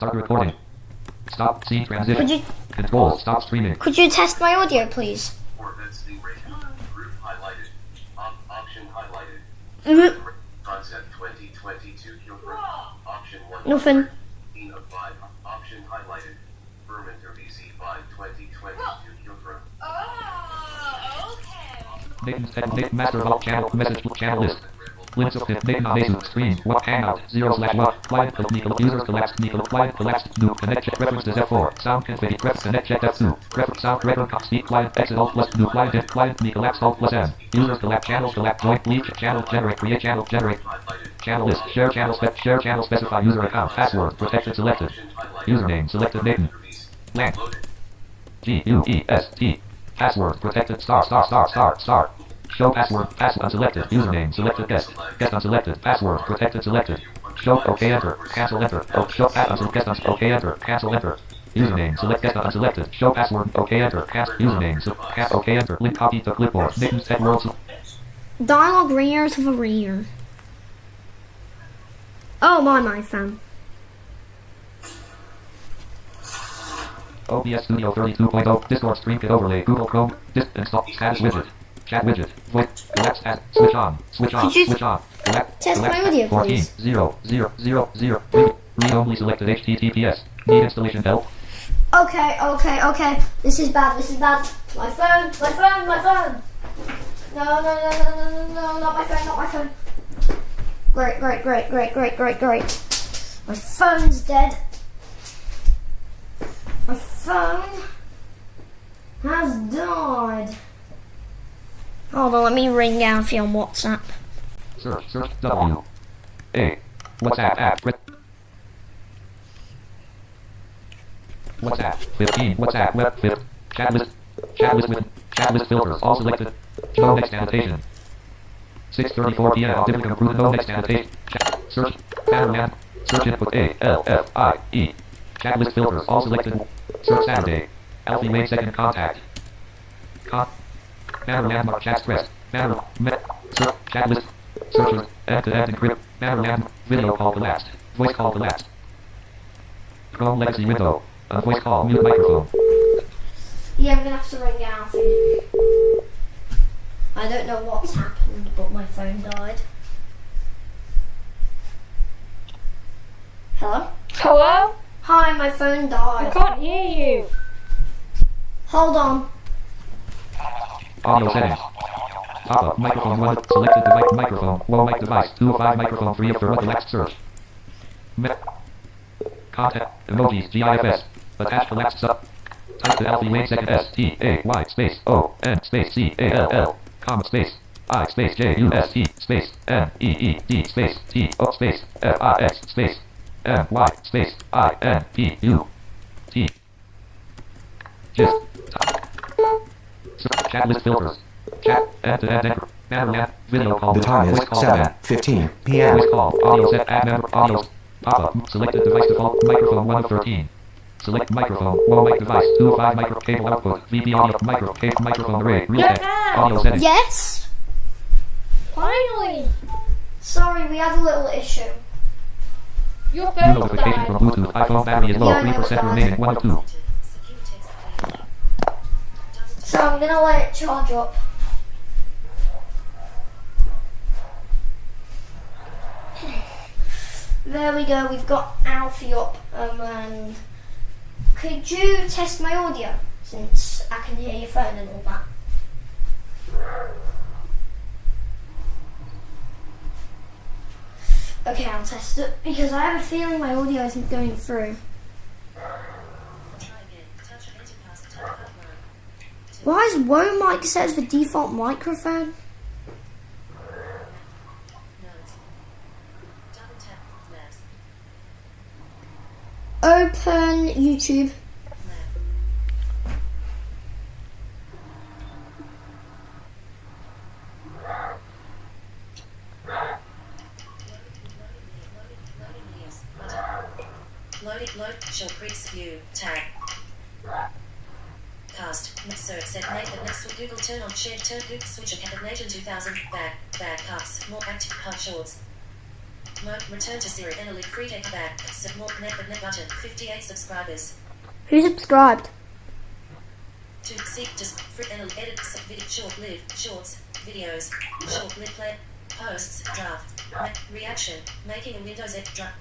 Start recording. Stop scene transition. Control. Stop streaming. Could you test my audio, please? Group highlighted. Option highlighted. Concept 2022 Option 1. Nothing. of 5. Option highlighted. Fermenter VC 5 2022 Names and master of channel message channel list. Links of it. Name Asus screen. What hangout 0/1. Client Nicola users collapsed Nicola client collapsed new connect check references F4 sound config pref connect check F2 preference sound record speed client exit alt plus new client if client Nicola alt plus M users collapse channel collapse joint leave channel generate create channel list share channel specify user account password protected selected username selected Nathan blank GUEST password protected star show password unselected username selected guest unselected password protected selected show OK enter cancel enter show guest OK enter cancel enter username select guest unselected show password OK enter cancel username OK enter link copy to clipboard Nathan's head world Dialogue ringers of a ringer. Oh my fan. OBS Studio 32.0 Discord stream kit overlay Google Chrome install status widget chat widget voice collapse at switch on switch on Test my audio, 14 please. 0 read only selected HTTPS need installation help. Okay. This is bad. My phone. No, not my phone. Great. My phone's dead. My phone has died. Hold on, let me ring Alfie on WhatsApp. Search W A WhatsApp app WhatsApp 15 WhatsApp web 5 chat list filters all selected no next annotation 6:34 p.m. Actively approved no next annotation search panorama search input ALFIE chat list filters all selected search Saturday Alfie main second contact panorama chat press panorama search chat list searches end-to-end encrypt panorama video call collapsed voice call collapsed Chrome legacy window voice call mute microphone. Yeah, I'm gonna have to ring Alfie. I don't know what's happened, but my phone died. Hello? Hello? Hi, my phone I died. can't hear you. Hold on. Audio settings. Pop-up microphone 1 selected device microphone low mic device 205 microphone 3 of the relaxed search. Content emojis GIFs attached collapsed sub type to Alfie main second STAY space ON space CALL comma space I space JUST space NEED space TO space FIX space MY space INPUT just chat list filters chat end-to-end anchor panorama video call The time is 7:15 p.m. voice call audio set add member audio pop-up selected device default microphone 1 of 13 select microphone low mic device 205 micro cable output VP audio micro cable microphone array reset audio settings Yes? Finally! Sorry, we had a little issue. Your new phone notification from died. Bluetooth iPhone battery is low Yeah, I know 3% that. remaining 1 of 2 So I'm gonna let it charge up. There we go, we've got Alfie up. And could you test my audio? Since I can hear your phone and all that. Okay, I'll test it because I have a feeling my audio isn't going through. Why is Womic set as the default microphone? Open YouTube. Load shall crease view tag cast so set Nathan next with Google turn on shared turn Google switch at Nation 2000 back cuts more active cut shorts Return to Siri. Analytic. Free take back. Submit net button. 58 subscribers. Who subscribed? To seek just free edit video short live shorts videos short live play posts draft reaction making a Windows draft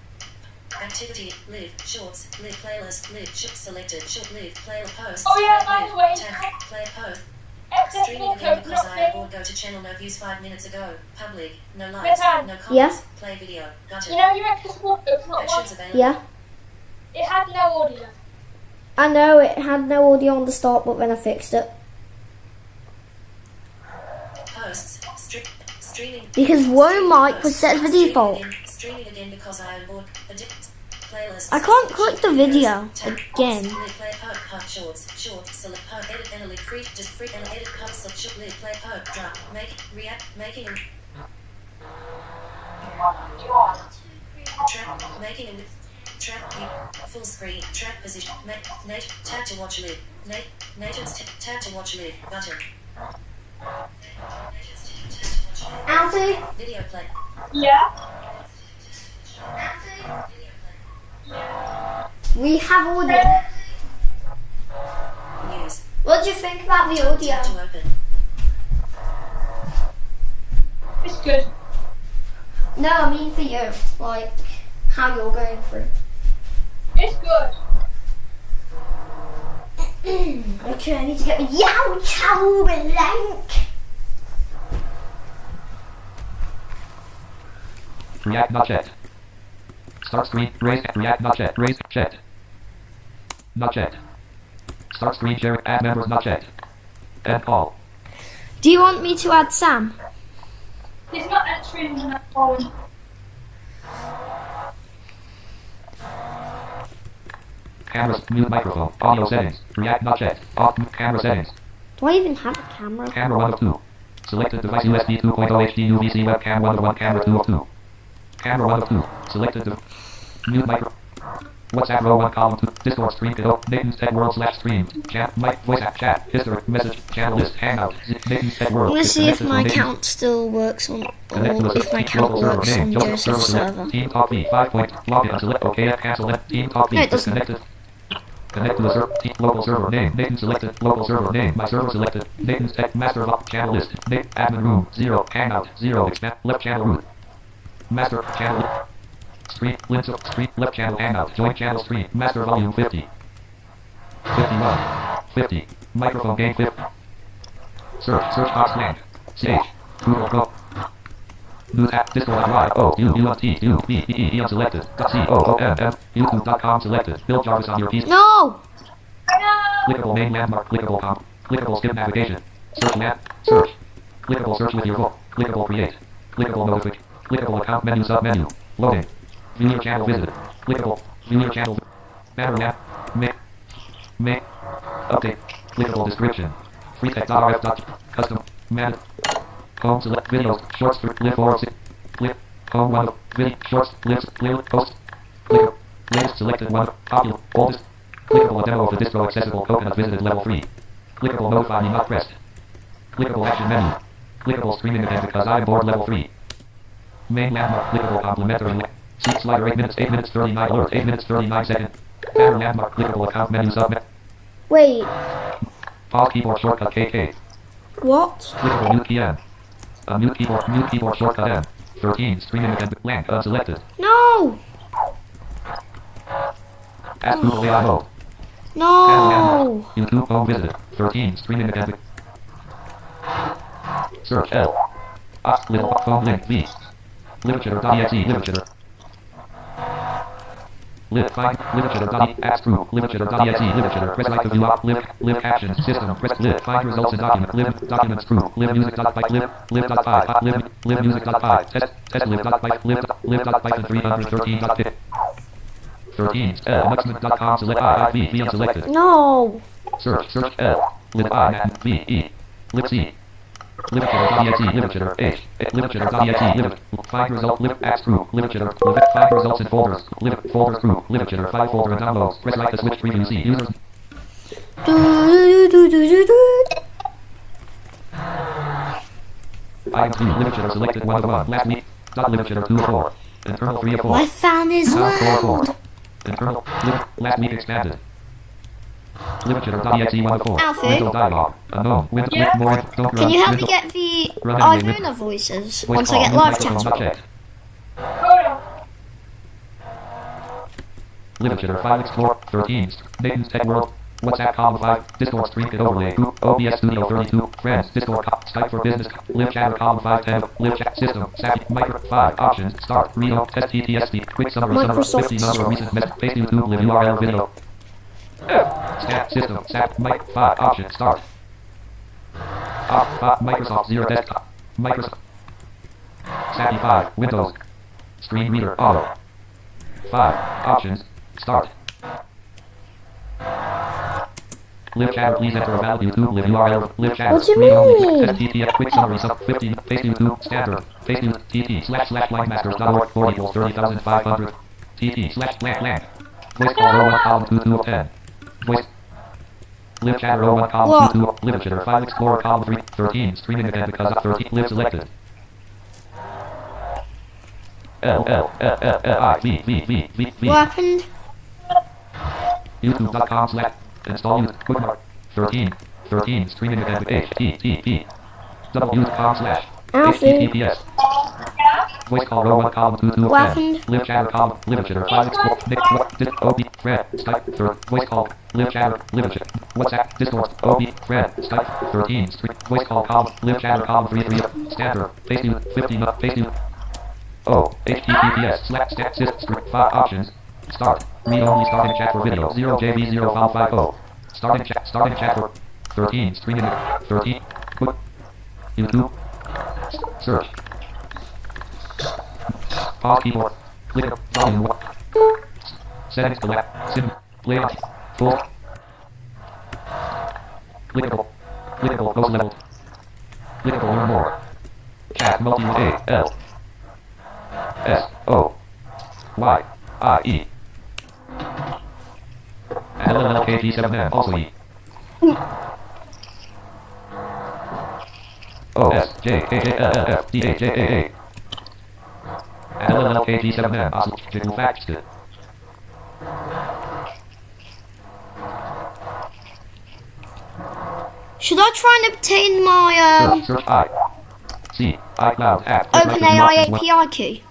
activity live shorts live playlist live selected short live play posts Oh yeah, by live the way, tag play post access streaming full again code because not I am being. bored. Go to channel no views 5 minutes ago public no likes Betan. no comments Yeah. play video button You know your access full code's not actions working. available Yeah. It had no audio. I know it had no audio on the start, but then I fixed it. posts streaming Because one streaming mic was posts, set for streaming default. again, streaming again because I am bored. Playlist. I can't click the video again. Play pub shorts short select pub edit analytic free just free and edit pub short live play pub drop make react making a track making a track view full screen track position nate tab to watch live native tab to watch live button Alfie? video play Yeah? We have audio. news What do you think about the audio? tab to open It's good. No, I mean for you. Like, how you're going through. It's good. Okay, I need to get the yow chow blank. React not checked. Start screen. Raise. React not checked. Raise. Checked. Not checked. Start screen sharing. Add members not checked. End call. Do you want me to add Sam? He's not answering my phone. Cameras. Mute microphone. Audio settings. React not checked. Off. Camera settings. Do I even have a camera? Camera 1 of 2. Selected device USB 2.0 HD UVC webcam 1 of 1. Camera 2 of 2. Camera 1 of 2. Selected mute micro. WhatsApp row 1 column 2. Discord stream kiddo. Nathan's Tech World /stream. Chat. Mic. Voice app. Chat. History. Message. Channel list. Hangout. Nathan's Tech World. I'm gonna see if Connected my to Nathan's- account still works on, or Connect to the if my account local server works name. on Joseph Joseph's select. server. Team talk V 5 point. Login. Select. OK. Cancel it. Team talk V. No, it doesn't. Disconnected. Connect to the local server name. Nathan selected. Local server name. My server selected. Nathan's Tech Master of Channel list. Nate admin room 0. Hangout 0. Expand left channel root. Master channel. Stream. Links of stream. Left channel hangout. Join channel stream. Master volume 50. 51. 50. Microphone gain 50. Search box blank. Stage. Google Go. News app. Discord live. O. U. U. T. U. B. E. E. Unselected. C. O. O. M. M. YouTube.com selected. Bill Jarvis on your piece. No! Clickable main landmark. Clickable comp. Clickable skip navigation. Search map. Search. Clickable search with your vote. Clickable create. Clickable notification. Clickable account menu sub-menu. Loading. View your channel visited. Clickable. View your channel. Battery app. Make. Update. Clickable description. Free text.rf. Custom. Man. Home select videos. Shorts. Live 4 6. Click. Home 1. Video. Shorts. Lives. Live. Post. Click. Latest selected 1. Popular. Oldest. Clickable demo of the distro accessible coconut visited level 3. Clickable notify me not pressed. Clickable action menu. Clickable streaming event because I'm bored level 3. Main landmark clickable complimentary. Seat slider 8 minutes 39 alert 8 minutes 39 seconds. Banner landmark clickable account menu submit. Wait, Pause keyboard shortcut KK. what? Clickable mute PM. A mute keyboard shortcut M. 13 streaming event blank unselected. No! Ask Google AI mode. No! YouTube home visited. 13 streaming event. Search L. Little phone link V. Literature.exe literature. Find literature.exe true. Literature.exe literature. Press right to view up. Live actions system. Press find results in document. Live documents true. Live music.byte. Live.5. Live music.5. Test live.byte. Live.python 313.pip. 13. Muxman.com select I V V unselected. No! Search L. Live I and V E. Live C. Literature.exe literature H. Literature.exe literature. Find result live apps true. Literature. Find results in folders. Live folders true. Literature. Find folder and downloads. Press right to switch preview C. Users. Item 2. Literature selected 1 of 1. Last week. Literature 2 of 4. Internal 3 of 4. My fan is Sound 4 of 4. loud. Internal. Last week expanded. Limiter.exe 1 of 4. Alfie? Window dialog. Unknown. Window. Yeah? More. Don't Can run. you help me Window. get the Run anyway, Ivona voices Voice once I call. get Mute live microphone chat not on? checked. Hold on. Limiter. File Explorer. 13. Nathan's Tech World. WhatsApp column 5. Discord stream kit overlay. OBS Studio 32. Friends. Discord. Skype for business. Live chatter column 510. Live chat system. SAP. Micro 5. Options. Start. Reno. Test TTSD. Quick summary. Microsoft 50 number of recent messages. Face YouTube. Live URL video. Stat system. SAP. Mic 5. Options. Start. Microsoft 0 desktop. Microsoft. SAP 5. Windows. Screen reader. Auto. 5. Options. Start. Live chatter, please enter a valid YouTube live URL. Live chatter. What do you read only. mean? STTF quick summary sub 50. Face YouTube standard. Face YouTube TT /blindmasters.org 4 equals 30,500. TT /blank. Voice call 01 column 22 of 10. Voice. Live chatter 01 column What? 22. Live chatter file explorer column 3 13. Streaming again because of 13. Live selected. V. What happened? YouTube.com/ install use bookmark 13 streaming event http w.com/ Alfie? https Yeah? voice call row 1 column 2 2 of What 10 happened? live chatter column live chatter file export nick what dis ob friend skype third voice call live chatter WhatsApp Discord ob friend skype 13 voice call column live chatter column 3 standard Facebook 15 Facebook https/stat 5 options start read only starting chat for video 0jb050 starting chat for 13 streaming 13 quick YouTube search pause keyboard click volume 1 settings select sim play on full clickable post level clickable learn more chat multi A L S O Y I E LLKG7M also E O S J K J L L F D H J A A LLKG7M also Jiggle Facts Should I try and obtain my search iCloud app OpenAI API key?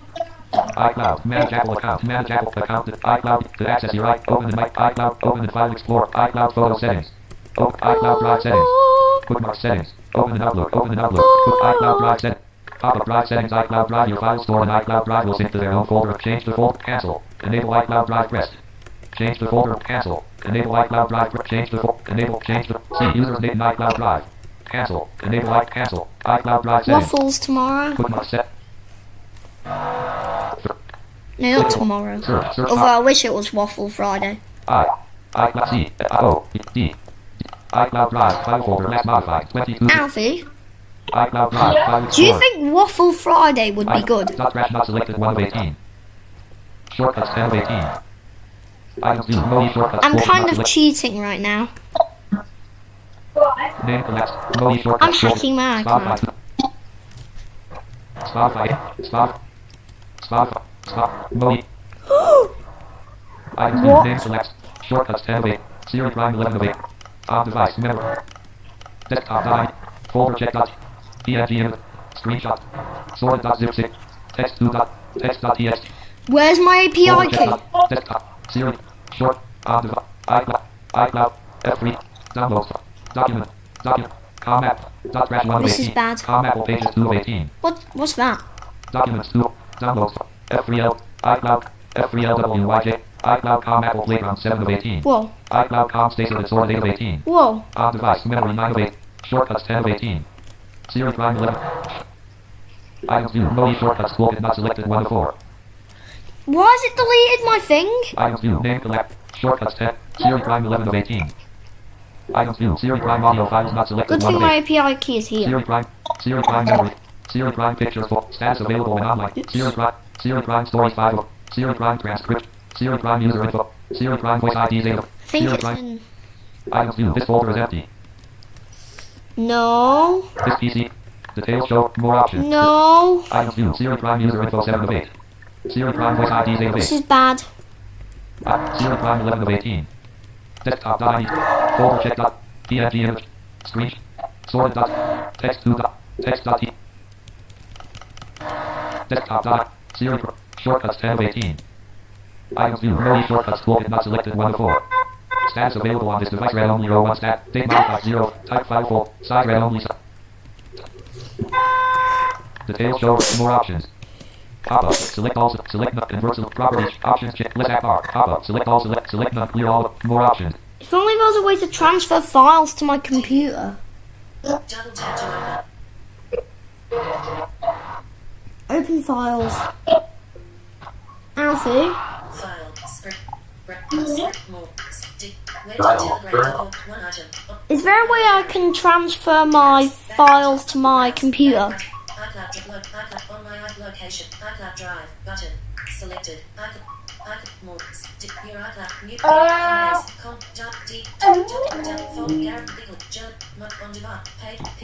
iCloud, manage Apple account, iCloud, to access your open the mic, iCloud, open the file explorer, iCloud photo settings, iCloud drive settings, bookmark settings, open an Outlook, put iCloud drive settings, pop-up drive settings, iCloud drive, your file store and iCloud drive will sync to their own folder, change the folder, cancel, enable iCloud drive rest, change the folder, cancel, enable iCloud drive, change the folder, change the, see, users name iCloud drive, cancel, enable iCloud drive settings, Waffles tomorrow? bookmark set, No, not tomorrow. search, Although I wish it was Waffle Friday. iCloud C O D iCloud Drive file folder last modified 22 Alfie, iCloud Drive file do you explorer think Waffle Friday would be good? dot trash not selected 1 of 18 shortcuts 10 of 18 items view Modi shortcuts I'm 4 kind not of select- cheating right now. Why? name collapse Modi shortcuts I'm hacking my account. Spotify Modi items view What? name select shortcuts 10 of 8 Siri Prime 11 of 8 on device member desktop dot folder check dot png image screenshot sorted dot zip zip text.txt Where's my API folder check key? dot desktop Siri short on device iCloud F3 downloads document com app dot trash 1 of This is 18 bad. com Apple pages 2 of 18 What's that? documents 2 downloads F3L iCloud F3LWYJ iCloud com Apple Playground 7 of 18 Whoa, iCloud com Stacy Disorder 8 of 18 whoa. on device memory 9 of 8 shortcuts 10 of 18 Siri Prime 11 items view Modi shortcuts toolkit not selected 1 of 4 Why has it deleted my thing? items view name collect shortcuts 10 Siri Prime 11 of 18 items view Siri Prime audio files not selected Good 1 thing of my 8 API key is here. Siri Prime memory Siri Prime pictures for status available when online Siri Prime stories 5 of Siri Prime transcript Siri Prime user info Siri Prime voice IDs 8 of I think Siri it's Prime in... items view this folder is empty No, this PC details show more options no. items view Siri Prime user info 7 of 8 Serial prime voice ID 8 of This 8. is bad. Serial prime 11 of 18. Desktop.id. Folder check dot. PNG image. Screen. Sorted dot. Text 2 dot. Text dot. Desktop dot. Serial shortcuts 10 of 18. Items view. No shortcuts toolkit not selected 1 of 4. Stats available on this device. Read only row 1 stat. Date modified 0. Type file full. Size read only. Details show more options. Pop up. Select all. Select none. Convert select properties. Options check. List app bar. Pop up. Select all. Select none. Clear all. More options. If only there was a way to transfer files to my computer. Double tap to open. Open files. Alfie? File. Script. Script more. Stick. Web to Telegram. One item. Is there a way I can transfer my files to my computer? iCloud iCloud on my location. iCloud Drive button selected. iCloud more. Stick your iCloud mute. Com dot d dot phone Garrett Legal Joe on demand. Paid P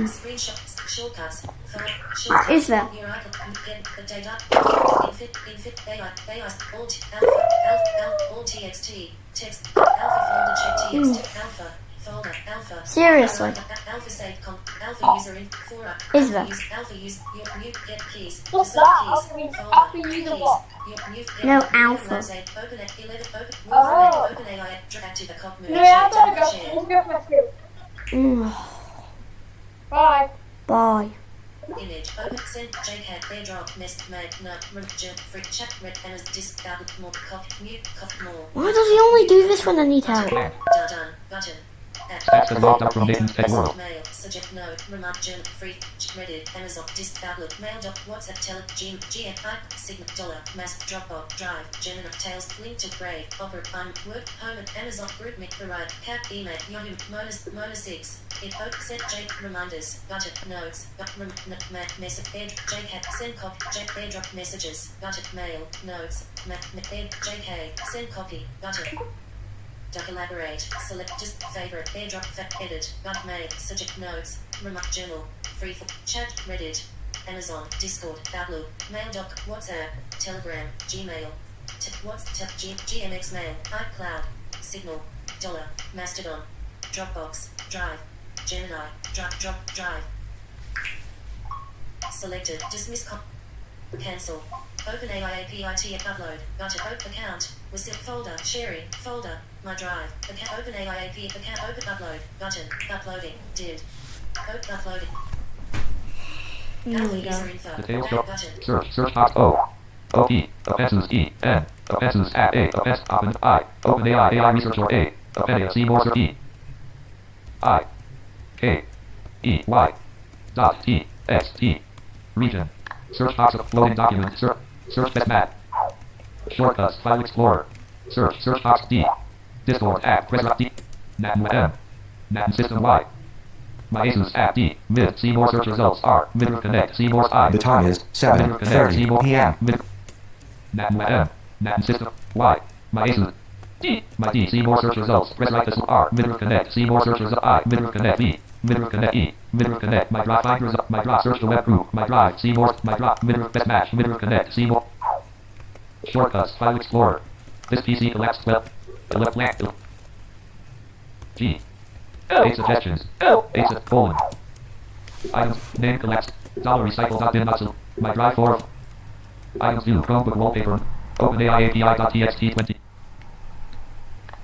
screenshots shortcuts. Shortcuts. Is there? Your iCloud get the data. Infit AI all txt text alpha folder check txt alpha. Folder, alpha. Seriously? Alpha save alpha user in fora. Is there? Alpha use your new get keys. What's Insert that? keys. Alpha Folder, user keys. what? Your new No, get alpha. Open at 11. Open. Oh. Open AI. Active a cop move. No, I Share, gotta share. go. Let's go for my script. Mm, Bye. bye. Image. Open. Send. JCAT. Airdrop. Mess. Mag. No. Free chat. Red. Emmers. Disc. Tablet. More. Copy. Mute. Copy. More. Why does he only do this when I need help? Done. Button. Stats that logged out from Nathan's Tech World. Mail, suggest no, remark journal, free, Reddit, Amazon, disk, tablet, mail, WhatsApp, GM, Signet, dollar, mass, Dropbox, drive, Gemini, Tails, link to Brave, Opera, work, home, and Amazon, group, the right, cat, email, Yahoo, Mona 6, send J, reminders, button, notes, message, JCat, send copy, airdrop messages, button, mail, notes, JK, send copy, button. To collaborate, select just favorite, airdrop, edit, but mail, suggest notes, remark journal, free for chat, Reddit, Amazon, Discord, Outlook, mail, WhatsApp, Telegram, Gmail, GMX mail, iCloud, Signal, Dollar, Mastodon, Dropbox, Drive, Gemini, Drive. Selected, dismiss, cancel. Open API upload, button, open account, receipt folder, sharing, folder, my drive, account, open AIAP, account, open upload, button, uploading, did, open uploading. There we User go. info, Details back show. button, Search box O. O-P. Offenses E-N. Offenses at A. Offense open I. Open AI research or A. Offense C more search E. I. K. E. Y. Dot T. X. T. Region. Search box of floating document. Search best map. Shortcuts. File Explorer. Search box D. Discord app. Press D. NATM M. NATM system Y. My Asus app D. Mid. See more search results R. Mid connect. See more I. The time is 7:30 p.m. Mid. NATM M. NATM system Y. My Asus D. My D. See more search results. Press right to R. Mid connect. See more search results I. Mid connect E. Mid connect E. Mid connect. My drive find result. My drive search the web group. My drive. See more. My drive. Mid best match. Mid connect. See more. Shortcuts. File Explorer. This PC collapsed well. G. 8 suggestions. 8 colon. Items. Name collapsed. $recycle.bin not so. My drive 4. Items view. Chromebook wallpaper. OpenAI API.txt 20.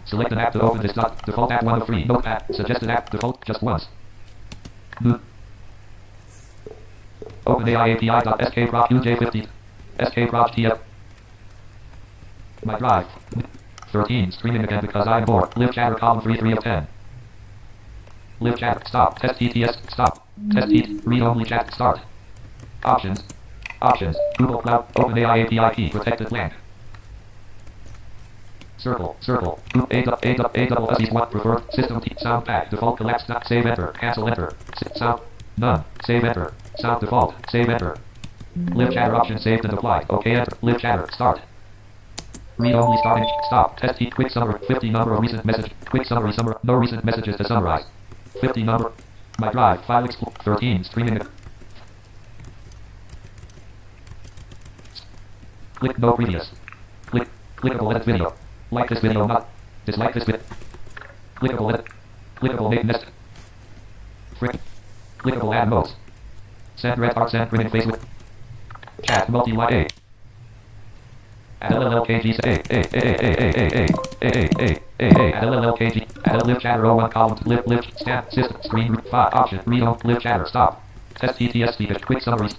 Select an app to open this. Default app 1 of 3. Notepad. Suggested app. Default just once. OpenAI API.skprop UJ50. skprop TF. My drive. 13. Streaming again because I'm bored. Live chatter column 3 of 10. Live chat. Stop. Test TTS. Stop. Test T. Read only chat. Start. Options. Google Cloud. OpenAI API. Protected blank. Circle. Group A one preferred. System T. Sound pack. Default collapse. Save enter. Cancel enter. Sound. None. Save enter. Sound default. Save enter. Live chatter option saved and applied. OK enter. Live chatter. Start. Read only starting. Stop. Test T. Quick summary. 50 number of recent message. Quick summary. No recent messages to summarize. 50 number. My drive. File export. 13. Streaming. Click no previous. Clickable edit video. Like this video not. Dislike this video. Clickable edit. Clickable make nest. Frick. Clickable add modes. Send red heart send print face with. Chat multi-line A. Add LLKG add LLKG add live chatter 01 column live scan system screen 5 option read on live chatter stop. Test TTS speakers quick summaries.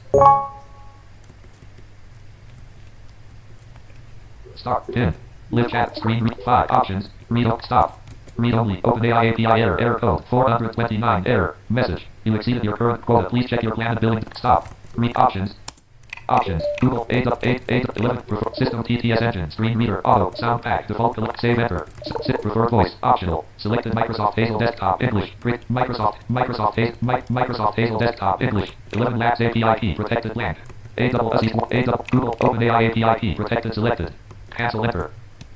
Start pin. Live chat screen read 5 options. Read on stop. Read only. OpenAI API error code 429 error message. You exceeded your current quota. Please check your planned billing. Stop. Read options. Options. Google 11 prefer system TTS engine screen reader auto sound pack default collect save enter sit prefer voice optional selected Microsoft Hazel desktop English Microsoft Hazel desktop English 11 labs API key protected blank Google OpenAI API key protected selected cancel enter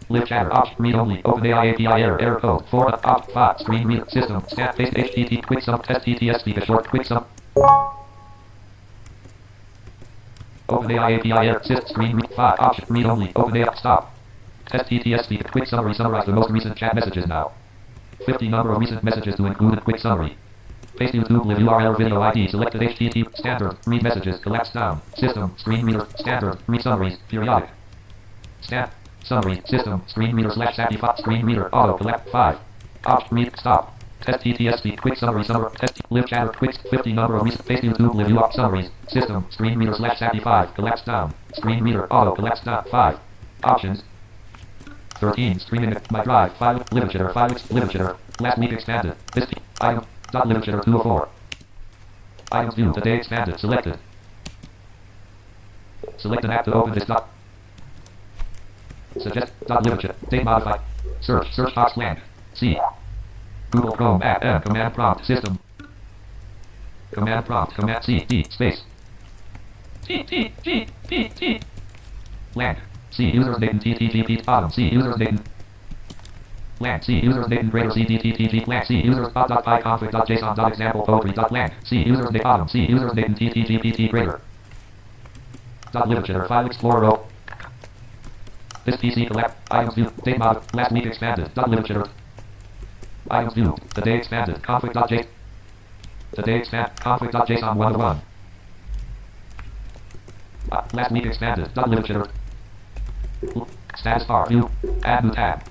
live chatter option read only OpenAI API error code 4 op 5 screen reader system stat face HTTP quick sum test TTS speak a short quick sum OpenAI API error system screen read 5 option read only OpenAI stop test TTS speak quick summary summarize the most recent chat messages now 50 number of recent messages to include a quick summary paste YouTube live URL video ID selected HTTP standard read messages collapse down system screen reader standard read summaries periodic stat summary system screen reader / sappy screen reader auto collapse 5 option read stop test TTS speak quick summary test live chatter quick 50 number of recent paste YouTube live URL summaries system screen reader / sappy 5 collapse down screen reader auto collapse down 5 options 13 streaming my drive file literature last week expanded history item dot literature 204 items view today expanded selected select an app to open this dot suggest dot literature date modified search box blank C Google Chrome app M command prompt system command prompt command C D space T blank C users name TTGP bottom C users name blank C users name greater C DTTG blank C users .py conflict .json .example poetry blank C users name bottom C users name TTGPT greater literature file explorer O this PC collapse items view date mod last week expanded literature items view today expanded conflict.json today expand conflict.json 101 last week expanded literature status bar view add new tab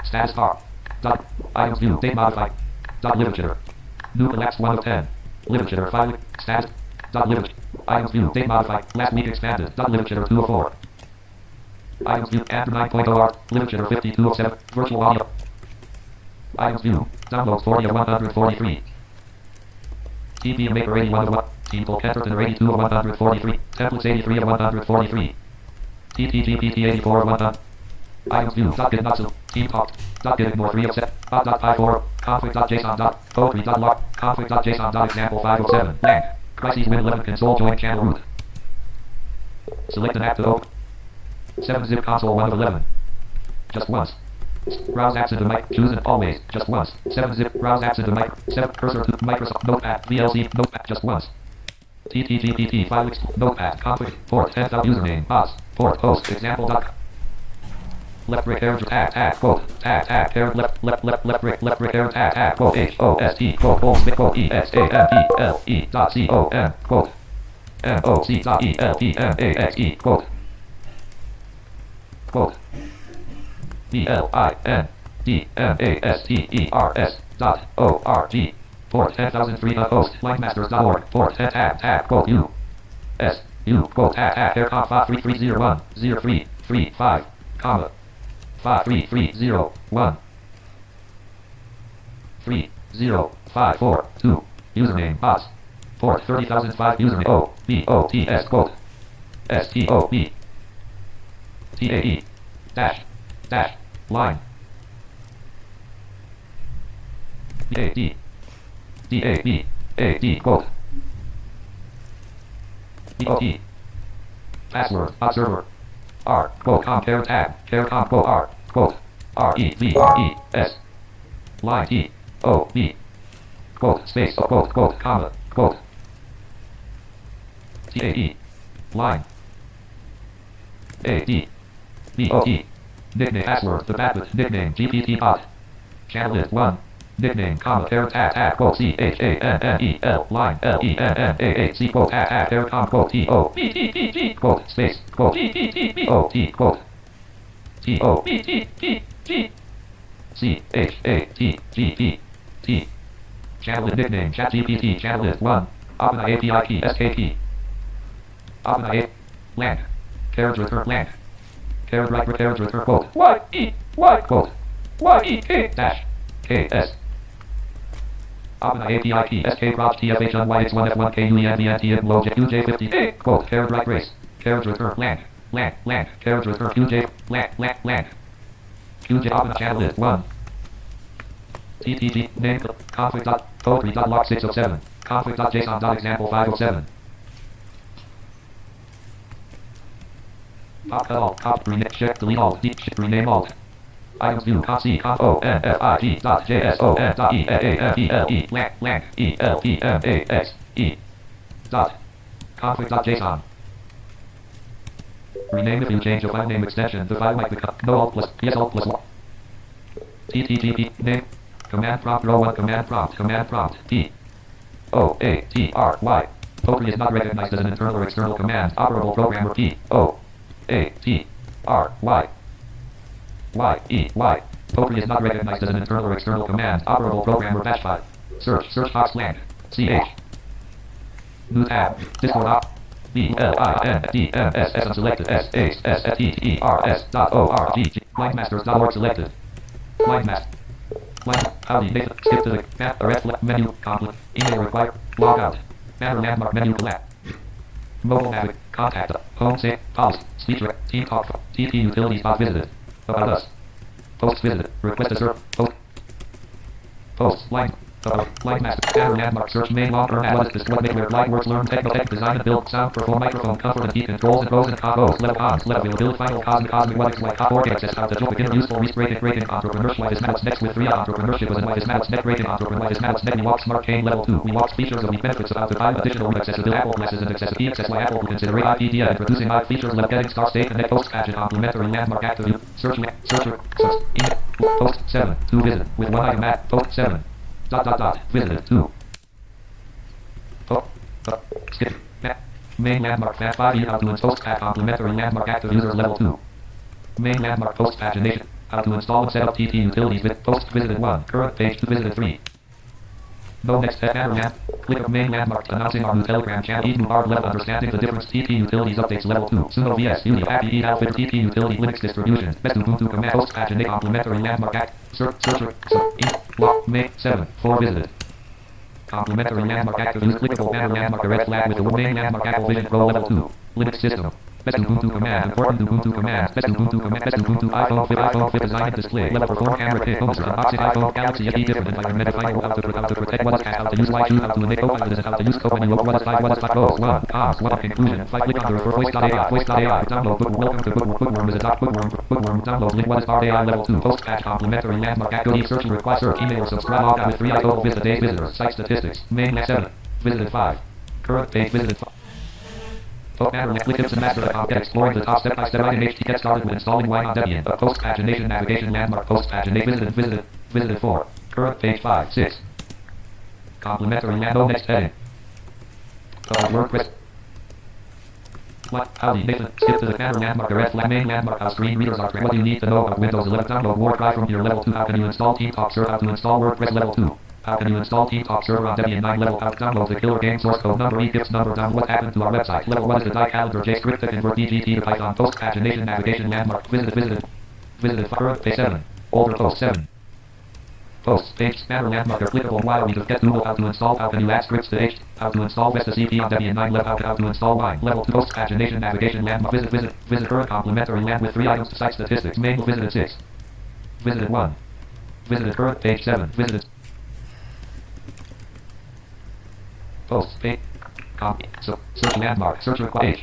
status bar items view date modified literature new collapse 1 of 10 literature file status literature items view date modified last week expanded literature 2 of 4 items view Android 9.0 literature 52 of 7 virtual audio items view downloads 40 of 143 TP Maker 81 of 1 teamtalk Entertainer 82 of 143 templates 83 of 143 TTGPT 84 of 100 items view .get not so teamtalk .get ignore 3 of 7 bot.54 conflict.json poetry.log conflict.json example 5 of 7 blank crises win 11 console join channel root select an app to open 7 zip console 1 of 11 just once browse apps into mic choose it always just once 7 zip browse apps into mic 7 cursor to Microsoft Notepad VLC Notepad just once TTGPT file Notepad conflict port 10,000 username boss port host example dot left brick arrow tag quote tag arrow left brick arrow tag quote HOST quote quote ESAMPLE dot COM quote MOC dot ELPMAXE quote quote BLINDMASTERS dot ORG port 10,003 host linemasters.org port 10 tab quote U quote aircom 53301 0335 comma 53301 30542 username boss port 30,005 username OBOTS quote STOP TAE dash line DAD quote DOT password observer R quote com tab com quote R quote REVRES line TOB quote space quote comma quote TAE line A-D. B-O-T. Nickname password, the Batwood, nickname, GPT bot. Channel list 1. Nickname, comma, air tag, quote, C-H-A-N-N-E-L, line, L-E-N-N-A-A-C, quote, air com, quote, T-O-B-T-T-T, quote, space, quote, T-T-T-B-O-T, quote, T-O-B-T-T-T, C-H-A-T-G-P-T. Channel list nickname, ChatGPT, channel list 1. OpenAI API key, SKP. OpenAI, land. Carriage return, land. Carriage right, carriage return, quote, Y-E-Y, quote, Y-E-K, dash. KS. OpenAI API key SK Proj TFH1YX1F1KUENVNTM Log QJ50 quote carriage right race carriage return land carriage return QJ land QJ open channel list 1 TTG name config.poetry.log607 config.json.example 507 pop all pop rename check delete all deep rename alt items view conf config dot json dot eaafele land elemaxe dot config dot json. Rename if you change a file name extension. The file might become no alt plus yes alt plus ttgp name command prompt row 1 command prompt p o a t r y. Poetry is not recognized as an internal or external command. Operable programmer p o a t r y. Y-E-Y. Poetry is not recognized as an internal or external command. Operable programmer dash 5. Search box land. C-H. New tab. Discord op. B-L-I-N-D-M-S-S unselected. S-H-S-F-T-E-R-S dot O-R-G. Blindmasters.org selected. Blindmaster. Howdy, Nathan. Skip to the map, arrest menu, conflict. Email required. Log out. Banner landmark menu collapse. Mobile Mavic. Contact. Home save. Policy. Speech rec. Team talk. TP utilities bot visited. About us. Posts visited. Request a serve. Posts. Line. Line master. Banner landmark search main long term analysis. Display make line works learn techno design and build sound perform microphone comfort and heat controls and pros and cons level cons level availability final cosmic what it's like hot work access how to join beginner useful rating entrepreneurship life is matters next with 3 entrepreneurship was and life is matters next rating entrepreneur life is matters next we walk smart chain level 2 we walk features of the benefits about the 5 additional accessibility Apple glasses and accessibility access by Apple to consider IPDA introducing 5 features left getting star state and next post patch and complimentary landmark active search email post 7 2 visit with 1 item at post 7 visited 2 skip main landmark fast 5 how to install post patch complimentary landmark active users level 2 main landmark post pagination how to install and set up TT utilities with post visited 1 current page 2 visited 3 no next step banner land click of main landmark announcing our new telegram channel new hard level understanding the difference TT utilities updates level 2 Suno VS Studio Happy Outfit TT utility Linux distribution best Ubuntu command post paginate complimentary landmark act searcher lock May 7 4 visited complimentary landmark active use clickable banner landmark a red flag with the main landmark Apple Vision Pro level 2 Linux system best Ubuntu command important Ubuntu command best Ubuntu iPhone 5 design and display level perform camera pick homes unboxing iPhone Galaxy SE different environment final how to protect what's how to use Wi-Fi how to make co-pilot how to use code when you open what's 5 goals 1 cons 1 conclusion 5 click on the refer voice.ai download book welcome to bookworm is a bookworm download link what is AI level 2 post patch complimentary landmark active search request search email or subscribe log out with 3 total visit days visitors site statistics main 7 visited 5 current page visited 5 banner click tips and master.com get exploring the top step-by-step item HT get started with installing Wine on Debian post pagination navigation landmark post paginate visited 4 current page 5 6 complimentary land next heading WordPress howdy Nathan skip to the banner landmark a red flag main landmark how screen readers are what do you need to know about Windows 11 download Warcry from your level 2 how can you install teamtalk server how to install WordPress level 2 how can you install teamtalk server on Debian 9 level how to download the killer game source code number e-tips number down what happened to our website level 1 is the die calendar JScript to convert DGT to Python post pagination navigation landmark visited current page 7 older post 7 post page banner landmark are clickable while we get Google how to install how can you add scripts to H how to install Vesta CP on Debian 9 level how to install Wine level 2 post pagination navigation landmark visit current complimentary land with 3 items to site statistics main visited 6 visited 1 visited current page 7 visited post page copy so search landmark search required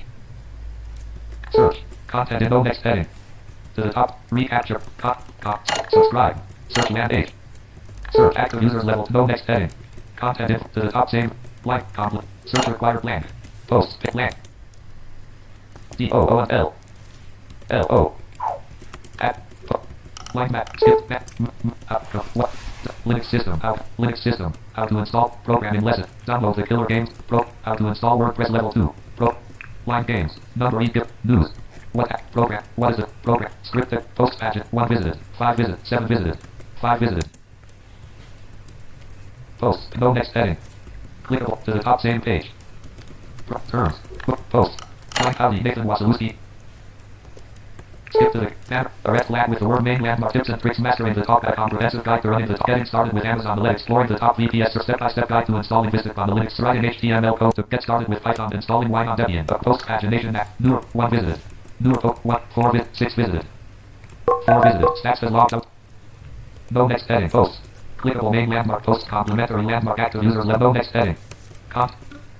search content in no next heading to the top recapture subscribe search land H search active users level no next heading content info to the top same blank complement search required blank post pick blank DOOL L-O. Line map. Skip. What? Linux system. Out. Linux system. How to install programming lesson. Download the killer games. Pro. How to install WordPress level 2. Pro. Line games. Number skip. News. What program? What is it? Program. Scripted. Post pageant. 1 visited. 5 visited. 7 visited. 5 visited. Post. No next heading. Clickable to the top same page. Terms. Post. Find Howdy Nathan Wasilewski. Skip to the banner. A red flag with the word main landmark tips and tricks mastering the talk. A comprehensive guide to running the talk. Getting started with Amazon Alert. Exploring the top VPS. Or step-by-step guide to installing Vistic on the Linux. Writing HTML code to get started with Python. Installing Wine on Debian. A post pagination app. Newer. 1 visited. Newer. 4 visited. 6 visited. 4 visited. Stats and logged out. No next heading. Post. Clickable main landmark. Post. Complementary landmark. Active users. No next heading.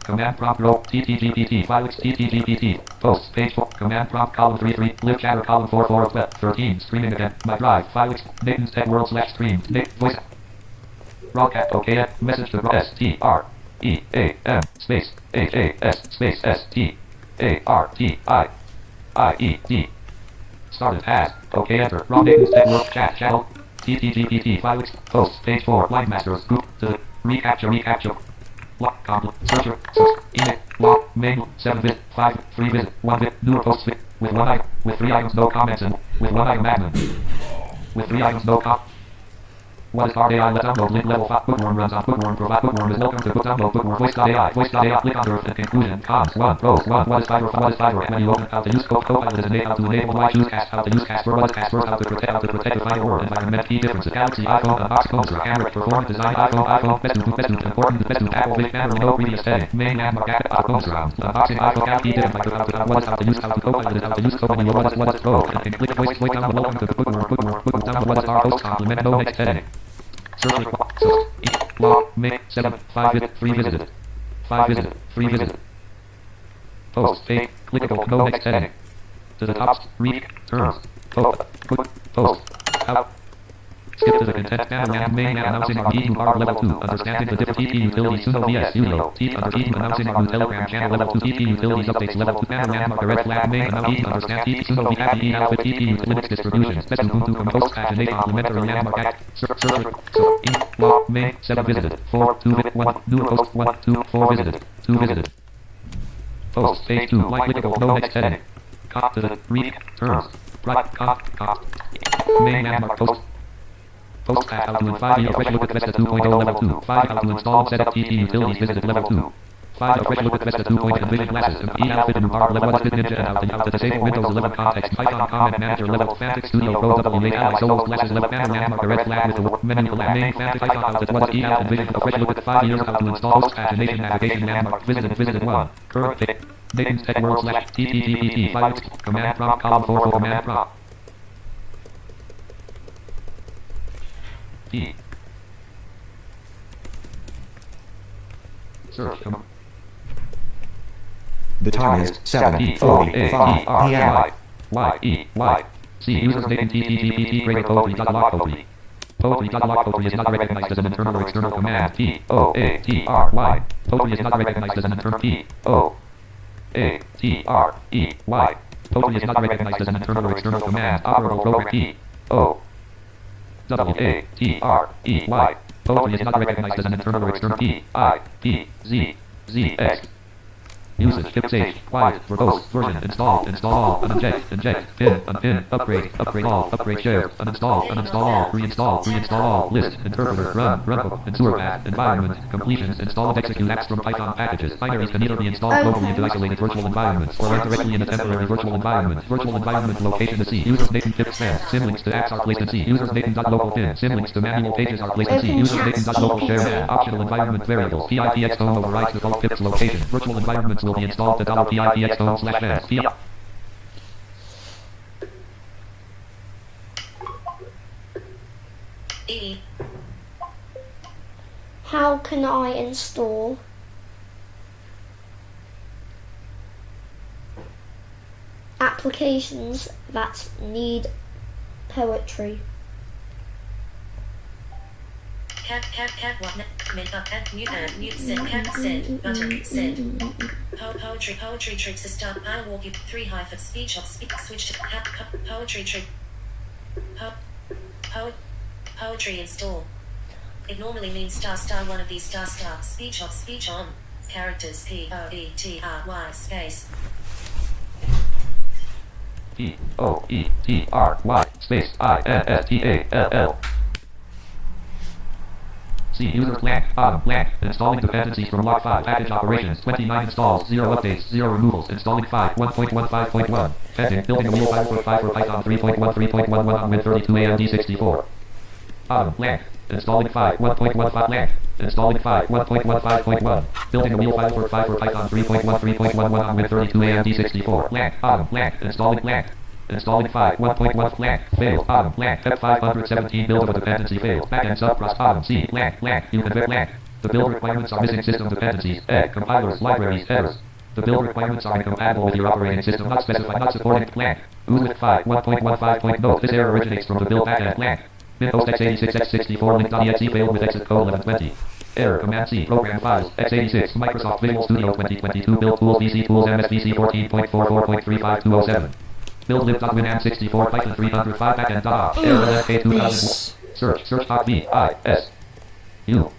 Command prompt row TTGPT file TTGPT post page 4 command prompt column 3 live chatter column 4 of web 13 streaming again my drive file Nathan's tech world / stream Nate voice broadcast okay message to STREAM space HAS space STARTIIED started as okay enter raw Nathan's tech world chat channel TTGPT file post page 4 line masters group to recapture Lock, searcher, search, email, lock, manual, 7 visit, 5, 3 visit, 1 visit, newer post visit, with 1 item, with 3 items, no comments, and with 1 item admin. With 3 items, no What is hard AI? Let's download link level 5. Bookworm runs on Bookworm. Provide Bookworm is welcome to book download Bookworm. Voice.ai. Voice.ai. Click on the conclusion. Cons. 1. Pros. 1. What is Fiverr? What is Fiverr? When you open how to use Copilot is how to enable why choose cast. How to use Casper. What is Casper? How to protect the final word. Environment. Key differences. Galaxy. iPhone. Unbox. Computer. Camera. Performance design. iPhone. Best important. Best Apple. Big camera. No previous setting. Main landmark. Computer. Unboxing. iPhone. Key difference. What is how to use Copilot is how to use Copilot. What is Pro? And click voice download. Welcome to Bookworm. Bookworm. Download. What is our host complement? No next heading. Search log, make 7, 5 visit, 3 visited, 5 visited, 3 visited. Post, page, clickable, no next heading. To the top, read, terms, post, out. Skip to the content panel and main announcing our EU bar level 2, understanding the different EP utilities, Suno VS, Uno, announcing our new Telegram channel level 2, EP utilities updates level 2, panel landmark, the red flag, main announcing, understand EP, Suno V, Happy, Alpha, EP, Linux distributions, best Ubuntu from post paginate, complementary landmark, search, log, main, 7 visited, 4, 2, 1, new post, 1, 2, 4 visited, 2 visited. Post, page 2, light clickable, no next heading. Cop to the, read, terms, right, cop, main landmark, post, Post pack how to in 5 fresh look at Vesta 2.0 level 2. 5 how to install set up TP utilities visited level 2. 5 fresh look at Vesta 2.0 vision glasses and outfit in bar level 1 ninja and how to disable Windows 11 context Python comment manager level Fantic Studio Pro W8 Ally Solos glasses level panel landmark the red flag with the menu collab main Fantic Python how to what and vision a fresh look at 5 years how to install post pagination navigation landmark visited 1. Current fit. Nathan's tech world / TTGPT 5 command prompt column 4 command prompt. Search. The time is 7:45 p.m. C. Users making TTGPT greater poetry.log Poetry.log is not recognized as an internal or external command. P-O-A-T-R-Y. Poetry is not recognized as an internal P-O-A-T-R-E-Y. Poetry is not recognized as an internal or external command. Operable program P-O. W-A-T-R-E-Y. Poetry is not recognized as an internal or external P-I-P-Z-Z-X. Usage, fixate, quiet, verbose, version, install, inject, pin, unpin, upgrade all, upgrade share, uninstall, reinstall, list, interpreter, run, ensure path, environment, completions, install and execute apps from Python packages. Binaries can either be installed globally into isolated virtual environments or run directly in a temporary virtual environment. Virtual environment location to C. Users Nathan tip spam. Symlinks to apps are placed in C. Users Nathan.local pin. Symlinks to manual pages are placed in C. Users Nathan.local share. Optional environment variable. PIPX tone overrides default pips location. Virtual environments will be installed to $PIPX tone/s. E. How can I install applications that need poetry? Cat, what, mid, up, mute, send, cat, send, button, send. Poetry tricks. Start. I walk you 3 hyphen speech off. Switch to poetry trick. Poetry install. It normally means star one of these star speech on characters POETRY space POETRY space INSTALL. C. User blank, bottom blank. Installing dependencies from log 5. Package operations. 29 installs. 0 updates. 0 removals. Installing 5. 1.15.1. Pending. Building a wheel 5.5 for Python 3.1. 3.11 on Win32 AMD64. Bottom blank. Installing 5. 1.15 blank. Installing 5. 1.15.1. Building a wheel 5 for Python 3.1. 3.11 on Win32 AMD64. Blank. Bottom blank. Installing blank. Installing 5, 1.1 blank, failed, bottom blank, F517 build of a dependency failed, backend subcross bottom C, blank, you convert blank. The build requirements are missing system dependencies, compilers, libraries, errors. The build requirements are incompatible with your operating system, not specified, not supporting blank. Uzwith 5, 1.15. Note, this error originates from the build backend blank. Windows x86 x64 link.exe failed with exit code 1120. Error, Command C, program files, x86, Microsoft Visual Studio 2022, build tools, VC tools, MSVC 14.44.35207. Build lib.winamp64 Python 305 backend dot error LFK 2000 search dot V I S U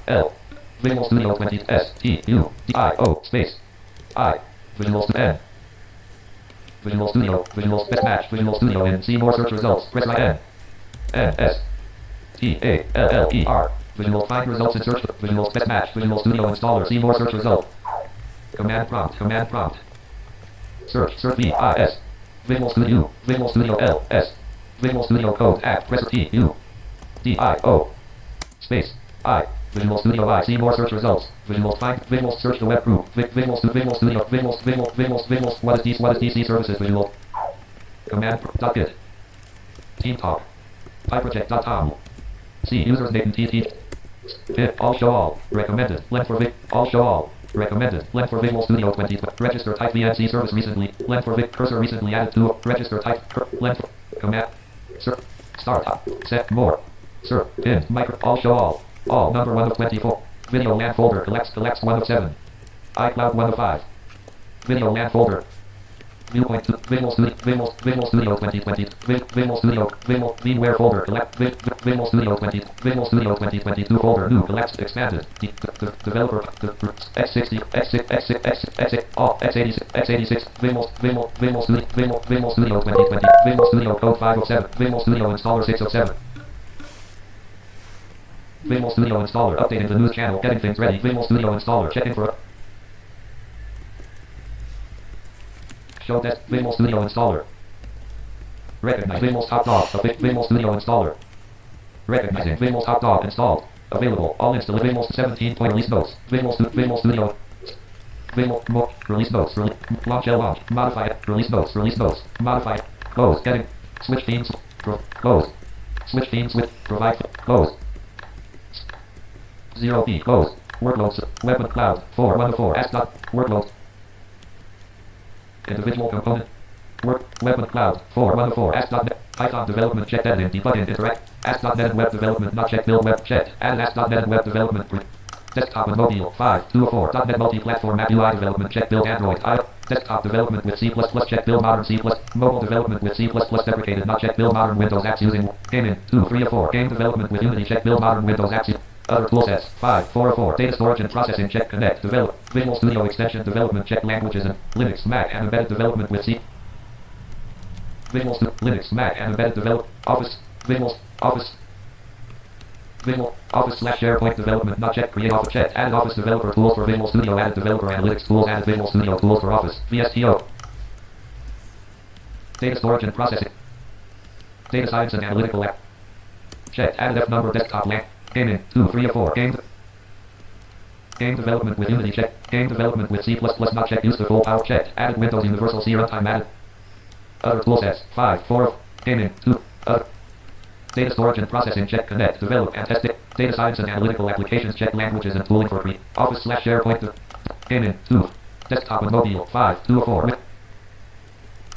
L Visual Studio 20 S T U D I O space I Visual Studio N Visual Studio Visual Best Match Visual Studio in see more search results press right N S T A L L E R Visual find results in search Visual Best Match Visual Studio installer see more search result command prompt search V I S Visual Studio L S Visual Studio Code app press T U D I O space I Visual Studio I see more search results Visual find Visual search the web group Visual Studio what is DC services Visual command dot git teamtalk pyproject.com see users name TT all show all recommended length for Vic all show all recommended. Length for Visual Studio 20. Register type VNC service recently. Length for Vic cursor recently added to. Register type length command. Start set more. Pin micro all show all number 1 of 24. Video LAN folder collects 1 of 7. iCloud 1 of 5. Video LAN folder. Viewpoint to Visual Studio 2020 Visual Studio VMware folder collect Visual Studio 2022 folder new collects expanded developer x60 x86 Visual Studio 2020 Visual Studio code 507 Visual Studio installer 607 Visual Studio installer updating the news channel getting things ready Visual Studio installer checking for show desk Visual Studio installer. Recognize Visual top dog Visual Studio installer. Recognizing Visual top dog installed. Available. All installed Visual 17 point release notes. Visual Studio. Release notes. Launch launch. Modify it. Release notes. Modify it. Close. Getting. Switch themes. Close. Switch themes with provide. Close. 0p. Close. Workloads. Weapon cloud. 4 1 of 4. Ask dot. Workloads. Individual component. Weapon cloud. 4 1 of 4. Ask.net. Python development check editing. Debug and interact. Ask.net web development not check build web check. Add Ask.net web development. Desktop and mobile. 5 2 of 4. .NET multi-platform app UI development check build Android. Desktop development with C++ check build modern C++. Mobile development with C++ deprecated not check build modern Windows apps using gaming. 2 3 of 4. Game development with Unity check build modern Windows apps. Other toolsets. 5 4 of 4. Data storage and processing check connect. Develop. Visual Studio extension development check languages and Linux, Mac and embedded development with C. Visual Studio Linux, Mac and embedded develop Office. Visual Office / SharePoint development not check create Office check added Office developer tools for Visual Studio added developer analytics tools added Visual Studio tools for Office. VSTO. Data storage and processing. Data science and analytical app. Check added F number desktop lamp. Gaming. 2 3 of 4. Game development with Unity check. Game development with C++ not check. Use the full power check. Added Windows Universal C runtime added. Other toolsets. 5 4 of gaming. 2 data storage and processing check connect. Develop and test it. Data science and analytical applications check languages and tooling for free. Office / SharePoint. Gaming. 2 desktop and mobile. 5 2 of 4.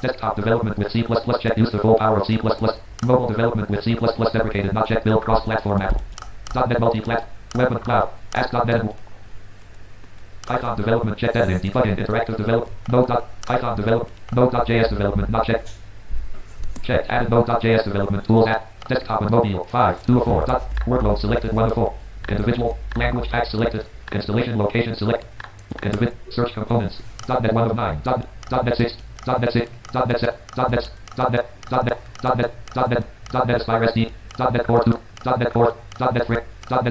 Desktop development with C++ check. Use the full power of C++. Mobile development with C++ deprecated not check. Build cross-platform app. .NET multi-plat. Weapon cloud. Ask.NET. Python development checked. Editing debugging interactive develop Python develop Node.js development not checked. Checked. Added Node.js development tools at desktop and mobile 5 2 of 4. Workload selected 1 of 4. Individual language pack selected. Installation location select. Search components. .NET 1 of 9. .NET 6. .NET 6. .NET 7. .NET. .NET. .NET. .NET. .NET. .NET Aspire SD. .NET Core 2. .NET Core. .NET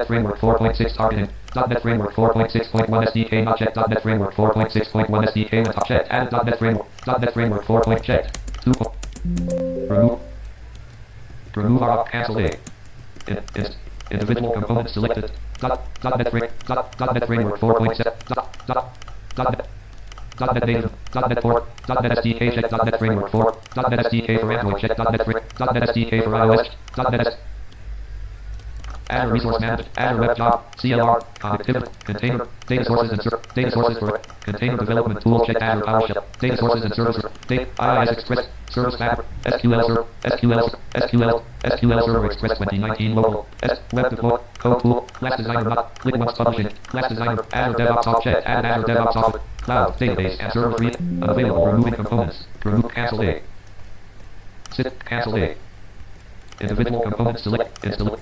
Framework 4.6 targeting. .NET Framework 4.6.1 SDK not checked. .NET Framework 4.6.1 SDK not checked. Added .NET Framework. .NET Framework 4. Checked. 2. Remove or cancel A. Individual components selected. .NET Framework 4.7. .NET Native. .NET Core. .NET SDK check. .NET Framework 4. .NET SDK for Android check. .NET SDK for iOS. .NET Azure Resource Manager, Azure Web Job, CLR, Connectivity, Container, Data Sources and Data Sources for Container Development Tool, check Azure PowerShell, Data Sources and Services, IIS Express, Service Fabric, SQL Server Express 2019 Local, Web Deploy, Code Tool, Class Designer not, Click Once Publishing, Class Designer, Azure DevOps Off check, add Azure DevOps Off, Cloud, Database, and Server Free, unavailable, removing components, remove Cancel A, Cancel A. Individual components select. Individual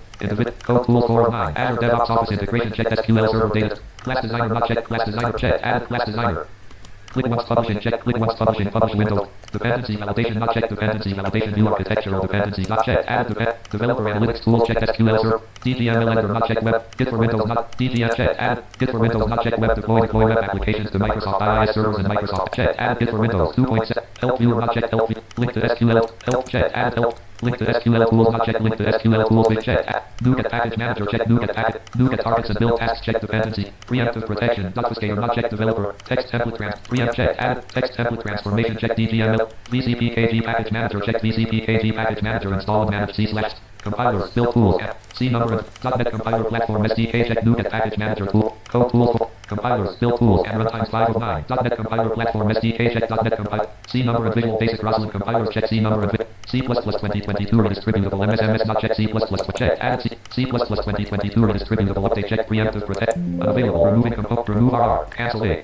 code tool 4 of 9. Azure DevOps Office integration check. SQL Server data. Class designer not check. Class designer check. Add class designer. Click once publishing check. Click once publishing publish window. Dependency validation not check. Dependency validation view architectural dependencies not check. Add developer analytics tool check. SQL Server. DGML editor not check. Web. Git for Windows not. DGM check. Add Git for Windows not check. Web deploy web applications to Microsoft IIS servers and Microsoft check. Add Git for Windows 2.7. Help viewer not check. Help link to SQL. Help check. Add help. Link to SQL tools not check. Link to SQL tools with check. NuGet package manager check. NuGet targets and build tasks check. Dependency. Preemptive protection. Obfuscator not check. Developer. Text template preempt check. Add text template transformation check. DGML. VCPKG package manager check. VCPKG package manager install and manage C/. Compiler, build tools, C number, .NET compiler platform SDK check. NuGet package manager tool, code tools for compilers, build tools, and runtimes 5 of 9. .NET compiler platform SDK check. .NET compiler, C number and Visual Basic Roslyn compilers check. C number and C++ 2022 redistributable MSMS not check. C++ check. Add C++ 2022 redistributable update check. Preemptive protect, unavailable, removing component, remove RR, cancel A.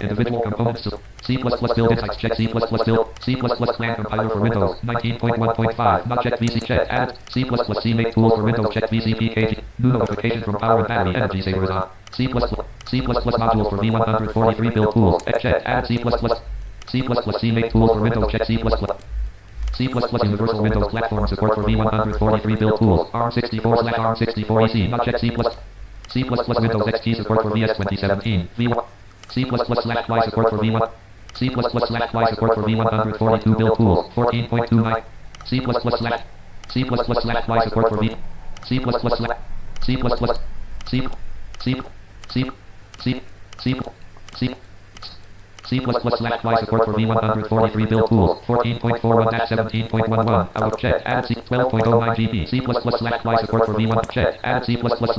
Individual components C++ build insights check. C++ build C++ plan compiler for Windows 19.1.5 not check. VC check. Add C++ CMake tool for Windows check. VCPKG new notification from power and battery energy saver is on. C++ module for V143 build tools check. Add C++ CMake tool for Windows check. C++ Universal Windows Platform support for V143 build tools ARM64/ARM64EC not check. C++ Windows XP support for VS 2017 V1 C+/Y support for V1 C+/Y support for V142 build tools 14.29 C+/Y support for V C+/C support for V143 build tools 14.41-17.11 out of check. Add C 12.09 GB C+/Y support for V1 check. Add C+/Y support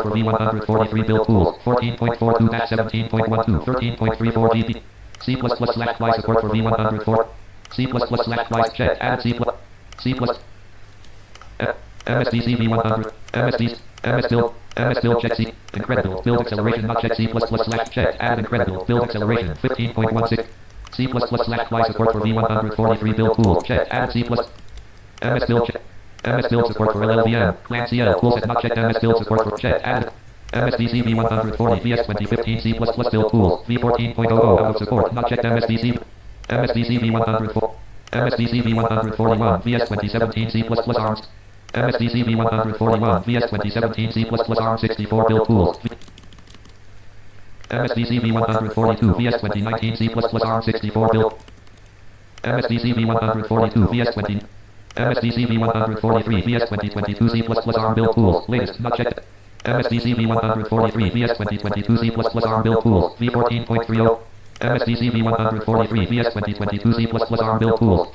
for V143 build tools 14.42-17.12 13.34 GB C+/Y support for V104 C+/Y check. Add C++ MSDC V100 MS build check. C incredible build acceleration not check. C+// check. Add incredible build acceleration 15.16 C+// support for V143 build tool check. Add C++ MS build check. MS build support for LLVM Plan CL toolset not check. MS build support for check. Add MSDC V140 VS 2015 C++ build tools V14.00 out of support not checked. MSDC V104 MSDC V141 VS 2017 C++ ARMS MSDC V141 VS 2017 C++ ARM64 build tools MSDC V142 VS 2019 C++ ARM64 build MSDC V142 VS 20 MSDC V143 VS 2022 C++ ARM build tools latest not checked. MSDC V143 VS 2022 C++ ARM build tools V14.30 MSDC V143 VS 2022 C++ ARM build tools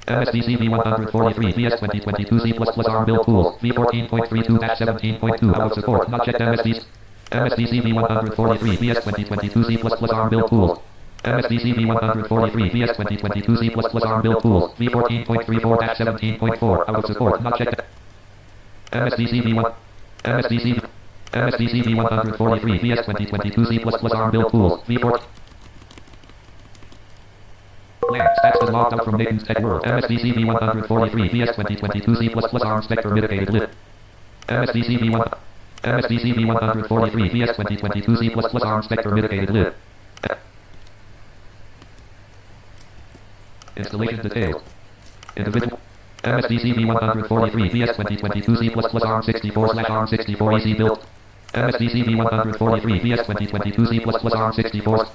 MSDC V143 VS 2022 C++ ARM build tools V14.32-17.2 out of support not checked. MSDC V143 VS 2022 C++ ARM build tools MSDC V143 VS 2022 C++ ARM build tools V14.34-17.4 out of support not checked. MSDC V1 MSDC V143 VS 2022 C++ ARM build tools. V4. Blank. Stats is logged out from Nathan's Tech World. MSDC V143 VS 2022 C++ ARM Spectre mitigated lib. MSDC V143 VS 2022 C++ ARM Spectre mitigated lib. Installation details. Individual. MSDC V143 VS 2022 C++ ARM 64/ARM 64 EC build. MSDC V143 VS 2022 C++ ARM 64.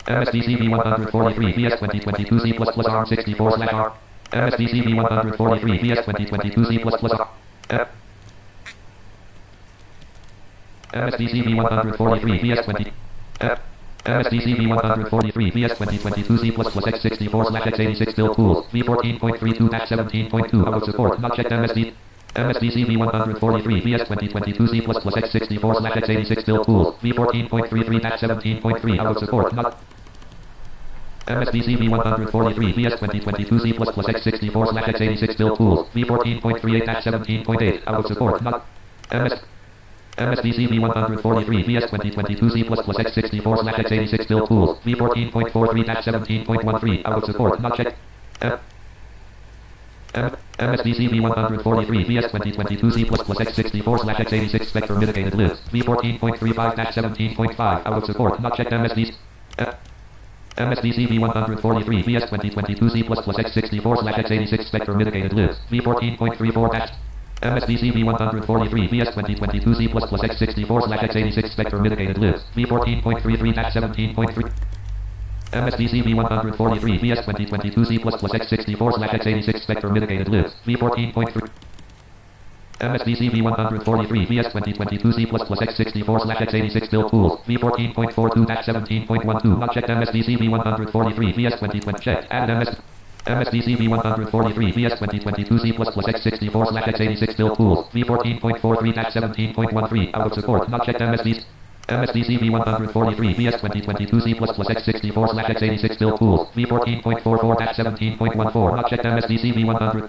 MSDC V143 VS 2022 C++ ARM 64/ARM. MSDC V143 VS 2022 C++ ARM. MSDC V143 VS 20. MSDC V143 VS 2022 C++ x64/x86 build tools. V14.32-17.2 out of support. Not checked. MSDC V143 VS 2022 C++ x64/x86 build tools. V14.33-17.3 out of support. Not MSDC V143 VS 2022 C++ x64/x86 build tools. V14.38-17.8 out of support. Not MSDC V143 VS 2022 C++ x64/x86 build tools. V14.43-17.13 out of support. Not checked. MSDC V143 VS 2022 C++ x64/x86 Spectre mitigated libs. V14.35-17.5 out of support. Not checked. MSDC V143 VS 2022 C++ x64/x86 Spectre mitigated libs. V14.34- MSDC V143 VS 2022 C++ x64/x86 Spectre mitigated libs. V14.33-17.3 MSDC V143 VS 2022 C++ x64/x86 Spectre mitigated libs. V14.3 MSDC V143 VS 2022 C++ x64/x86 build tools. V14.42-17.12 not checked. MSDC V143 VS 2020 checked. Add MSDC V143 VS 2022 C++ x64/x86 build tools. V14.43-17.13 out of support. Not checked. MSDC V143 VS 2022 C++ x64/x86 build tools. V14.44-17.14 not checked. MSDC V100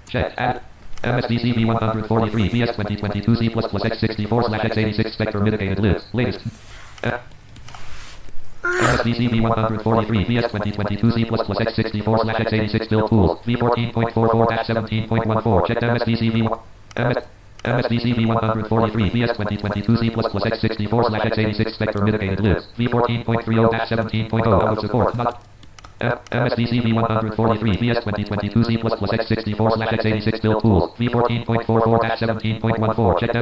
checked. Add MSDC V143 VS 2022 C++ x64/x86 Spectre mitigated libs. Latest. MSDC V143 VS 2022 C++ x64/x86 build tools. V14.44-17.14 checked. MSDC V143 VS 2022 C++ x64/x86 Spectre mitigated libs. V14.30-17.0 out of support. Not MSDC V143 VS 2022 C++ x64/x86 build tools. V14.44-17.14 checked.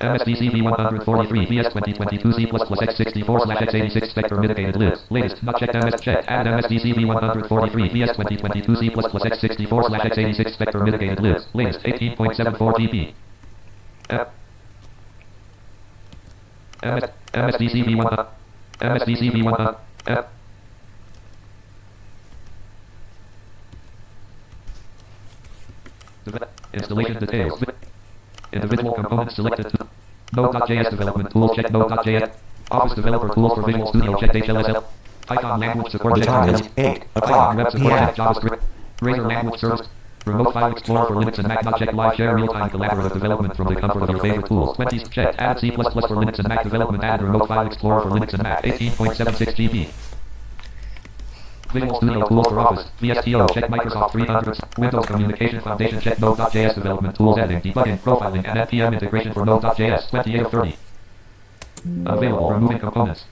MSDC V143 VS 2022 C++ x64/x86 Spectre mitigated libs. Latest. Not checked. Checked. Add MSDC V143 VS 2022 C++ x64/x86 Spectre mitigated libs. Latest. 18.74 GB. MSDC V1 MSDC V1 Installation details. Individual components selected. Node.js development tools check. Node.js. Office developer tools for Visual Studio check. HLSL. Python language support The check. time is 8 o'clock Web support p.m. check. JavaScript. Razor language service. Remote file explorer for Linux and Mac. Not check. Live share real-time collaborative development from the comfort of your favorite tools. 20 check. Add C++ for Linux and Mac development. Add remote file explorer for Linux and Mac. 18.76 GB. Visual Studio tools for Office. VSTO check. Microsoft 300. Windows Communication Foundation check. Node.js development tools. Editing, debugging, profiling, and npm integration for Node.js. 28 of 30. Available. Removing components.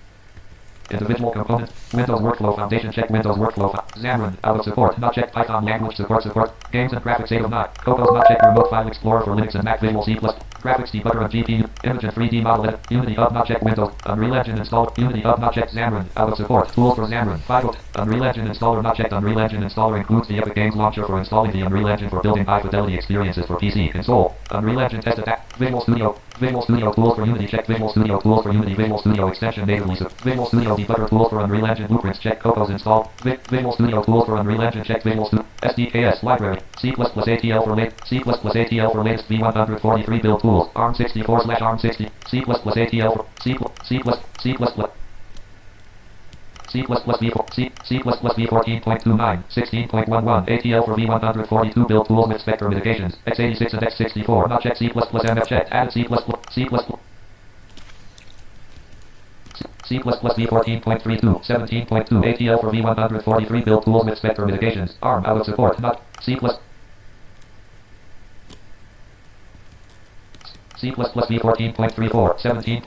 Individual component. Windows Workflow Foundation check. Windows Workflow Xamarin out of support. Not check. Python language support. Games and graphics 8 of 9. Cocos not check. Remote file explorer for Linux and Mac. Visual C++. Graphics debugger on GPU. Image and 3D model edit. Unity Hub not check. Windows. Unreal Engine installed. Unity Hub not check. Xamarin out of support. Tools for Xamarin. 5. Unreal Engine installer not checked. Unreal Engine installer includes the Epic Games Launcher for installing the Unreal Engine for building high fidelity experiences for PC console. Unreal Engine test attack. Visual Studio tools for Unity check. Visual Studio tools for Unity. Visual Studio extension natively. Visual Studio debugger tools for Unreal Engine blueprints check. Cocos installed. Visual Studio tools for Unreal Engine check. Visual Studio SDKS library. C++ ATL for ATL for latest V143 build tools. ARM 64/ARM 60. C++ ATL for C++ V14.29, 16.11, ATL for V142 build tools with Spectre mitigations, x86 and x64, not check. C++ MF check. Add C++. C++ v14.32, 17.2 ATL for v143 build tools with spectrum mitigations. ARM out of support. Not C++ v14.34, 17.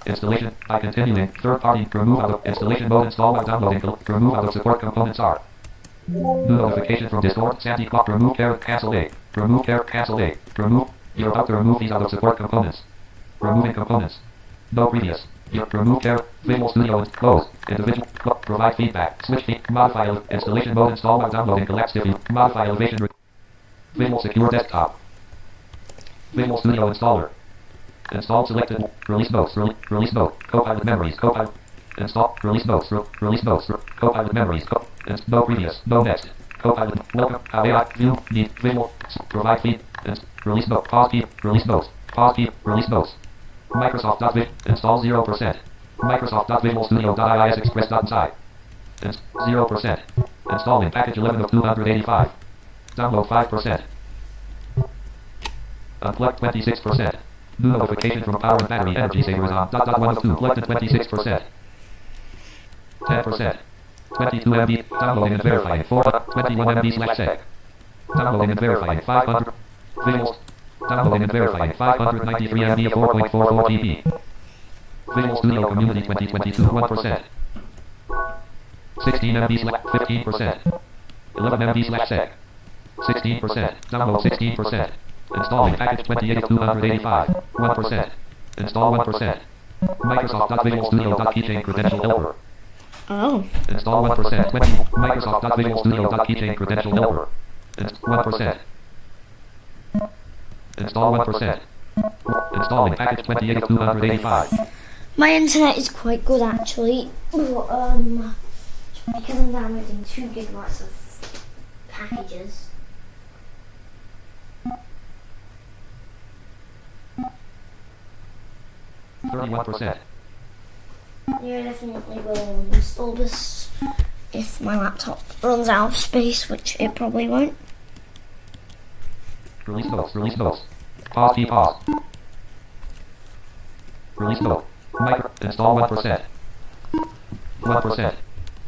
Installation. By continuing. Third party. Remove out of installation mode. Install while downloading. Remove out of support components are. New notification from Discord. Sandy clock. Remove cancel A. Remove cancel A. Remove. You're about to remove these out of support components. Removing components. No previous. You remove Visual Studio and close. Individual. Provide feedback. Switch feed. Modify installation mode. Install while downloading. Collapse if you. Modify elevation. Visual Secure Desktop. Visual Studio Installer. Install selected. Release notes. Release note. Copilot memories. Copilot. Install. Release notes. Release notes. Copilot memories. No previous. No next. Copilot. Welcome. AI. View. Need. Visual. Provide feed. Release note. Pause key. Release notes. Pause key. Release notes. Microsoft.vid. Install 0%. Microsoft.visualstudio.is express.sci. 0%. Installing package 11 of 285. Download 5%. Unplugged 26%. New notification from power and battery energy savers on. .1 of 2. Plugged at 26%. 10%. 22 MB. Downloading and verifying. 21 MB / sec. Downloading and verifying. 500. Visuals. Downloading and verifying. 593 MB 4.44 GB. Visual Studio Community 2022. 1%. 16 MB / 15%. 11 MB / sec. 16%. Download 16%. Installing package 28 of 285. 1%. Install 1%. Microsoft.visualstudio.keychain credential helper. Oh. Install 1%. 20. Microsoft.visualstudio.keychain credential helper. 1%. Install 1%. Installing package 28 of 285. My internet is quite good actually. But, because I'm downloading 2 gigabytes of packages. %. Yeah, definitely will install this if my laptop runs out of space, which it probably won't. Release notes. Release notes. Pause key. Pause. Release note. Install 1%. 1%.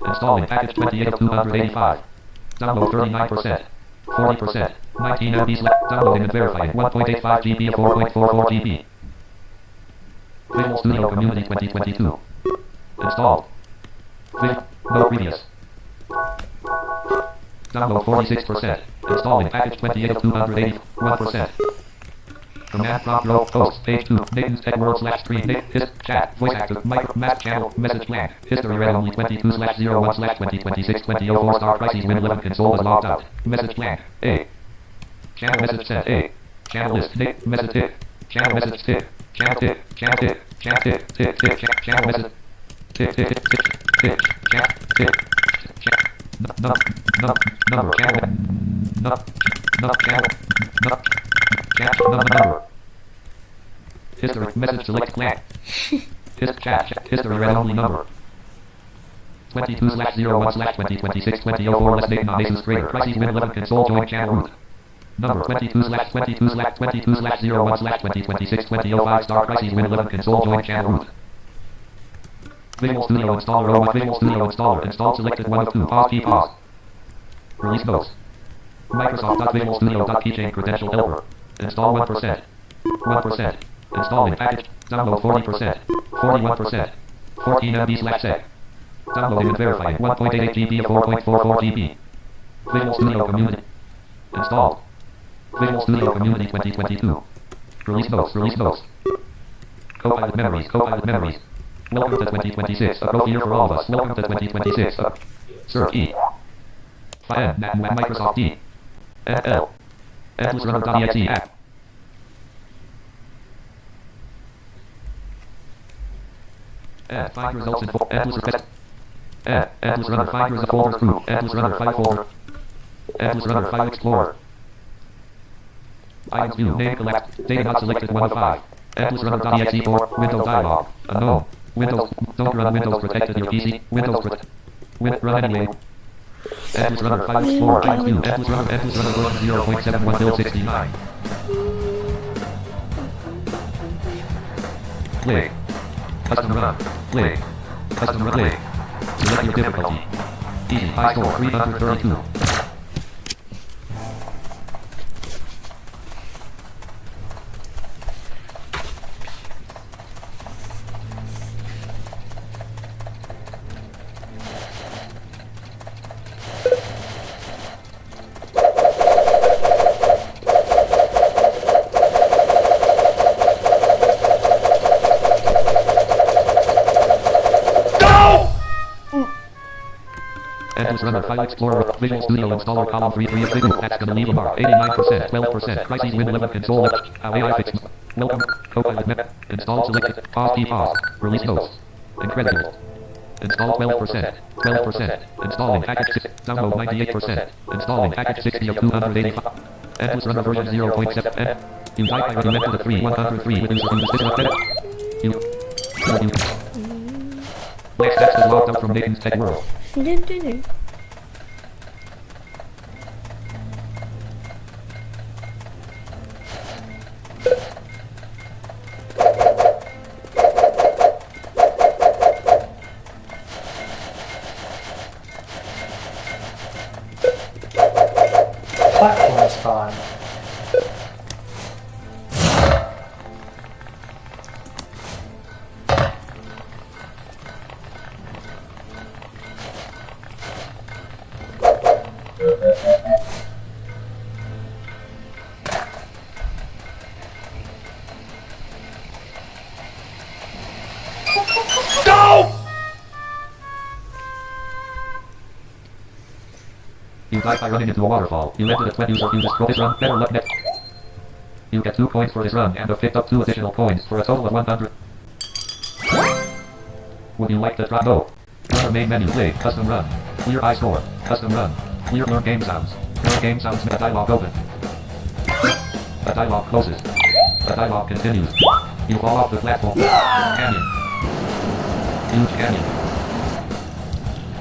Installing package 28 of 285. Download 39%. 40%. 19 MB downloading and verifying. 1.85 GB of 4.44 GB. Visual Studio Community 2022. Installed. No previous. Download 46%. Installing package 28 of 280. 1%. Command prompt row post page 2. Nathan's Tech World /stream. His chat. Voice active. Micro mass channel. Message blank. History read only 22/01/2026 2004 star crises when 11 console was logged out. Message blank. A. Channel message set. A. Channel list. Nate. Message tick. Channel message tick. Channel tick. Channel tick. Channel tick. Tick. Tick. Channel message. Tick. Tick. Tick. Tick. Channel. Tick. Number. Channel. Channel. Number. History. Message select blank. His chat. History read only number. 22/01/2026 2004 less date on Asus Trader. Crises when 11 console join channel root. Number 22/22/22/01/2026 2005 star crises when 11 console join channel root. Visual Studio Installer 01 Visual Studio Installer. Install selected 1 of 2. Pause key. Pause. Release notes. Microsoft.visualstudio.keychain credential helper. Install 1%. 1%. Installing package. Download 40%. 41%. 14 MB / sec. Downloading and verifying. 1.88 GB of 4.44 GB. Visual Studio Community. Installed. Visual Studio Community 2022. Release notes. Release notes. Copilot memories. Copilot memories. Welcome to 2026. A growth year for all of us. Welcome to 2026. Search E. Find Microsoft D. L. AtlasRunner.exe app. Find results in Atlas request. Atlas Runner. Find results folders group. Atlas Runner file folder. Atlas Runner file explorer. Items view. Name collapsed. Data not selected 1 of 5. Atlas Runner.exe for Windows dialog. Unknown. Windows. Don't run Windows protected your PC. Windows run anyway. Atlas Runner file explorer. Items view. Atlas Runner version 0.71 build 69. Play. Custom run. Play. Custom relay. Select your difficulty. Easy. High score 332. Endless Runner, File Explorer, Visual Studio Installer, Column 3, 3 of Visual, that's gonna leave a mark, 89%, 12%, Crises Win 11, Console, how AI fixed, welcome, Copilot Map, install selected, pause, release notes, incredible, install 12%, 12%, installing package 6, download 98%, installing package 60 of 285, Endless Runner version 0.7, you type I recommend to the 3, 103 within the system of you, Black Steps is logged out from Nathan's Tech World. Platform spawn. You die by running into a waterfall. You enter the 20 user uses pro this run. Better luck next. You get 2 coins for this run and have picked up 2 additional coins for a total of 100. Would you like to try? No. Runner main menu. Play. Custom run. Clear high score. Custom run. Clear learn game sounds. Learn game sounds. A dialog open. A dialog closes. A dialog continues. You fall off the platform. Canyon. Huge canyon.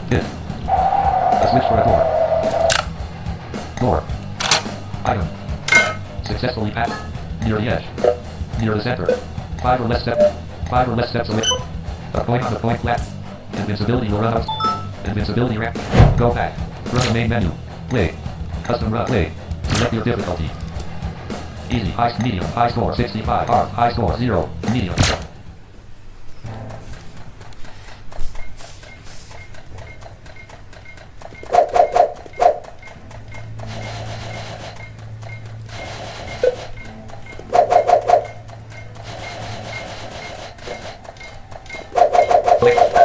Hit. A switch for a door. Door. Item. Successfully passed. Near the edge. Near the center. 5 or less steps. 5 or less steps away. A point on the point flat. Invincibility will run out. Invincibility ramp. Go back. Run the main menu. Play. Custom run. Play. Select your difficulty. Easy. High. Medium. High score 65. Hard. High score 0. Medium.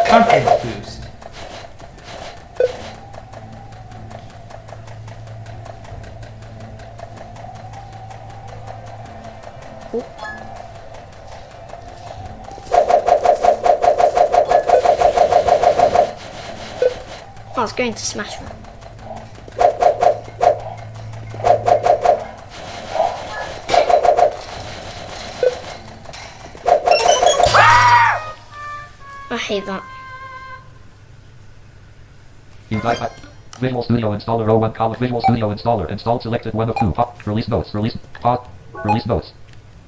Confidence boost. I was going to smash one. I hate that. You type Visual Studio Installer 01 column Visual Studio Installer installed selected 1 of 2 pop release notes release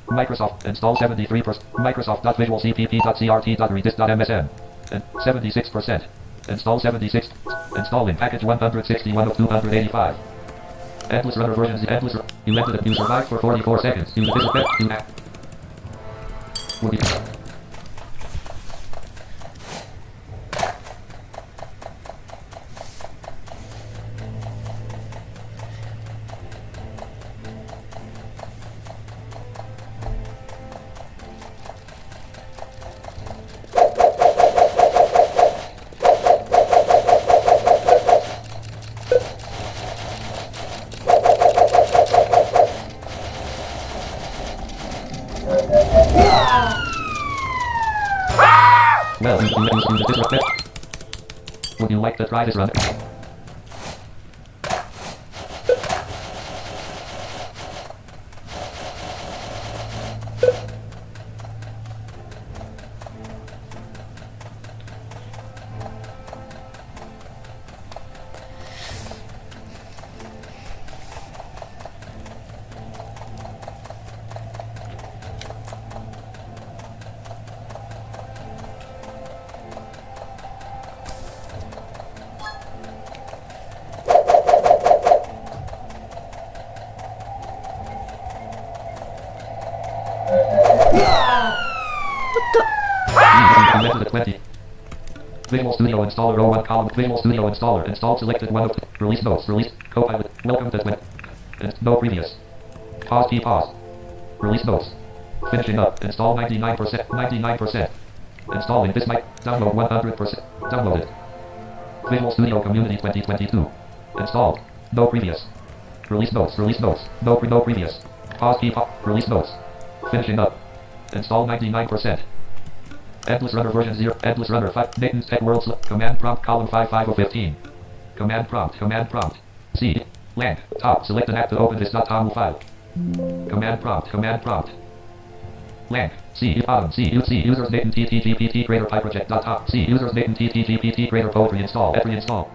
Microsoft install 73% Microsoft.visualcpp.crt.redis.msn and 76% install 76 installing package 161 of 285 Endless Runner versions Endless you entered it you survived for 44 seconds you visit that you would be Well, you this run. Would you like to try this run? Presented at 20. Visual Studio Installer row 1 column. Visual Studio Installer. Install selected one of release notes. Release Copilot. Welcome to 20. No previous. Pause key pause. Release notes. Finishing up. Install 99%. 99%. Installing this mic. Download 100%. Downloaded. Visual Studio Community 2022. Installed. No previous. Release notes. Release notes. No previous. Pause key pause. Release notes. Finishing up. Install 99%. Endless Runner version 0. Endless Runner 5. Nathan's Tech World. Command prompt column 5 of 15. Command prompt. Command prompt. C. Land. Top. Select an app to open this .toml file. Command prompt. Command prompt. Land. C. Bottom. C. Users Nathan TTGPT Greater Pi Project. Top. C. Users Nathan TTGPT Greater Poetry install. Every install.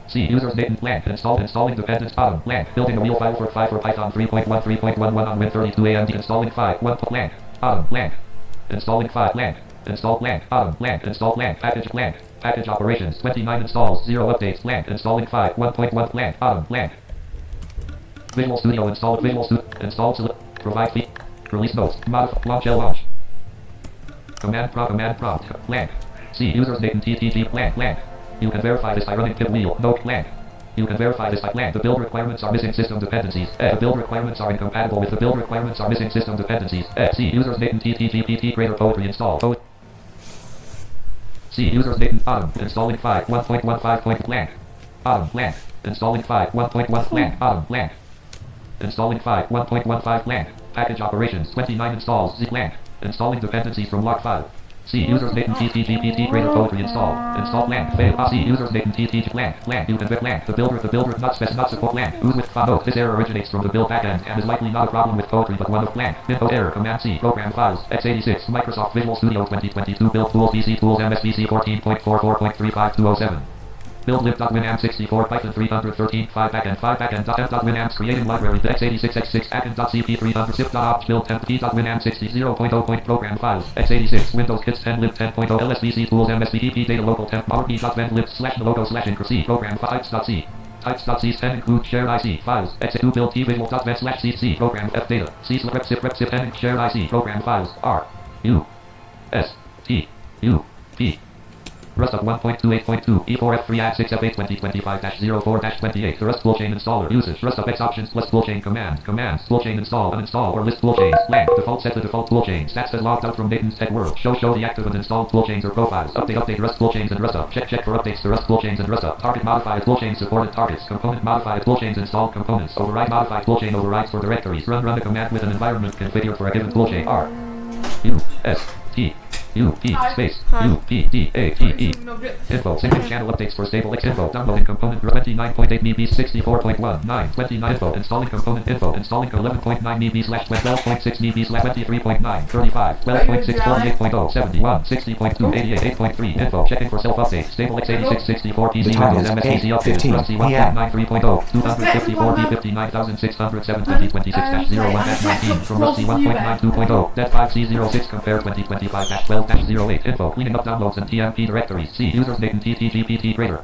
C. Users Nathan Land. Installing dependents bottom. Land. Building a real file for Python 3.1 3.11 on Win32 AMD. Installing 5. 1. Land. Bottom. Land. Installing 5. Land. Install land. Bottom. Land. Install land. Package land. Package operations. 29 installs. 0 updates. Land. Installing 5. 1.1. Land. Bottom. Land. Visual Studio install. Visual Studio install. Provide fee. Release notes. Modify. Launch L launch. Command prompt. Land. C. Users Nathan TTG land. Land. You can verify this by running pip wheel. Note land. You can verify this by land. The build requirements are missing system dependencies. The build requirements are incompatible with the build requirements are missing system dependencies. C. Users Nathan TTGPT Greater Poetry install. C. Users Nathan bottom. Installing 5. 1.15. Land. Bottom. Land. Installing 5. 1.1. Land. Bottom. Land. Installing 5. 1.15. Land. Package operations. 29 installs. Z. Land. Installing dependencies from log file. C. Users Nathan TTGPT Greater Poetry install. Install land. Fail. C. Users Nathan TTG land. Land. You can vet land. The builder not support land. Use with note. This error originates from the build backend and is likely not a problem with Poetry but one of land. Info error. Command C. Program files. x86. Microsoft Visual Studio 2022. Build tools. PC tools. MSVC 14.44.35207. Build lib.winamp64 Python 313 5 backend creating library x86x6 ackend.cp300 zip.opt build temp p.winamp60 0.0. Program files x86 Windows Kits 10 lib 10.0 LSVC tools MSVP data local temp powerp.vent lib /logo/incr program types.c types.c 10 include shared IC files x2 build t visual.vet/cc program f data c /repzip 10 shared IC program files r u s t u p Rust of 1.28.2 E4F3 at 6F8 2025-04-28 The Rust toolchain installer uses Rust of X options plus toolchain commands toolchain install uninstall or list toolchains land default set the default toolchain stats that logged out from Nathan's Tech World show the active and installed toolchains or profiles update Rust toolchains and Rust up check for updates to Rust toolchains and Rust up target modify toolchains supported targets component modify toolchains installed components override modify toolchain overrides for directories run the command with an environment configured for a given toolchain R U S T U P space U P D A T E info single channel updates for stable X info downloading component 29.8 MB 64.19 29 info installing component info installing 11.9 MB / 12.6 MB / 23.9 35 12.6 48.0 71 60.2 88 8.3 info checking for self update stable X86 64 PC Windows MSPC updated Rusty 1.9 3.0 254 B 59607 2026-01-19 from Rusty 1.92.0 Det 5C06 compare 2025-12 -08 info cleaning up downloads and TMP directories. C users Nathan TTGPT Greater.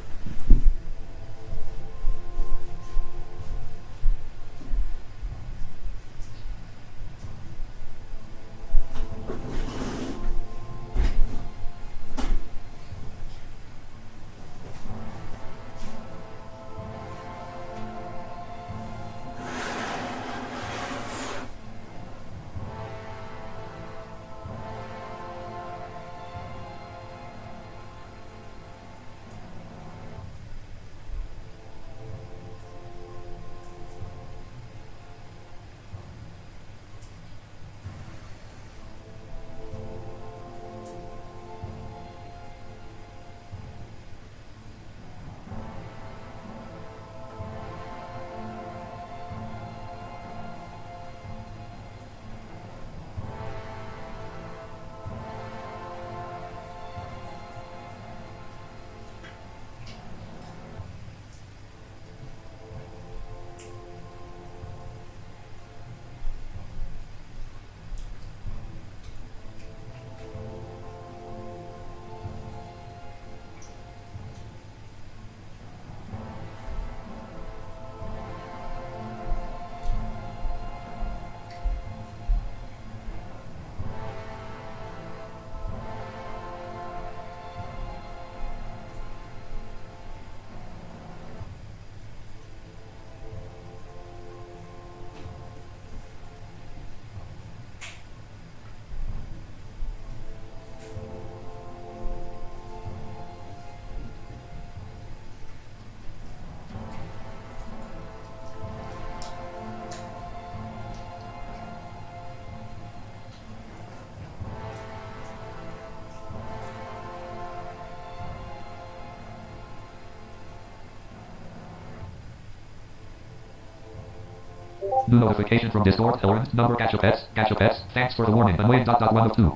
New notification from Discord. Tolerance. Number Gachapets. Gachapets. Thanks for the warning. Annoying. One of two.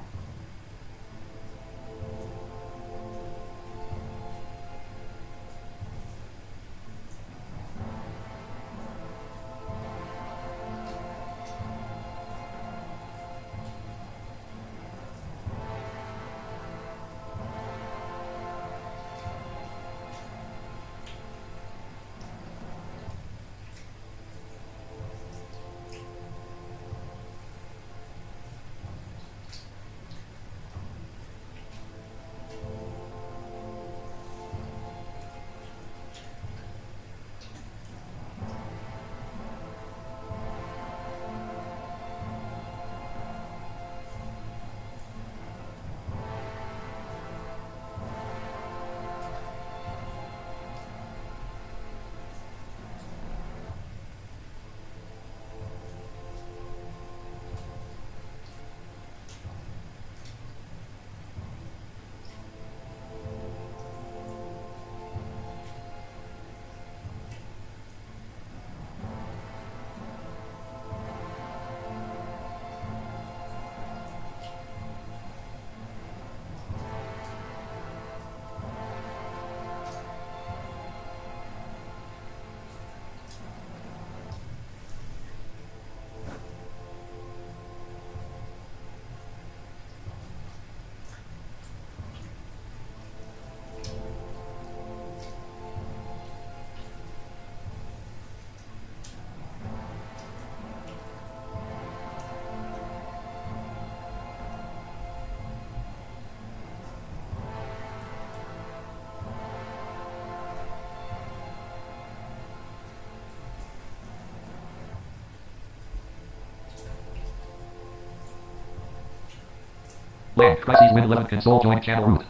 Land. Crises Win 11 console join channel root.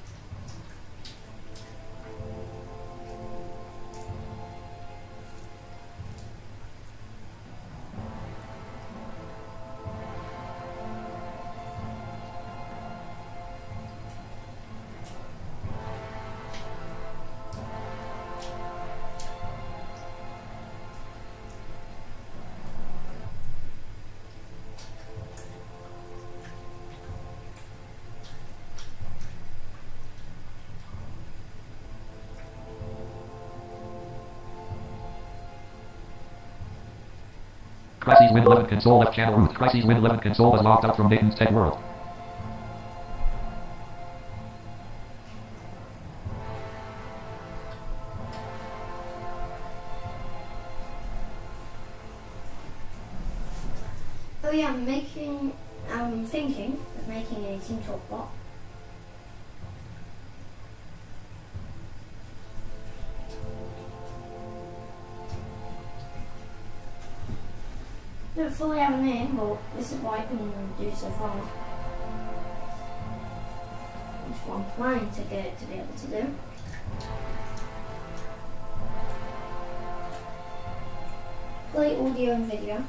Crises Win 11 console left channel root. Crises Win 11 console is logged out from Nathan's Tech World. Oh yeah, I'm thinking of making a teamtalk bot. Don't fully have a name, but this is what I can do so far. Which what I'm planning to get it to be able to do. Play audio and video.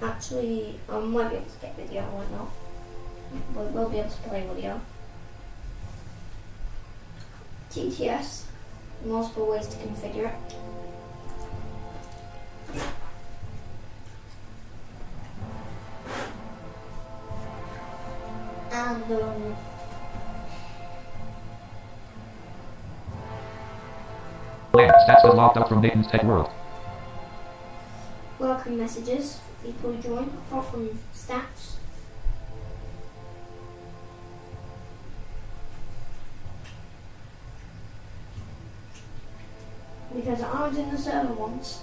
Actually, I might be able to get video, I might not. But we'll be able to play audio. TTS, multiple ways to configure it. And Land. Stats is logged out from Nathan's Tech World. welcome messages for people who join, apart from stats. Because I was in the server once.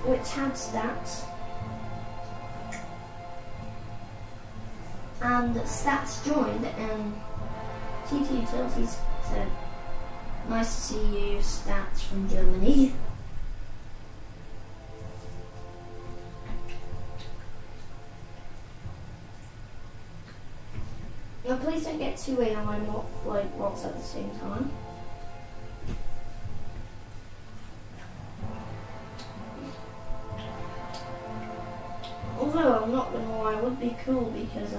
Which had stats. And stats joined and TT Utilities said, nice to see you, stats from Germany. Now please don't get too late on my rocks at the same time. Although I'm not gonna lie, it would be cool because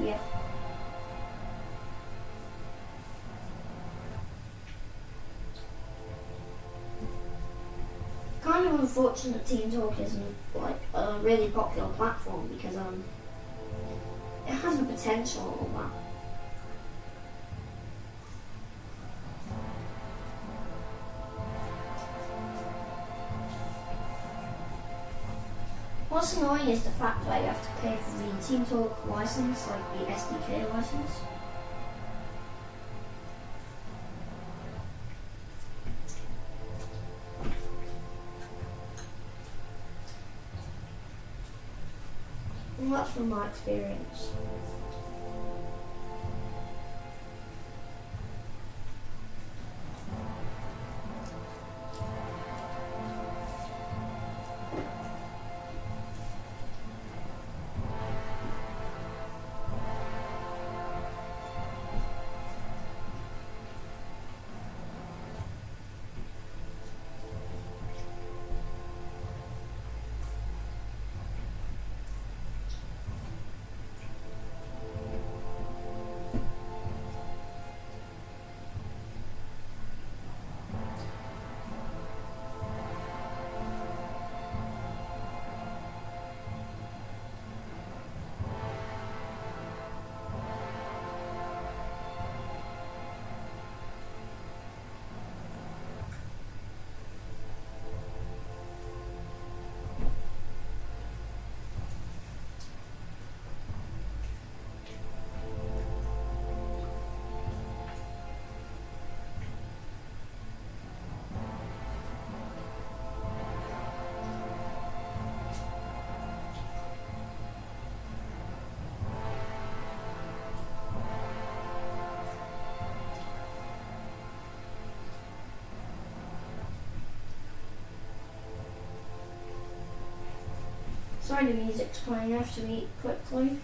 yeah. unfortunate TeamTalk isn't like a really popular platform because it has the potential and all that. What's annoying is the fact that you have to pay for the TeamTalk license, like the SDK license. Well, that's from my experience. Sorry, the music's playing. I have to eat quickly.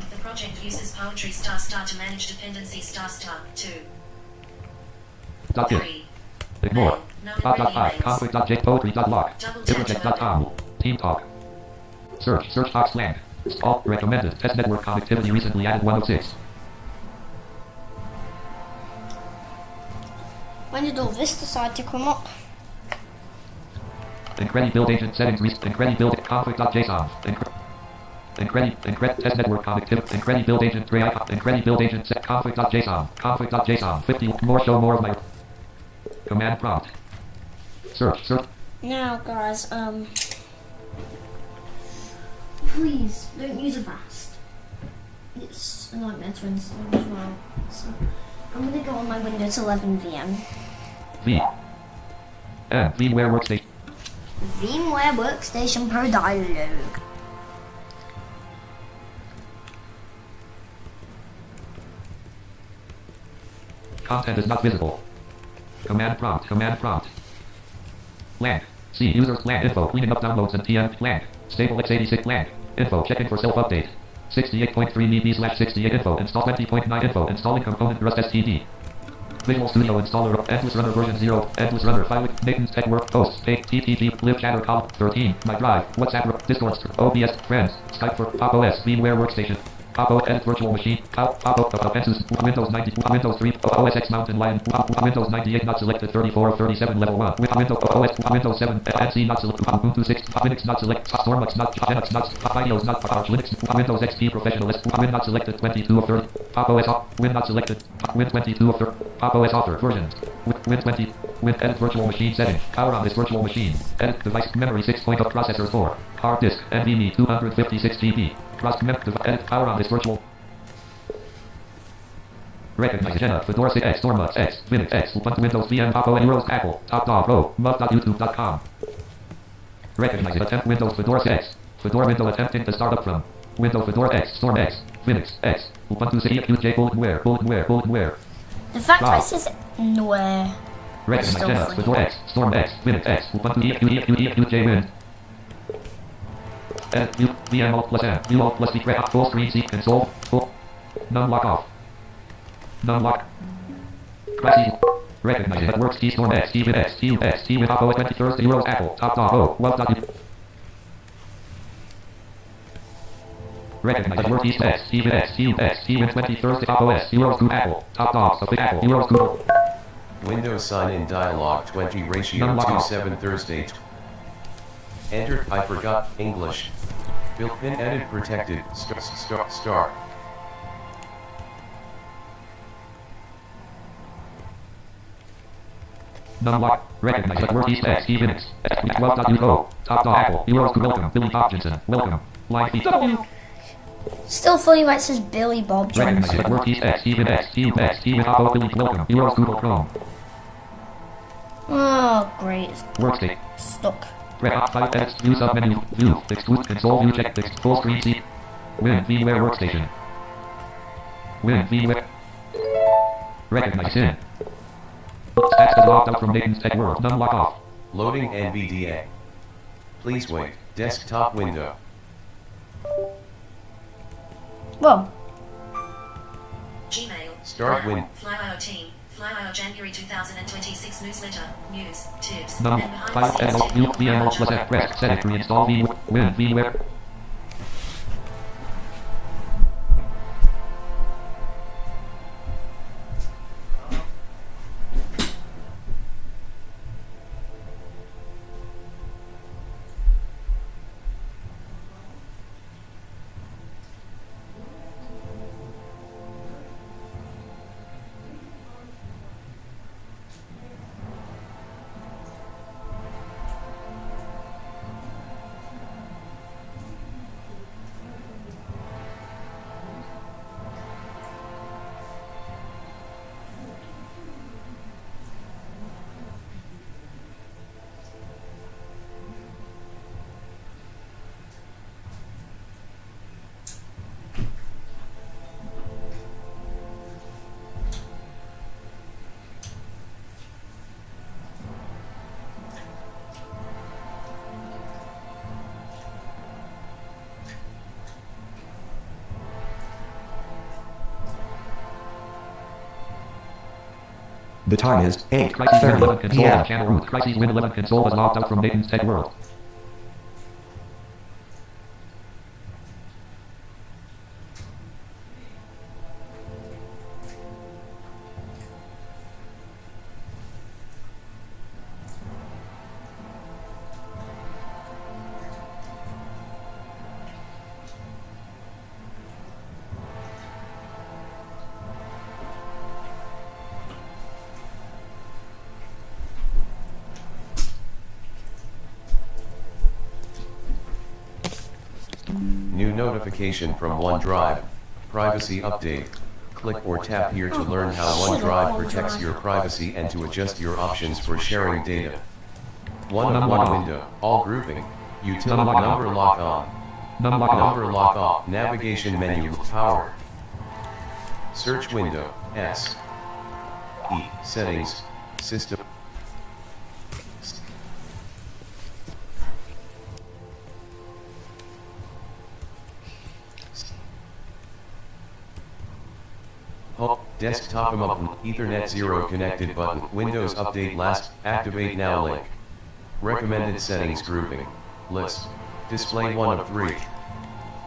The project uses Poetry star to manage dependency star 2. Dot it. 3. Ignore. No I. Conflict.jpoetry.log. Project.com. TeamTalk. Search box blank. All recommended. Test network connectivity recently added 106. When did all this decide to come up? Incredi build agent settings. Incredi build conflict.json. Incredi test network connectivity. Incredi build agent 3 icon. Incredi build agent set conflict.json. Conflict.json. 50 more show more of my command prompt. Search. Now, guys, please don't use Avast. It's a nightmare to install as well. So I'm gonna go on my Windows 11 VM. VMware Workstation. VMware Workstation Pro Dialog. Content is not visible. Command prompt. Blank. See users blank info. Cleaning up downloads and TM blank. Stable x86 blank. Info. Checking for self update. 68.3 MB/68 info. Install 20.9 info. Installing component Rust STD. Visual Studio installer. Endless Runner version 0. Endless Runner 5. Maintenance tech work. Posts. TTT. Live chatter column 13. My drive. WhatsApp. Discord. OBS. Friends. Skype for Pop OS. VMware Workstation. Pop OS Edit Virtual Machine. Pop Offenses. Windows 90. Windows 3. OS X Mountain Lion. Windows 98 not selected. 34 of 37 level 1. Windows OS. Windows 7. NC not selected. Ubuntu 6. Linux not selected. Stormux not. Linux not. Fidos not. Linux. Windows XP Professionalist. Win not selected. 22 of 30. Pop OS off. Win not selected. Win 22 of 30. Pop OS author versions. Win 20. Win Edit Virtual Machine setting. Power on this virtual machine. Edit device memory 6.0 processor 4. Hard disk. NVMe 256 GB. Cross edit power on this virtual. Recognize Jenna, Fedora 6X, Stormux X, Linux X, Ubuntu Windows VM, Pop OS, Euros, Apple, Top Dog Pro, mug.youtube.com. Recognize it, attempt Windows Fedora 6X, Fedora window attempting to start up from. Windows Fedora X, Storm X, Linux X, Ubuntu CUJ, bulletinware. The fact that this is nowhere. Recognize Jenna, Fedora X, Storm X, Linux X, Ubuntu EUJ Win. VM Alt plus M, U Alt plus B, full screen seat console, full, none lock off. Numlock. Classy. Recognize it. Works key storm S. Key with S. Key with S. Key with Oppo 23rd euros Apple. Top dog O. Well done. Recognize it. Works key S. Key with S. Key with S. Key with 23rd Oppo S. Euros Google Apple. Top dog. So big Apple. Euros Google. Windows sign-in dialog 20 ratio 27 Thursday. Enter I forgot English. Built-in edit protected star. Numlock. Recognize it. Works key S. Key with X. 12.U. Top dog Apple. Euros Google. Welcome. Billy Hopkinson. Welcome. Live feed. Still funny when it says Billy Bob Jones. Recognize it. Works key S. Key with S. Key with S. Key with Oppo. Billy. Welcome. Euros Google Chrome. Oh, great. It's Workspace. stuck. Red hot type text, view submenu, view, exclude, console, view check, text, full screen seat. Win, VMware workstation. Win, VMware. Recognize in. Stats is logged out from Nathan's Tech World, Numlock off. Loading NVDA. Please wait. Desktop window. Whoa. Gmail. Start win. FlyWire team. FlyWire January 2026 newsletter. News. Tips. Num, And behind file, the scenes NL, view, technical VML, plus F, press, set it, reinstall, VMware, win, VMware. The time is Crisis Win 11 8:30 console, p.m. channel root, Crisis Win 11 console was logged out from Nathan's Tech World. New notification from OneDrive. Privacy update. Click or tap here to learn how OneDrive protects your privacy and to adjust your options for sharing data. One of one window. All grouping. Utility number lock on. Numlock off. Number lock off. Navigation menu. Power. Search window. S. E. Settings. System. Home. Desktop button. Ethernet 0 connected button. Windows update last. Activate now link. Recommended settings grouping. List. Display 1 of 3.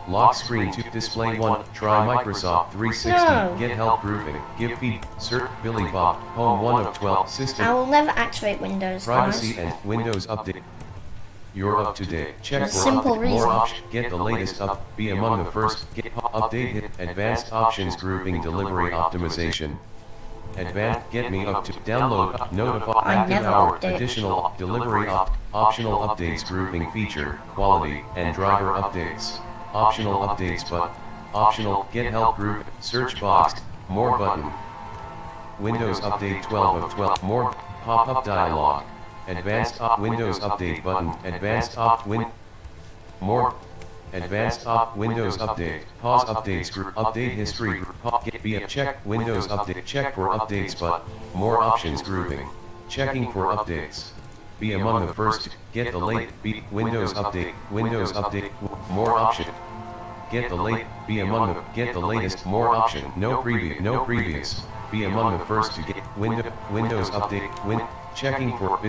Lock screen 2. Display 1. Try Microsoft 360. No. Get help grouping. Give feed. Search Billy Bob. Home 1 of 12. System. I will never activate Windows, Privacy guys. and Windows update. You're up to date. Check for Simple update. reason. More options. Get the latest up. Be among the first. Get update hit. Advanced options grouping delivery optimization. Advanced get me up to download notify I active never hour update. additional delivery optional updates grouping feature quality and driver updates. Optional updates but optional get help group search box more button. Windows update 12 of 12 more pop-up dialog. Advanced Windows update button. Advanced more. Advanced Windows update. Pause updates group. Update history group. Get be a check. Windows update. Check for updates but more options grouping. Checking for updates. Be among the first. Get the late. Be Windows update. Windows update. More option. Get the late. Be among the. Get the latest. More option. No previous. No previous. Be among the first to get Windows Update. Checking for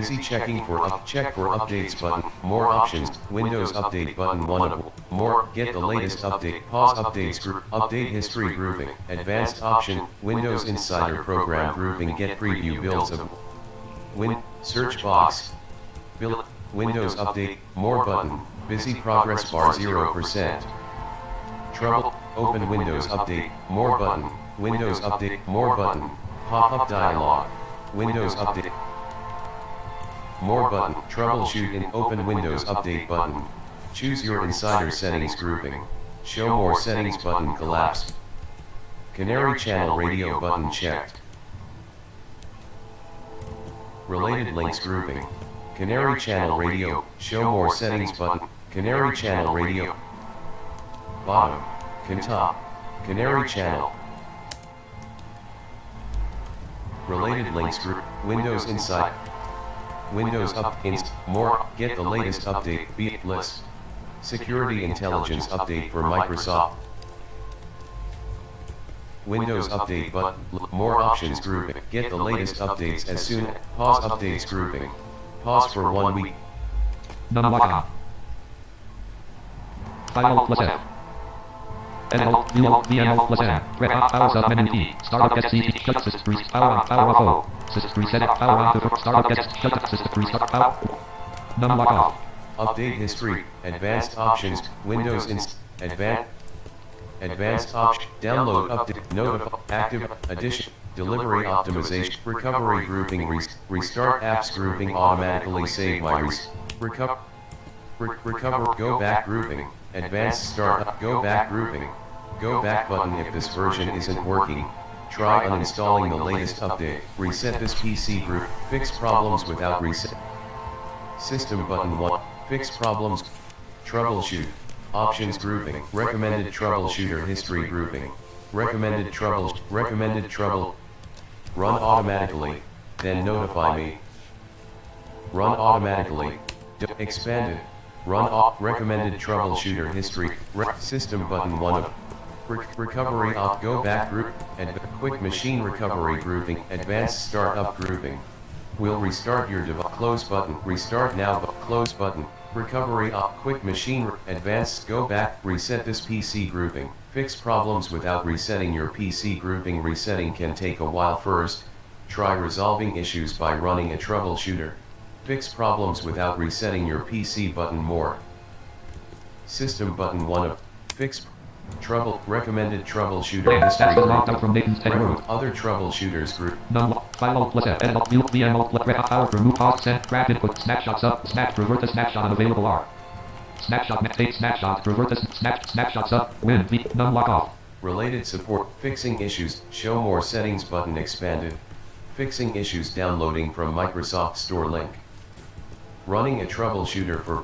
check for updates button. More options. Windows Update button 1 of more. Get the latest update. Pause updates group. Update history grouping. Advanced option. Windows Insider program grouping. Get preview builds of search box. Build Windows Update. More button. Busy progress bar 0%. Trouble. Open Windows Update. More button. Windows Update. More button. Pop-up dialog. Windows Update. More button. Troubleshoot in Open Windows Update button. Choose your insider settings grouping. Show more settings button collapsed. Canary channel radio button checked. Related links grouping. Canary channel radio. Show more settings button. Canary channel radio. Bottom. Top. Canary channel. Related links group. Windows Inside. Windows Up. More. Get the latest update. Beat list. Security Intelligence Update for Microsoft. Windows Update button. More options grouping. Get the latest updates as soon. Pause updates grouping. Pause for 1 week. None lock off. File plus F. NL, VL, VML plus M. Red hot power sub menu T. Startup guest CT. Shut system free. Power on, power off O. System reset. Power on to startup guest. Shut system free. Start power. None lock off. Update history. Advanced options. Windows Advanced option. Download update. Notify. Active. Addition. Delivery optimization. Recovery grouping. Restart apps grouping. Automatically save my recover. Go back grouping. Advanced start. Go back grouping. Go back button. If this version isn't working, try uninstalling the latest update. Reset this PC group. Fix problems without reset. System button 1. Fix problems. Troubleshoot. Options grouping. Recommended troubleshooter history grouping. Recommended trouble. Run automatically. Then notify me. Run automatically. Expanded. Recommended troubleshooter history. System button 1 of recovery off. Go back group and quick machine recovery grouping. Advanced startup grouping. Will restart your device. Close button. Restart now. Close button. Recovery off. Quick machine. Advanced. Go back. Reset this PC grouping. Fix problems without resetting your PC grouping. Resetting can take a while. First, try resolving issues by running a troubleshooter. Fix problems without resetting your PC button. More. System button 1 of fix trouble. Recommended troubleshooter history. Locked out from Nathan's head road. Other troubleshooters group. None lock. File plus F. NL, VML plus red hot power. Remove pause. Send. Grab input. Snapshots up. Snap. Revert the snapshot unavailable R. Snapshot. Date snapshots. Revert the snapshots up. Win. V. None lock off. Related support. Fixing issues. Show more settings button expanded. Fixing issues. Downloading from Microsoft Store link. Running a troubleshooter for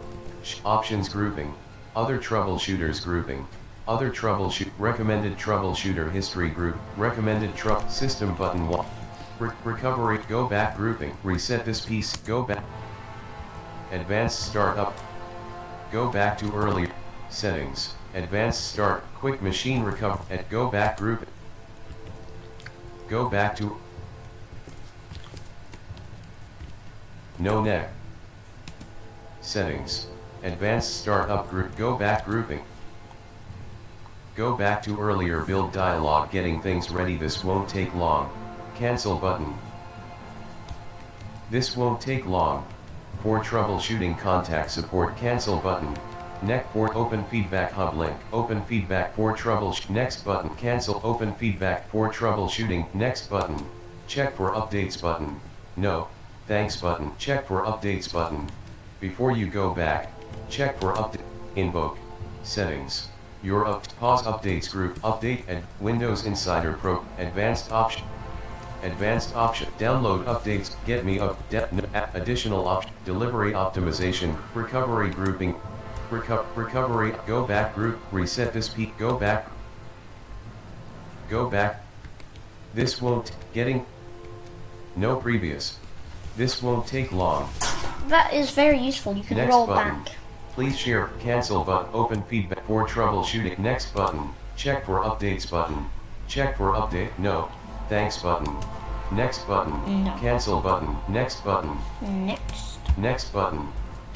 options grouping. Other troubleshooters grouping. Other troubleshoot. Recommended troubleshooter history group. Recommended system button 1. Recovery. Go back grouping. Reset this piece. Go back. Advanced startup. Go back to earlier settings. Advanced start. Quick machine recover. And go back group. Go back to no neck. Settings. Advanced startup group. Go back grouping. Go back to earlier build dialog. Getting things ready. This won't take long. Cancel button. This won't take long. For troubleshooting, contact support. Cancel button. Next port. Open feedback hub link. Open feedback for troubleshoot. Next button. Cancel. Open feedback for troubleshooting. Next button. Check for updates button. No, thanks button. Check for updates button. Before you go back, check for update. Invoke. Settings. Your pause updates group. Update and Windows Insider Pro. Advanced option. Advanced option. Download updates. Get me up. Additional option. Delivery optimization. Recovery grouping. Recovery. Go back group. Reset this peak. Go back. Go back. This won't. Getting. No previous. This won't take long. That is very useful. You can Next roll button. back. Please share. Cancel button. Open feedback for troubleshooting. Next button. Check for updates button. Check for update. No. Thanks button. Next button. No. Cancel button. Next button. Next. Next button.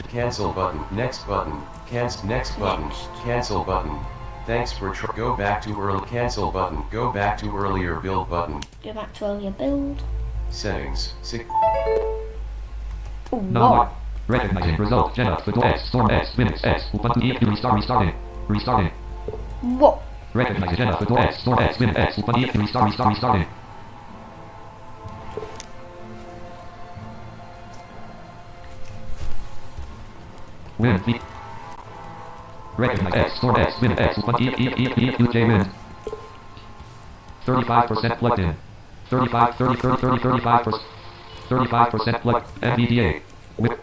Cancel button. Next button. Next button. Next. Cancel button. Thanks for go back to early. Cancel button. Go back to earlier build button. Go back to earlier build. Settings. Whoa. Recognizing result. Jenna. Fedor S. Storm S. Linux S. Ubuntu EXP. Restarting. Restarting. Whoa. Recognizing Jenna. Fedor S. Storm S. Linux S. Ubuntu EXP. Restarting. Win. Recognize X. Storm X. Win X. Ubuntu EXP. Win. 35% plugged in. 35% plugged. NVDA. With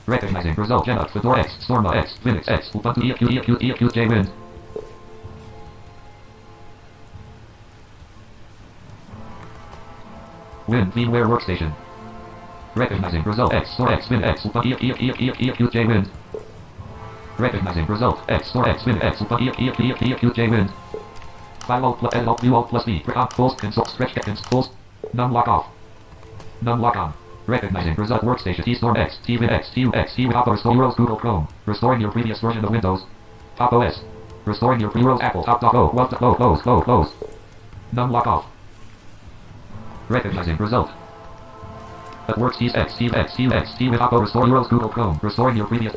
recognizing result. Jenna. Fedor X. Storm X. Linux X. Ubuntu EXP. Win. Win. VMware Workstation. Recognizing result X. Storm X. Win X. Ubuntu EXP. Win. Recognizing result X. Storm X. Win X. Ubuntu EXP. Win. File Alt plus L Alt Alt plus B. Close console stretch close. None lock off. None lock on. Recognizing result workstation T Storm X. T Win X. T X. T Pop Restore Euros Google Chrome. Restoring your previous version of Windows. Pop OS. Restoring your Euros Apple. Top.o. Close. None lock off. Recognizing result. That works T X. T X. T X. T with Pop Restore Euros Google Chrome. Restoring your previous.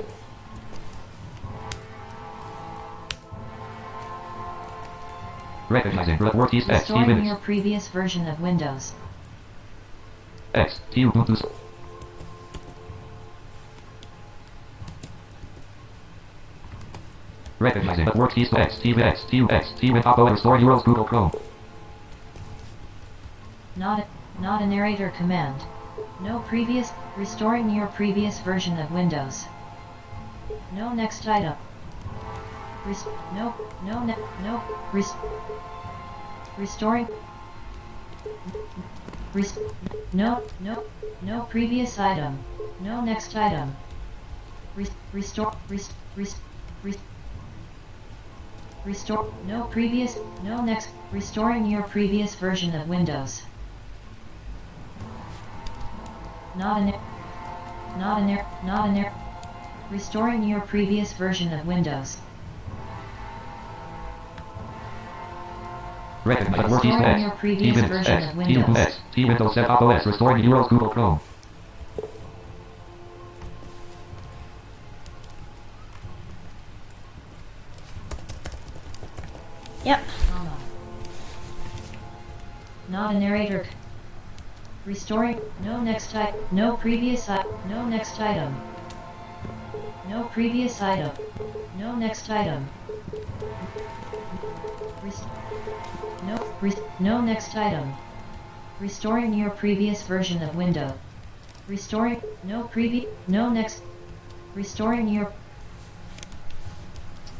Recognizing work T X. T Restoring Linux. your previous version of Windows. X. T Ubuntu. Recognizing that works T X. T X. T X. T with Pop Restore Euros Google Chrome. Not a narrator command. No previous. Restoring your previous version of Windows. No next item. Restoring. No previous item. No next item. Restore. No previous. No next. Restoring your previous version of Windows. Not an error. Restoring your previous version of Windows. Recognize work T Restoring your X. T previous Linux version X. of T Windows. Ubuntu X. T Windows 7 Pop OS. Restoring Euros Google Chrome. Yep. Not a narrator. Restoring. No next item. No previous item. No next item. No previous item. No next item. No next item. Restoring your previous version of Windows. Restoring. No previous. No next. Restoring your.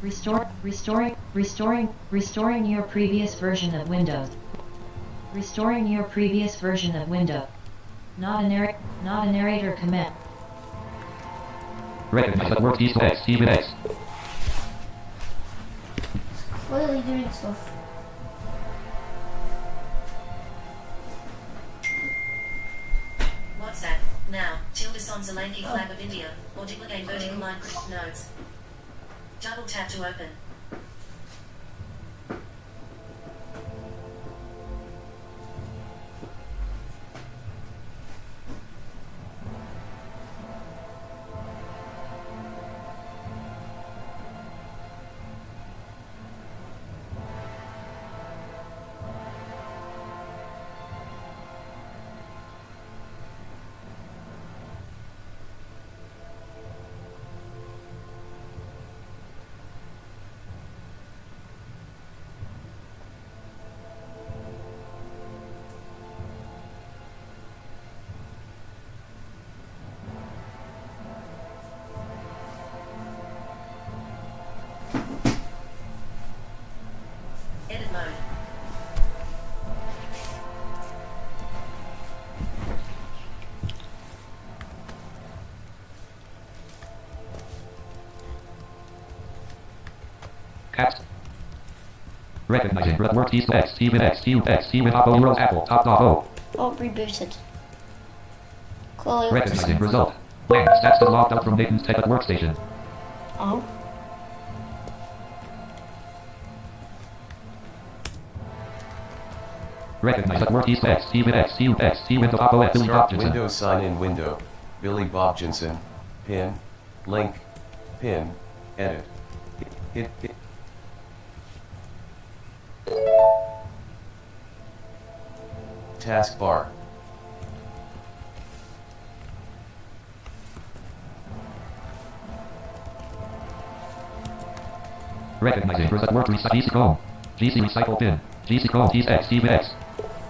Restoring your previous version of Windows. Restoring your previous version of Windows. Not a narrator command. Recognize that work T X. T Win X. Clearly doing stuff. WhatsApp. Now. Tilde sans a lanky flag of India. Or duplicate vertical line notes. Double tap to open. Edit mode. Caps. Recognizing word East X, T with X, T with X, T with Oppo, Euros, Apple, top off O. Oh, rebooted. Clearly up to Recognizing some- result. Blank. Stats is logged out from Nathan's tech at workstation. Oh. Recognize that word East X, T with X, T with X, T with Oppo X, Billy Start Hopkinson. Windows sign in window. Billy Bob Jensen. Pin. Link. Pin. Edit. Hit. Taskbar. Recognizing that word GC Chrome. GC recycle pin. GC Chrome T X, T with X.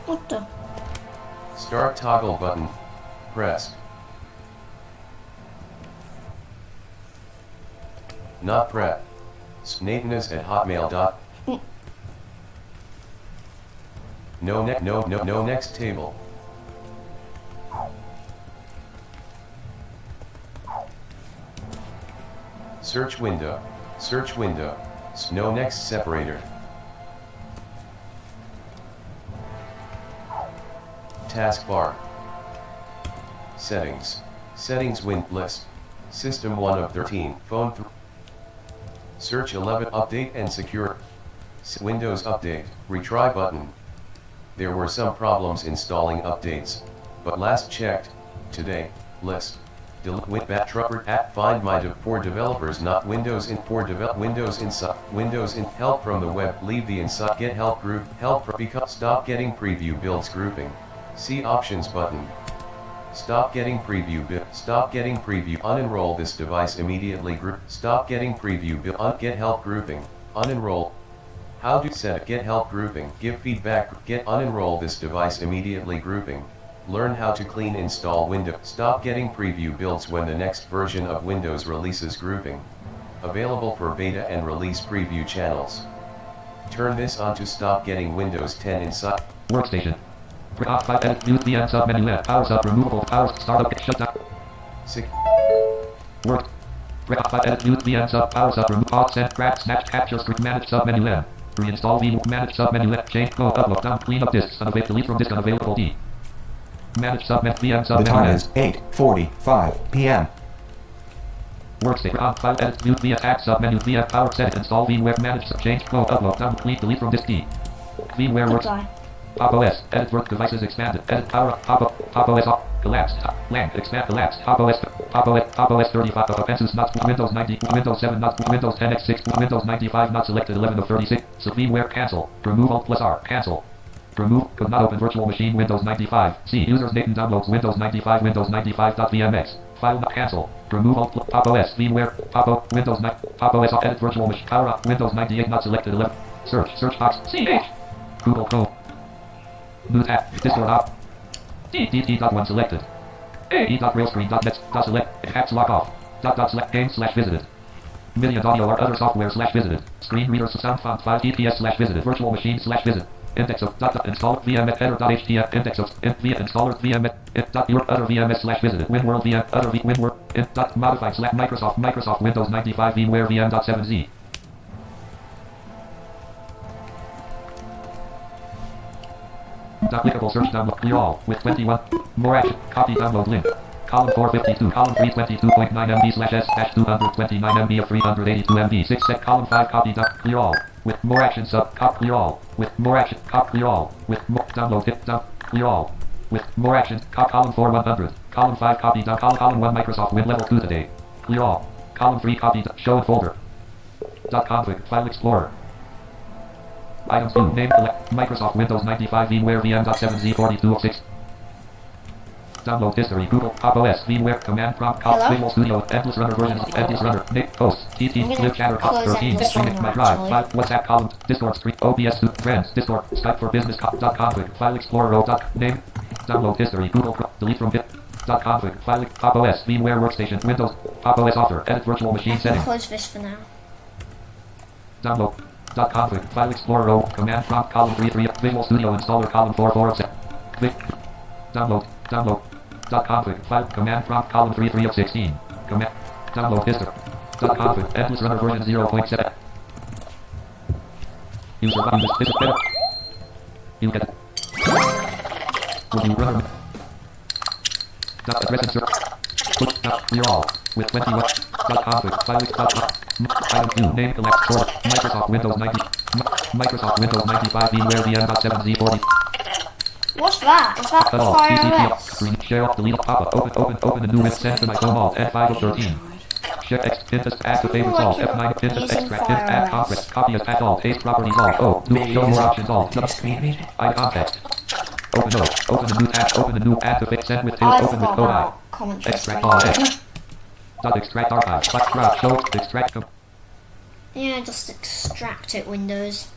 What the? Start toggle button. Pressed. Not prep. Snatinus at hotmail. No next table. Search window. Search window. No next separator. Taskbar. Settings. Settings win list. System 1 of 13. Phone 3. Search 11 update and secure. Windows update. Retry button. There were some problems installing updates, but last checked, today, list. Delete bat trupper at find my for developers not Windows in for Windows inside Windows in help from the web leave the inside get help group help because stop getting preview builds grouping. See options button. Stop getting preview unenroll this device immediately group stop getting preview get help grouping unenroll. How to set get help grouping give feedback get unenroll this device immediately grouping. Learn how to clean install Windows. Stop getting preview builds when the next version of Windows releases grouping. Available for beta and release preview channels. Turn this on to stop getting Windows 10 inside. Workstation. Off 5 edit use VM sub menu left. Power sub removable. Power startup shut down. Work. Off 5 edit use VM sub power sub remove pause send crack snatch capture script manage sub menu left. Reinstall VM manage sub menu left. Change code upload down clean up disks unavailable delete from disk unavailable D. Manage subnet VM sub The time is 8:45 p.m. Workstation on file edit view via tag submenu via power set install VMware manage sub change code upload down delete delete from disk D. VMware works. Goodbye. Pop OS edit work devices expanded edit power pop OS off collapsed blank expand collapsed pop OS 35 of offenses not Windows 90 Windows 7 not Windows 10 X6 Windows 95 not selected 11 of 36 so VMware cancel remove Alt plus R cancel. Remove, could not open virtual machine Windows 95. See, users Nathan downloads Windows 95 Windows 95.vmx. File not cancel. Remove Alt Pop OS VMware Pop Windows 9 Pop OS edit virtual machine power up Windows 98 not selected 11. Search box CH Google Chrome. New tab Discord op. DT.1 selected. AE.realscreen.net select hacks lock off. Select game visited. Million audio or other software visited. Screen reader sound font 5 DPS visited. Virtual machine visit. Index of install VM header.html index of via installer VM your other VMS visited WinWorld VM other WinWorld modified Microsoft Windows 95 VMware VM.7z. Applicable search download clear all with 21 more action copy download link. Column 452, column 322.9 MB slash S dash 229 MB of 382 MB 6 set column 5 copy clear all with more action sub cop clear all with more action cop clear all with more download hit down clear all with more action cop column 4 100 column 5 copy down column 1 Microsoft Win level 2 today clear all column 3 copy show in folder config file explorer item 2 name select Microsoft Windows 95 VMware VM.7z 42 of 6. Download history, Google, Pop OS, VMware, Command Prompt, Hello? Visual Studio, Endless Runner versions, Endless Runner, Nick, Posts, TT, I'm gonna Live Chatter, close 13, Endless Stream, Runner, My Drive, actually. 5, WhatsApp column, Discord, Stream, OBS, Friends, Discord, Skype for Business, config, File Explorer, name, download history, Google, delete from bit, config, File, Pop OS, VMware Workstation, Windows, Pop OS Author, edit virtual machine I'm gonna settings, close this for now. download, config, File Explorer, Command Prompt, column 3, Visual Studio Installer, column 4 of 6, click, download, config file command prompt column 3 of 16 command download history config endless runner version 0.7 User use this is better. You get. Will you run? Dot address insert. Put dot clear all. With 20 what? Dot conflict. File dot. Item 2. Name collect sort. Microsoft Windows 90. Microsoft Windows 95 VMware VM.7Z40. What's that? Is that All. Fire CCTF. OS? Screen. Share off. Delete. Pop up. Open the new and send to my phone alt. F5 of 13. Share X. Pinterest. Add to favorites all. F9. Pinterest. Using Extract. Fire Add OS. conference. Copy as path all. Paste properties all. Oh. New. Show more options all. I context. Open O. Open the new tab. Open the new add to fix. Send with tail. I Open with forgot code I. about commentary. Extract all X. Dot extract archive. Drop. Show. Extract. Yeah, just extract it, Windows.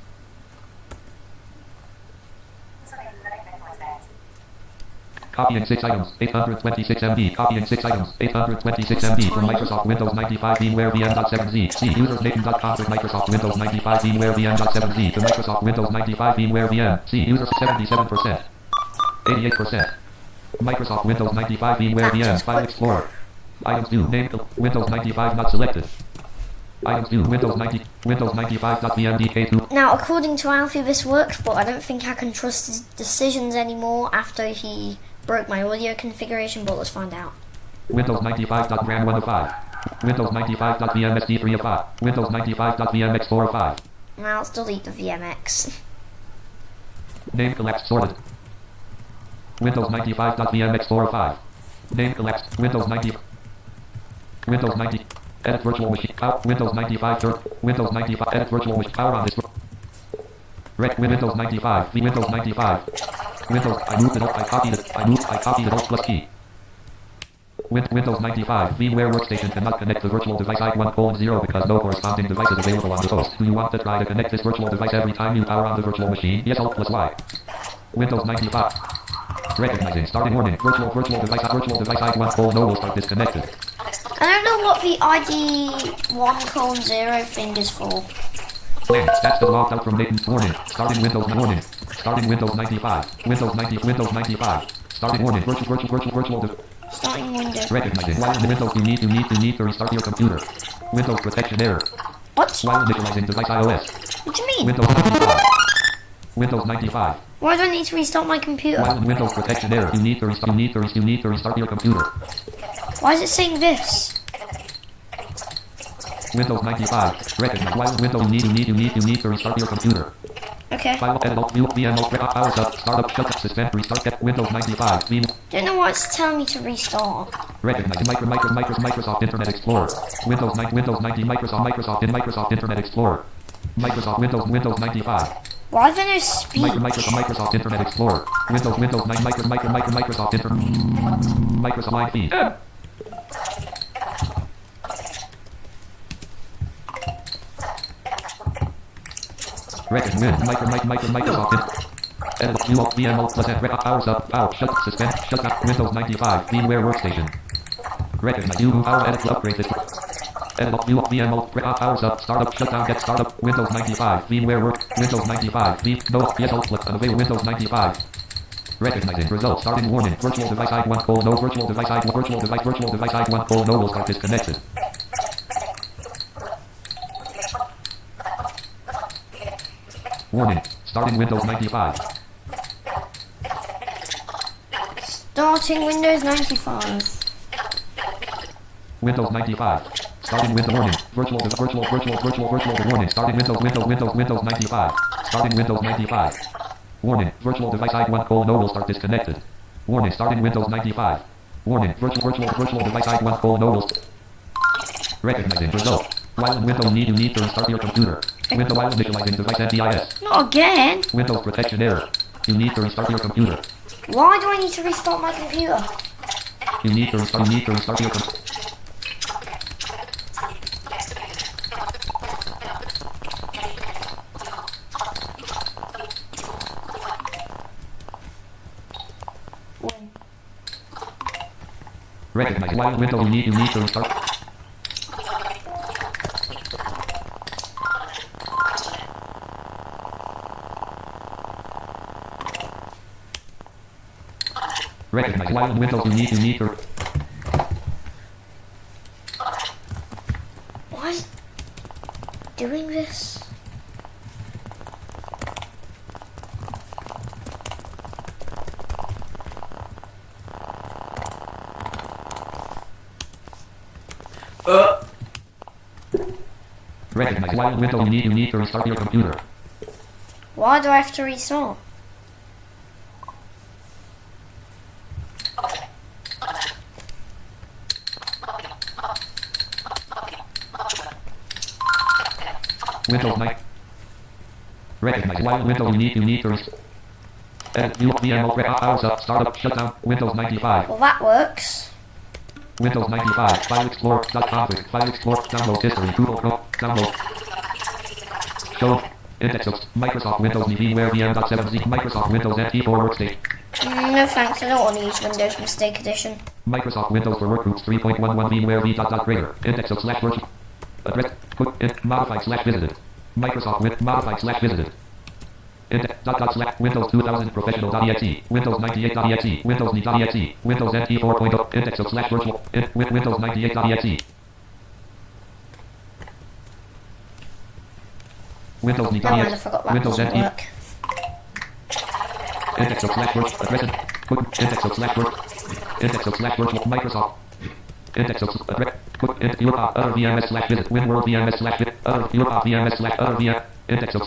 Copying 6 items, 826 MB. Copying 6 items, 826 MB from Microsoft Windows 95 VMware VM.7Z. C. Usersname.com with Microsoft Windows 95 VMware VM.7Z to Microsoft Windows 95 VMware VM. C. Users 77%. 88%. Microsoft Windows 95 VMware VM. File Explorer. Items 2. Name Windows 95 not selected. Items 2. Windows 95.vmdk2. Now, according to Alfie, this works, but I don't think I can trust his decisions anymore after he broke my audio configuration, but let's find out. Windows 95.gram105. Windows 95.vmsd3 of 5. Windows 95.vmx4 of 5. Now, let's delete the VMX. Name collapse sorted. Windows 95.vmx4 of 5. Name collapse. Windows 90. Windows 90. Edit virtual machine. Windows 95. Windows 95. Edit virtual machine. Power on this. Windows 95. Windows 95. Windows. I moved it up. I copied it. I copied it. Alt plus key. Windows 95. VMware workstation cannot connect to virtual device I1:0 because no corresponding device is available on the host. Do you want to try to connect this virtual device every time you power on the virtual machine? Yes. Alt plus Y. Windows 95. Recognizing. Starting warning. Virtual device I1:0 will start disconnected. I don't know what the ID1:0 thing is for. Plan. That's the logged out from Nathan's warning. Starting Windows warning. Starting Windows 95. Windows 95. Starting warning. Virtual. Starting Windows. Recognizing. While in the Windows, you need to restart your computer. Windows protection error. What? While initializing device iOS. What do you mean? Windows 95. Windows 95. Why do I need to restart my computer? While in Windows protection error, you need to restart your computer. Why is it saying this? Windows 95. Recognize. While in Windows, you need to restart your computer. Okay. File edit alt view VM alt power up startup shut up suspend restart get Windows 95. Don't know why it's telling me to restart. Recognize Microsoft Internet Explorer. Windows 90 Microsoft Internet Explorer. Windows 95. Why are there no speech? Microsoft Internet Explorer. Windows 9 Microsoft Internet. Microsoft Line feed. Recommend Microsoft Edit view alt VM alt plus F powers up power shut suspend shut up Windows 95 VMware workstation. Recognize you power edit to upgrade this. Edit view alt VM alt powers up startup shutdown get startup Windows 95 VMware work Windows 95 no yes alt plus unavailable Windows 95. Recognizing results starting warning virtual device I1 no virtual device I1 no will start disconnected. Warning. Starting Windows 95. Starting Windows 95. Windows 95. Starting Windows warning. Virtual warning. Starting Windows 95. Starting Windows 95. Warning. Virtual device I1 no will start disconnected. Warning. Starting Windows 95. Warning. Virtual device I1 no will. Recognizing result. While in Windows you need to restart your computer. Windows while initializing device NDIS. Not again. Windows protection error. You need to restart your computer. Why do I need to restart my computer? You need to restart your computer. Recognize while in Windows you need to restart. Recognize while in Windows you need to. Why is it doing this? Recognize while window you need to restart your computer. Why do I have to restart? Windows 9. Recognize while window you need to restart. Hours up, startup, shutdown, Windows 95. Well, that works. Windows 95, File Explorer, .config, File Explorer, download history, Google Chrome, download. Show, index of Microsoft Windows VMware VM.7z, Microsoft Windows NT4 Workstation. No thanks, I don't want to use Windows Mistake Edition. Microsoft Windows for Workgroups 3.11 VMware v.creator, index of slash virtual. Address, modified slash visited. Microsoft with modified slash visited. Index slash Windows 2000 professional.exe, Windows 98.exe, Windows me.exe, Windows NT 4.0, index of slash virtual, with Windows 98.exe. Windows No mind, I me.exe, forgot that Windows doesn't NT, work. index of slash virtual, address, index of slash virtual, index of slash virtual, Microsoft, index of address, other VMS slash visit, WinWorld VMS slash visit, other VMS slash other VM. Index of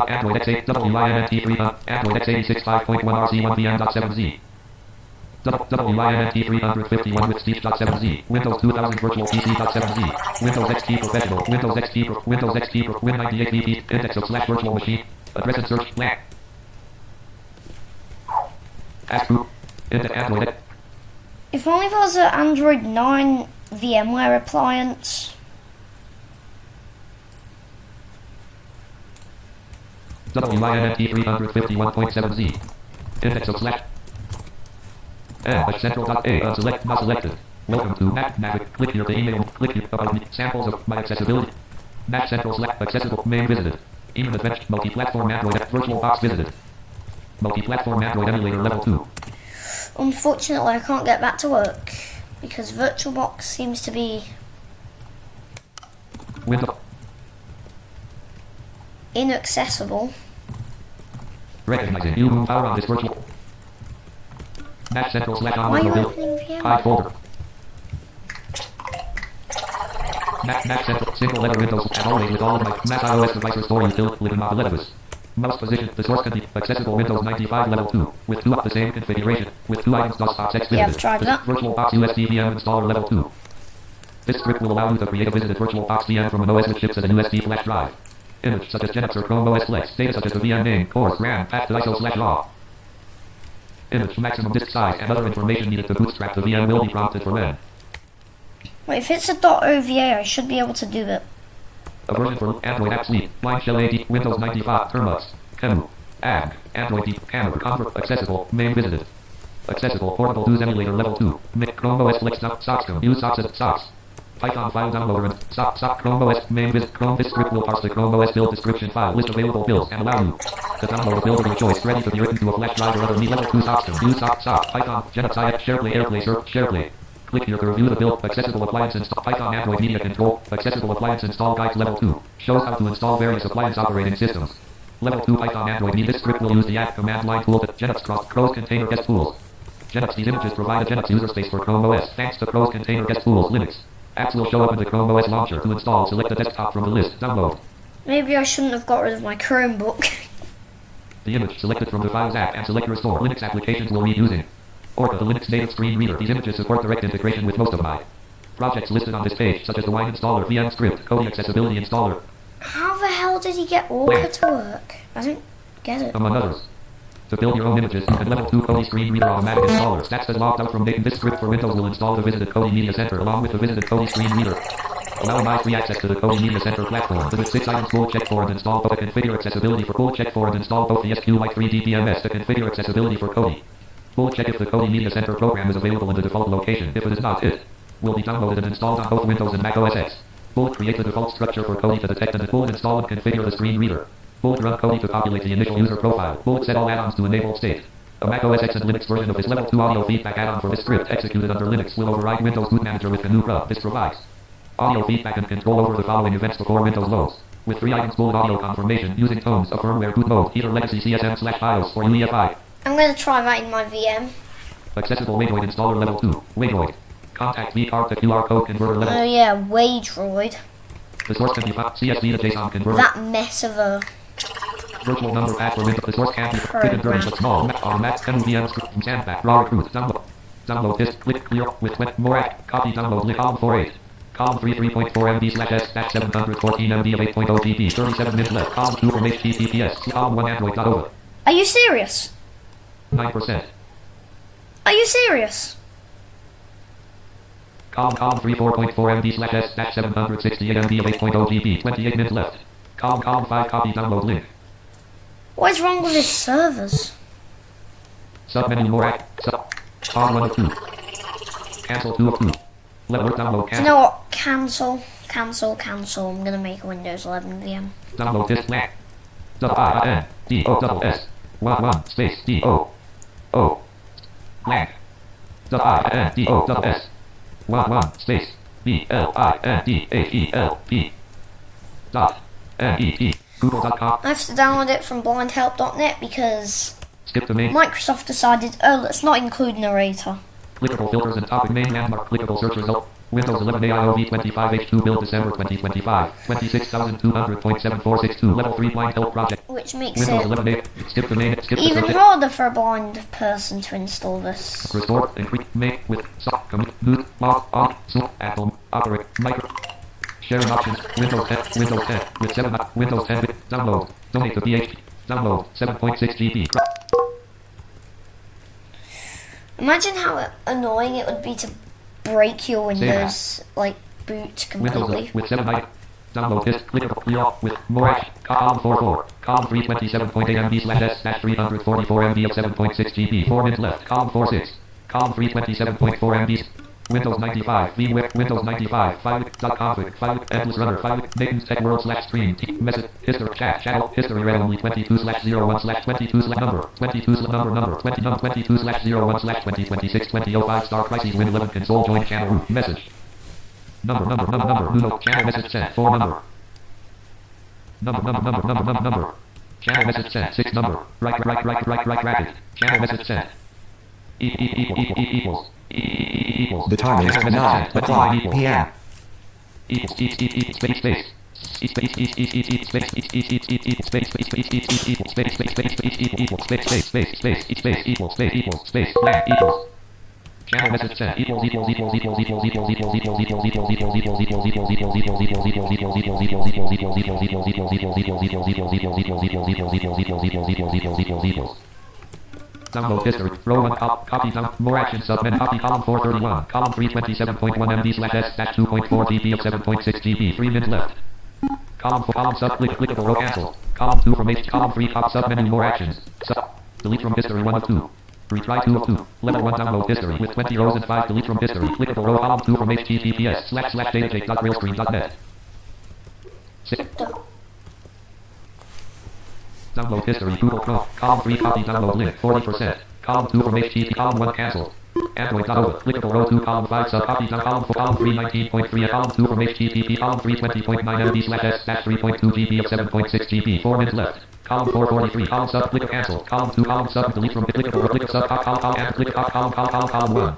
Android X8 WINT3 Android x86 5.1 RC1 VM.7z WINT 351 with Steve.7z Windows 2000 Virtual PC.7z Windows XP Professional Windows XP Pro Windows XP Pro Win98 VP Index of slash virtual machine address and search blank Ask group Index Android. If only there was an Android 9 VMware appliance. WINT 351.7z Index of slash central.a select not selected. Welcome to Mac Navic. Click here to email. Click here about me. Samples of my accessibility. Mac Central slash accessible main visited. Even advanced multi-platform Android VirtualBox visited. Multi-platform Android emulator level 2. Unfortunately, I can't get that to work because VirtualBox seems to be Window. inaccessible. Recognizing you move power on this virtual. Mac Central slash on Why are you virtual opening hide VMware? folder. Mac Central single letter Windows as always with all of my Mac iOS device restore utility with Levis. Mouse position the source can be accessible Windows 95 level 2 with two of the same configuration with two items .x visited. Yeah, I've tried that. VirtualBox USB VM installer level 2. This script will allow you to create a visited VirtualBox VM from an OS that ships as a USB flash drive. Image such as Genix or Chrome OS Flex. Data such as the VM name, cores, RAM, path to ISO slash raw. Image maximum disk size and other information needed to bootstrap the VM will be prompted for when. Wait, if it's a .ova, I should be able to do it. A version for Android App Suite, Line Shell AD, Windows 95, Termux, Kemu, AG, Android Deep, Hammer, Convert, accessible, main visited. Accessible, portable 2's emulator level 2, Mic, Chrome OS Flex, Sockscom, use Socks as Socks. Python file downloader and sock Chrome OS main visit Chrome. This script will parse the Chrome OS build description file list available builds and allow you to download a build of your choice ready to be written to a flash drive or other level 2 sockscom. Use sock Python Genix SharePlay AirPlay Search SharePlay. Click here to review the build. Accessible appliance install Python Android Media Control. Accessible appliance install guides level 2 shows how to install various appliance operating systems. Level 2 Python Android Media. This script will use the add command line tool that Genix Crow's container guest tools. Genix. These images provide a Genix user space for Chrome OS thanks to Crow's container guest tools. Linux apps will show up in the Chrome OS launcher. To install, select a desktop from the list. Download. Maybe I shouldn't have got rid of my Chromebook. The image selected from the Files app and select Restore. Linux applications will need using Orca, the Linux native screen reader. These images support direct integration with most of my projects listed on this page, such as the Wine installer, VM script, Kodi accessibility installer, How the hell did he get Orca to work? I don't get it. among others. To build your own images, you can level 2 Kodi screen reader automatic installer. Stats that logged out from Dayton. This script for Windows will install the visited Kodi Media Center along with the visited Kodi screen reader. Allow my free access to the Kodi Media Center platform. Visit 6 items full check for and install both. To configure accessibility for full check for and install both the SQY3 DPMS. To configure accessibility for Kodi. Full check if the Kodi Media Center program is available in the default location. If it is not, it will be downloaded and installed on both Windows and Mac OS X. Full create the default structure for Kodi to detect and full install and configure the screen reader. Full run Kodi to populate the initial user profile. Full set all add-ons to enabled state. A Mac OS X and Linux version of this level 2 audio feedback add-on for this script executed under Linux will override Windows Boot Manager with GNU Grub. This provides audio feedback and control over the following events before Windows loads. With 3 items bold audio confirmation using tones of firmware boot mode, either legacy CSM/BIOS or UEFI. I'm going to try that in my VM. Accessible Waveoid installer level 2. Waveoid. Contact V card to QR code converter level. Oh yeah, Waydroid. The source can be found. CSV to JSON converter. That mess of a Virtual number password window. The source can be hidden program. version small. Mac MVM script from Sandback. Raw recruit. Download. Download this. Click clear with more act. Copy download link. Column 48. Column 3 3.4 MB slash S dash 714 MB of 8.0 GB. 37 minutes left. Column 2 from HTTPS. Column 1 Android. Over. Are you serious? 9%. Are you serious? Column 3 4.4 MB slash S dash 768 MB of 8.0 GB. 28 minutes left. Column 5 copy download link. What is wrong with his servers? Submenu more act. On 1 of 2. Cancel 2 of 2. Level download Do cancel. you know what? Cancel. I'm gonna make a Windows 11 VM. Download this blank. INDOSS 1 space DO blank. INDOSS 1 space BLINDHELP dot NET Google.com. I have to download it from blindhelp.net because Skip the main. Microsoft decided, oh, let's not include narrator. Clickable filters and topic main landmark. Clickable search result. Windows 11 AIOV 25H2 build December 2025. 26,200.7462 level 3 blind help project. Which makes Windows it 11 A. Skip the main. Skip the even search. harder for a blind person to install this. Restore increase make with soft commit boot log on so Apple operate micro sharing options Windows 10 with 7 Windows 10 with download donate to PHP download 7.6 GB. Imagine how annoying it would be to break your Windows like boot completely. Windows with 7 download this clickable clear with more action column 44 column 327.8 MB slash S dash 344 MB of 7.6 GB 4 minutes left column 46 column 327.4 MB Windows 95 VMware Windows 95 file.config file endless runner file Nathan's Tech World slash stream message history chat channel history read only 22 slash 01 slash 22 slash number 22 slash number 22 slash 01 slash 2026 2005 star crises win 11 console join channel root message number Nuno channel message sent 4 number channel message sent 6 number right bracket channel message sent equals The time is 9 o'clock p.m. Channel message sent Download history. Row 1 copy down. More action submenu. Copy column 431. Column 327.1 MB slash S dash 2.4 GB of 7.6 GB. 3 minutes left. Column 4 column sub clickable row cancel. Column 2 from H. Column 3 cop submenu. More actions. Delete from history 1 of 2. Retry 2 of 2. Level 1 download history with 20 rows and 5 delete from history. Clickable row column 2 from https://datajake.realscreen.net. Download history, Google Chrome, column 3 copy download link, 40%, column 2 from HTTP, column 1 cancel, Android.over, clickable row 2, column 5 sub copy down, column 4, column 3 19.3, column 2 from HTTP, column 3 20.9 MB slash S dash 3.2 GB of 7.6 GB, 4 minutes left, column 4 43, column sub click cancel, column 2, column sub delete from clickable row, click sub column and click column 1.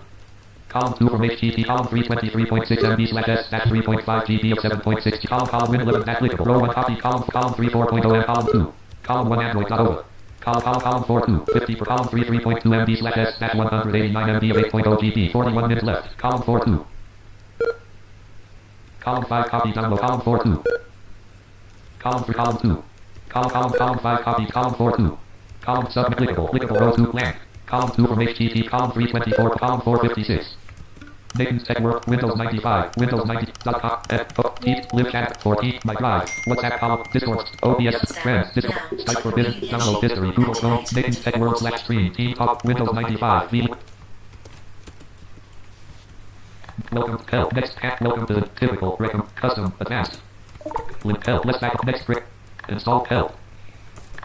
Column 2 from HTTP, column 3 23.6 MB slash S dash 3.5 GB of 7.6 column win 11 dash clickable row 1 copy, column 3 4.0 and column 2. Column 1 Android.over. Column 4 2. 50 for column 3 3.2 MB slash S dash 189 MB of 8.0 GB. 41 minutes left. Column 4 2. Column 5 copy download. Column 4 2. Column 3 column 2. Column 5 copy. Column 4 2. Column submit clickable row 2 blank. Column 2 from HTTP. Column 324. Column 456. Nathan's Tech World, Windows 95, Windows 90.com, live chat, 14, my drive, WhatsApp column, Discord, OBS, friends, Discord, Skype for business, download history, Google Chrome, Nathan's Tech World slash stream, team talk, Windows 95, welcome, help, next pack, welcome to the typical, custom, advanced, link help, let's back up, next brick, install help,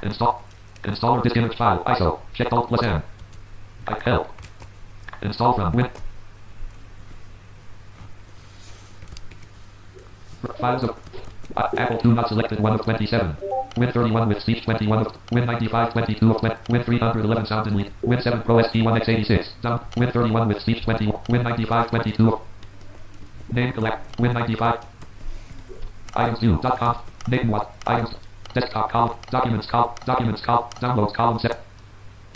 installer disk image file, ISO, check alt plus M, type help, install from Win. Files of Apple 2 not selected 1 of 27. Win 31 with speech 21 of Win 95 22 of Win 311 sound and lead. Win 7 Pro SP1X86 sound. Win 31 with speech 21. Win 95 22 of Name collect. Win 95 items.com. Name what? Items. Desktop column. Documents column. Documents column. Downloads column set.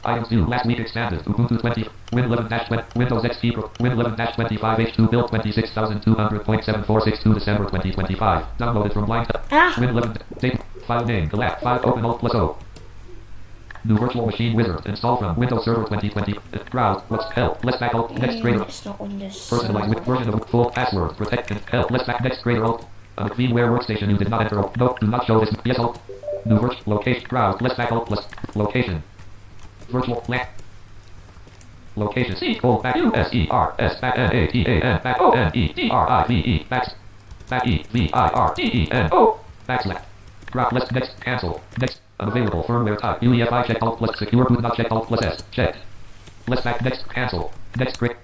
Items new. Last week expanded. Ubuntu 20. Win 11-20. Windows XP Pro. Win 11-25 H2 build 26,200.7462 December 2025. Downloaded from line. Win 11. Date. File name. Collect. File open Alt plus O. New virtual machine wizard. Install from Windows Server 2020. Browse. What's help. Let's back Alt. Next grader. It's not Windows. Personalized with version of full password. Protect and help. Let's back next grader Alt. VMware workstation you did not enter. No, do not show this. Yes Alt. New virtual location. Browse. Let's back Alt plus location. Virtual flat. Location C back USERS back NATAN back ONEDRIVE back EVIRTENO backslash. Drop list next cancel next unavailable firmware type UEFI check Alt plus secure boot not check Alt plus S checked. Let's back next cancel next grid.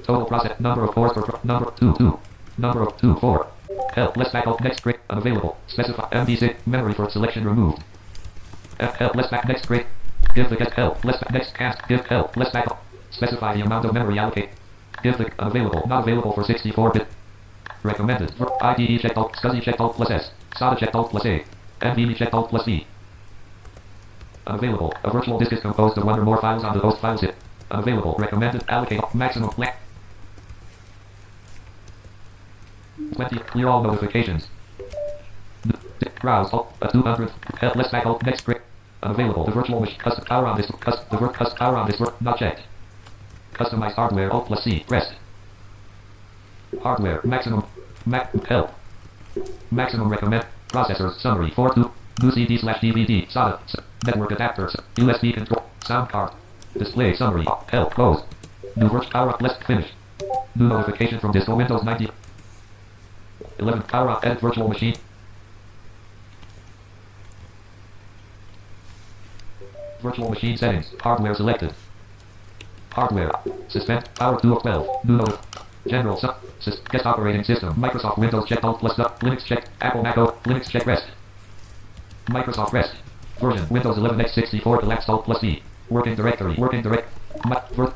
Total process number of cores per number 2 number of 2 4 help let's back Alt next grid unavailable specify MD6 memory for selection removed. Help let's back next grid. Give the get help. Let's back next cast. Give help. Let's back up. Specify the amount of memory allocate. Give the unavailable. Not available for 64-bit. Recommended. IDE check Alt. SCSI check Alt plus S. SATA check Alt plus A. NVMe check Alt plus V. Unavailable. A virtual disk is composed of one or more files on the host file zip. Unavailable. Recommended. Allocate maximum black. 20. Clear all notifications. Browse Alt. 200. Help. Let's back Alt. Next script. Unavailable. The virtual machine. Custom power on this. Custom power on this. Not checked. Customize hardware. Alt plus C. Rest. Hardware. Maximum. Help. Maximum recommend. Processors. Summary. 42. New CD/DVD. SATA. Network adapters. USB control. Sound card. Display summary. Help. Close. New virtual power up. List. Finish. New notification from Disco Windows 90. 11. Power up. Edit virtual machine. Virtual machine settings. Hardware selected. Hardware. Suspend. Power 2 of 12. New note. General. Guest operating system. Microsoft Windows check Alt plus up. Linux check. Apple Mac O. Linux check rest. Microsoft rest. Version. Windows 11 x64 collapsed Alt plus V. Working directory. Working direct.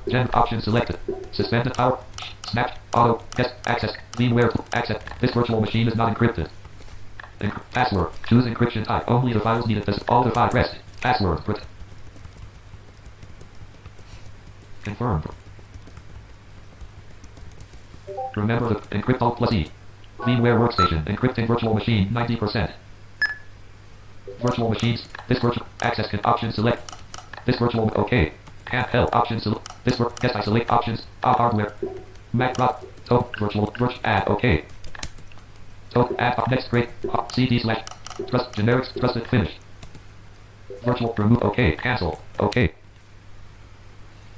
Gen option selected. Suspended power. Snap. Auto. Guest access. VMware access. This virtual machine is not encrypted. Password. Choose encryption type. Only the files needed. All the files rest. Password. Confirmed. Remember the encrypt Alt plus E. VMware workstation. Encrypting virtual machine 90%. Virtual machines. This virtual access can option select. This virtual OK. Can't help option select. This guest isolate options. Hardware. Mac rock. Virtual add OK. Add next grade. CD/ trust generics trusted finish. Virtual remove OK. Cancel. OK.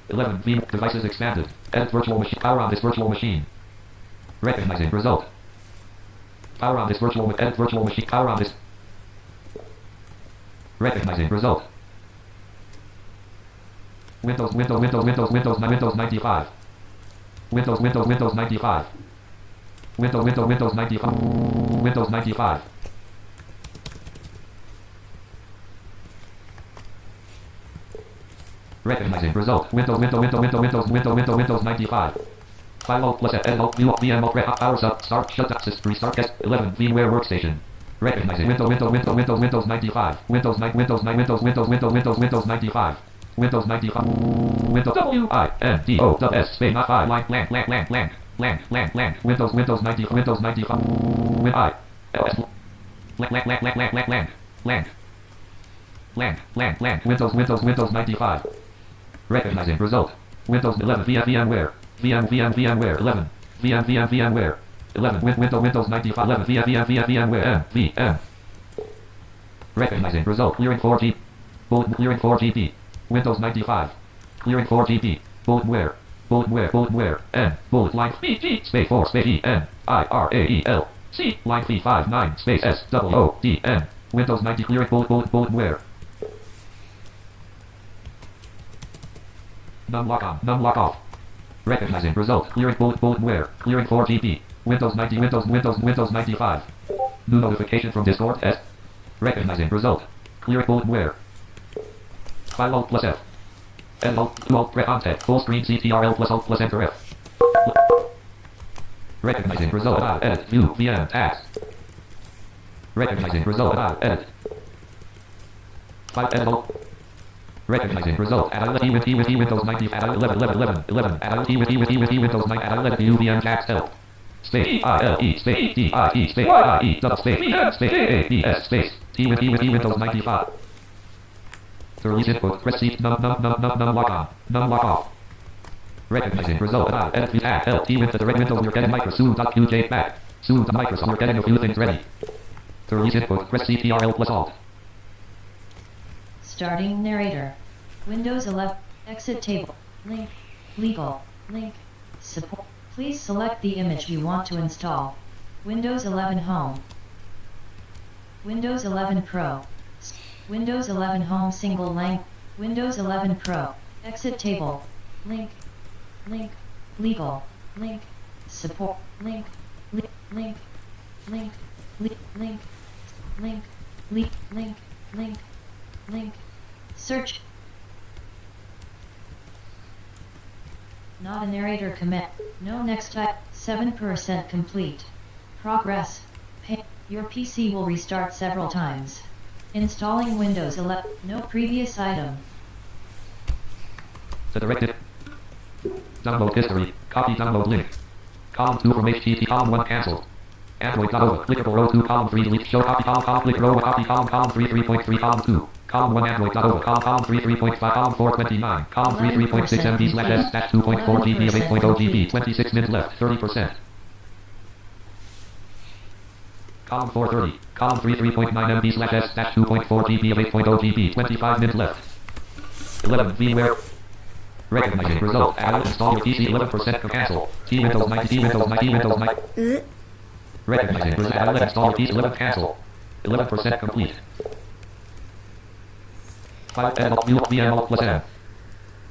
11. VM devices expanded. Edit virtual machine. Power on this virtual machine. Recognizing result. Power on this virtual. Edit virtual machine. Power on this. Recognizing result. Windows 95. Windows 95. Windows 95. Windows 95. Recognizing result. Windows 95. File Alt plus Edit Alt View VM Alt Red Powers Up Start Shut Down System Restart Test 11 VMware Workstation. Recognizing Windows 95. Windows 95. Windows 95. Windows WINDOWS space not 5 lang Windows 95 Windows 95 Win I LS lang Windows 95. Recognizing result. Windows 11 VMware 11 VMware 11 Windows 95 11 VMware VM. Recognizing result. Clearing 4G. Bulletin clearing 4GB. Windows 95. Clearing 4GB. Bulletinware. N. Bullet line BG space 4 space E N IRAEL C line V59 space S O D N. Windows 90 clearing bulletinware. Num lock on. Num lock off. Recognizing result. Clearing bulletinware. Clearing 4GB. Windows 90. Windows 95. New notification from Discord S. Recognizing result. Clear code where. File Alt plus F. L Alt, 2 Alt, press contact, full screen CTRL plus Alt plus Enter F. Recognizing result, edit, view, VM, task. Recognizing result, edit. File edit Alt. Recognizing result, add E with Windows 90, add 11, add E with Windows 9, add UVM tax help. Space, I-L-E, space, D-I-E, space, I-E, double space, V-M, space, A-B-S, space, T with Windows 95. Release input, press C, num lock on, num lock off. Recognizing result, edit the tag, L, T with the direct Windows, you're getting Microsoft.qj back. Soon to Microsoft, you're getting a few things ready. To release input, press CTRL plus Alt. Starting narrator. Windows 11. Exit table. Link. Legal. Link. Support. Please select the image you want to install. Windows 11 Home. Windows 11 Pro. Windows 11 Home Single Length. Windows 11 Pro. Exit table. Link. Link. Legal. Link. Support. Link. Link. Link. Link. Link. Link. Link. Link. Link. Link. Link. Search. Not a narrator commit. No next type. 7% complete. Progress. Your PC will restart several times. Installing Windows 11. No previous item. The directed. Download history. Copy download link. Column 2 from HTTP. Column 1 cancelled. Android.over. Clickable row 2. Column 3 delete. Show copy column click row copy column 3 3.3 column 2. Column 1 Android.over. Column 3 3.5 column 429. Column 3 3.6 MB slash S dash 2.4 GB of 8.0 GB. 26 minutes left. 30%. Column 430. Column 3 3.9 MB slash S dash 2.4 GB of 8.0 GB. 25 minutes left. 11 VMware. Recognizing result. Add install your PC 11% cancel. T Windows 90 T Windows 90 Windows 90. Recognizing result. Add install your PC 11 cancel. 11% complete. 5 VM Alt plus M.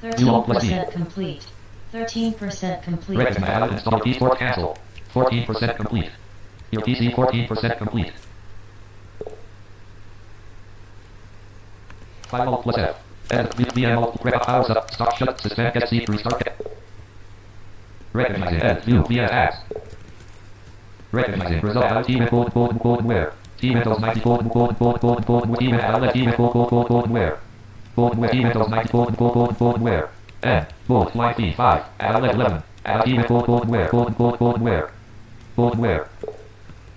13% complete. 13% complete. Recognize add install PC 4 cancel. 14% complete. Your PC 14% complete. 5 Alt plus F. Edit VM Alt prep powers up. Stop shut suspend get C restart. Recognizing edit view via task. Recognizing result out T with code where. T Windows 90 code T with T with code where. Code where T Windows 90 code where. N bold line B 5 add 11 add T with code where code where.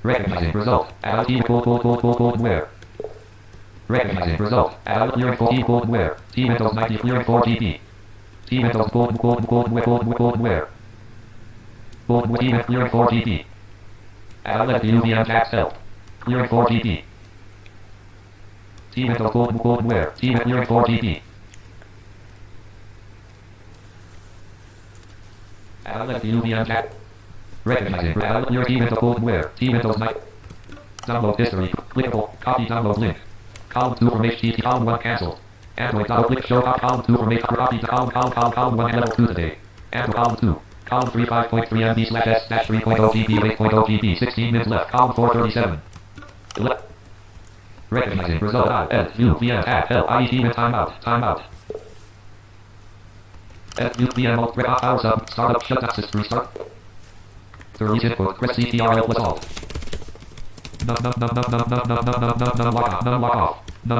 Recognizing result add T with code where. Recognizing result add clearing for T code where. T Windows 90 clearing 4 GB. T Windows code where code where. Code where T with clearing 4 GB. Add let the UVM tax help. Clearing 4 GB. T Windows code where. T with clearing 4 GB. Add let the UVM tax. Recognizing add clear T Windows code where. T Windows 9. Download history. Clickable. Copy download link. Column 2 from HTTP. Column 1 cancelled. Android click show column 2 from HTTP. Column 1 level 2 today. Android column 2. Column 3 5.3 MB slash S dash 3.0 GB 8.0 GB 16 minutes left. Column 437. Recognizing result edit view VM tag L IET with timeout. Edit view VM alt powers up startup shutdown system restart. To release input press CTRL plus alt. Num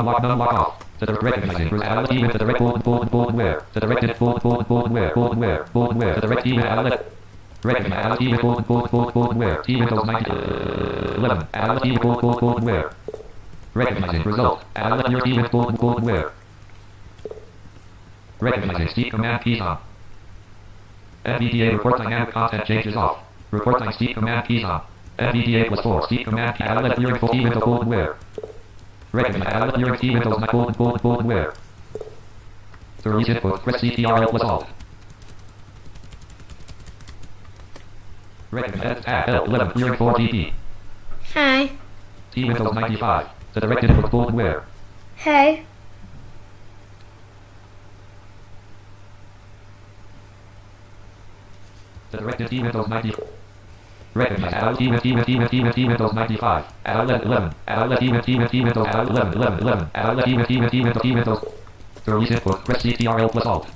lock off. The direct recognizing reality with the direct bold where. The directed bold where. The direct T with outlet. Reality with bold where. T Windows 90 11. Reality with bold where. Recognizing result. Outlet your T with bold where. Recognizing speak command keys on. NVDA report dynamic content changes off. Report line speak command keys on. NVDA plus 4 speak command key outlet clearing for T Windows bold where. Recognizing outlet clearing T Windows bold where. To release input press CTRL plus alt. Recognizing tab L11 clearing 4 GB. Hey. T Windows 95. The direct input bold where. Hey. The directed T Windows 90. Recognize adult Windows 95. Adult 11. Adult Windows adult 11. Adult Windows. Release input. Press CTRL plus Alt.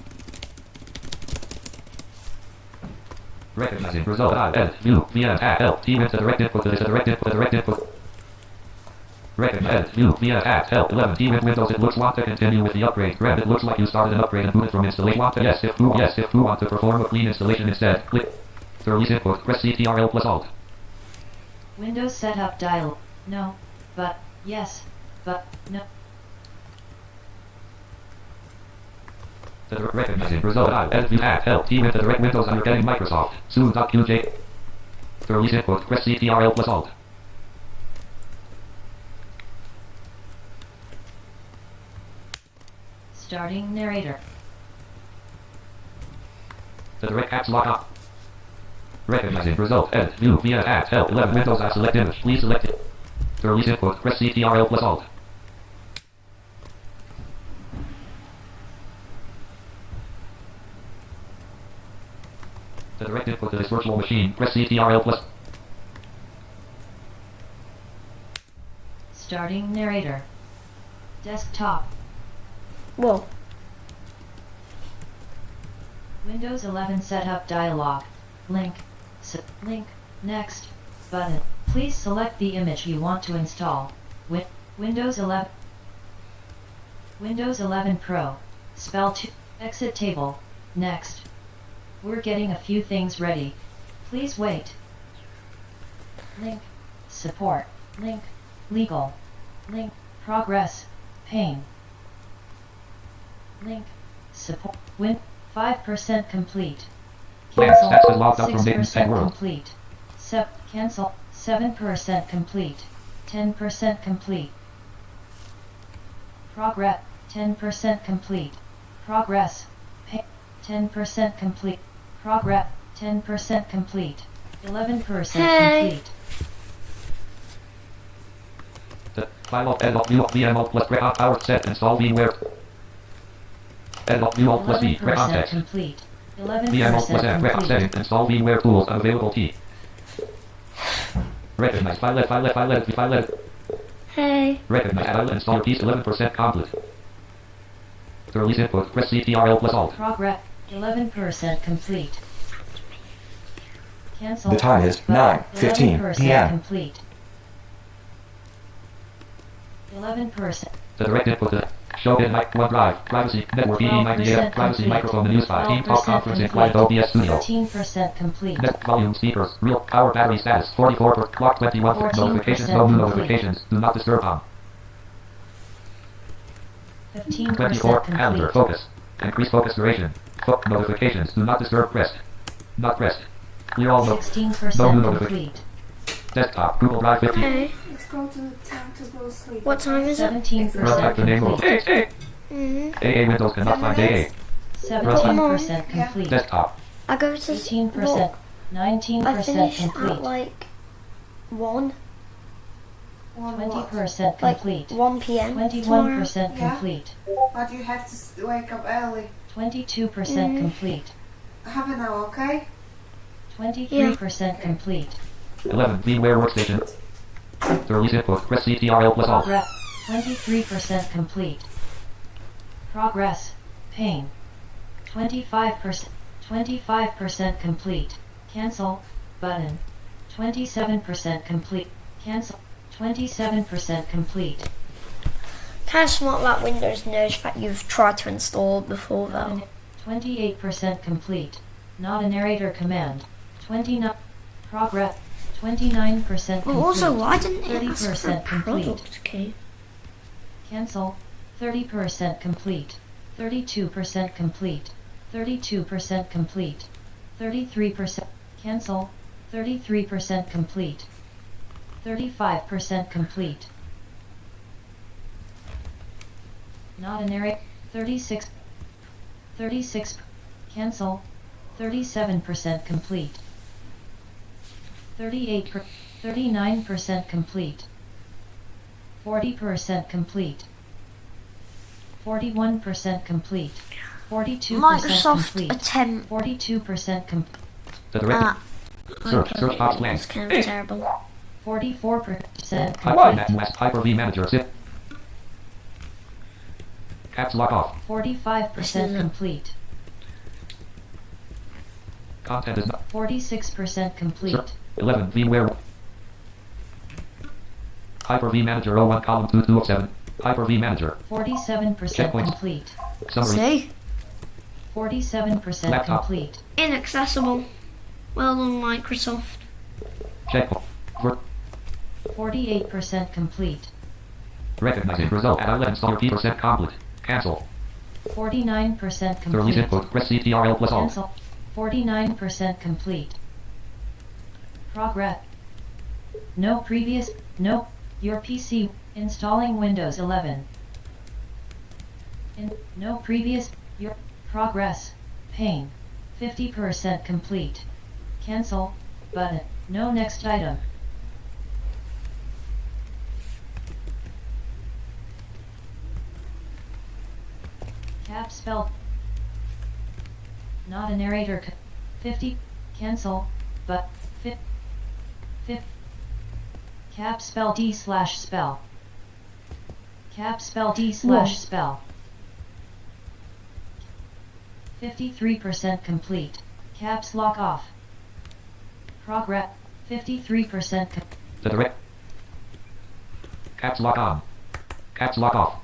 Recognizing result. Edit. View. VM. L. Team into direct input. This is direct input. Recognize. View. VM. L. 11. Team in Windows. It looks want to continue with the upgrade. Red. It looks like you started an upgrade and booted from installation. Want to yes. If you want to perform a clean installation instead, click. To release input. Press CTRL plus Alt. Windows setup dialog. No, but, yes, but, no. Recognizing result. Edit view. L. Team into direct Windows under getting Microsoft. Soon.qj. To release input. Press CTRL plus Alt. Starting narrator. The direct caps lock up. Recognizing result. Edit view via L 11 Windows. Select image. Please select it. To release input. Press CTRL plus Alt. The direct input to this virtual machine. Press CTRL plus. Starting narrator. Desktop. Whoa. Windows 11 setup dialog. Link. Link. Next. Button. Please select the image you want to install. Windows 11. Windows 11 Pro. Spell to exit table. Next. We're getting a few things ready. Please wait. Link. Support. Link. Legal. Link. Progress. Pane. Link. Support. 5% complete. Cancel. 6% complete. Cancel. 7% complete. 10% complete. Progress. 10% complete. Progress. 10% complete. Progress. 10% complete. 11% complete. The file edit VM plus power set install VMware. Edit view plus V. 11% complete. 11% VM plus M. complete. Setting. Install VMware tools unavailable T. Recognize file. Hey. Recognize adult install piece 11% complete. To release input, press CTRL plus Alt. Progress. 11% complete. Cancel. The time is 9:15 11% p.m. complete. 11%. The direct input to show in mic OneDrive, privacy, network EE98, privacy microphone, news file, team talk conference, included OBS studio. 13% complete. Net volume speakers, real power battery status, 44 per clock 21 notifications, no new notifications, do not disturb on. 15% 24 calendar, complete. focus, increase focus duration, notifications, do not disturb pressed, not pressed. Clear all no 16% no new notification. complete. Desktop, Google Drive 50. Hey. Let's go to the time to go sleep. What time is it? 17% Type the name of complete. AA Windows cannot find AA. 17% complete. Desktop. I go to 18%. what? I 19% finish at complete. like 1, 20% like complete. 1 p.m. tomorrow. 21% Yeah. complete. But you have to wake up early. 22% complete. Half an hour, okay? 23% complete. 11 VMware Workstation. To release input, press CTRL plus Alt. Progress. 23% complete. Progress. Pane. 25%. 25% complete. Cancel. Button. 27% complete. Cancel. 27% complete. Kind of smart that Windows knows that you've tried to install before though. 28% complete. Not a narrator command. 29. Progress. 29% complete. Well, also, why didn't it ask for a 30% complete. product key? Cancel. 30% complete. 32% complete. 32% complete. 33%. Cancel. 33% complete. 35% complete. Not an area. 36. 36. Cancel. 37% complete. 39% complete. 40% complete. 41% complete. 42% Microsoft complete. attempt 42% complete. The direct. Search. Search box It's blank. kind of terrible. 44% Hyper complete. West Hyper V Manager. Zip. Caps lock off. 45% complete. Content is not. 46% complete. 11 VMware. Hyper V Manager 01 column 2 of 7. Hyper V Manager. 47% Checkpoints. complete. Summary. See? 47% Laptop. complete. Inaccessible. Well done, Microsoft. Checkpoint. 48% complete. Recognizing result at 11 star P% complete. Cancel. 49% Release complete. input. Press CTRL plus Alt. Cancel. 49% complete. Progress. No previous. No. Your PC. Installing Windows 11. No previous. Your progress. Pane. 50% complete. Cancel. Button. No next item. Cap spell. Not a narrator. 50. Cancel. But. 50. Cap spell D/spell. Cap spell D/spell. 53% complete. Caps lock off. Progress. 53%. The direct. Caps lock on. Caps lock off.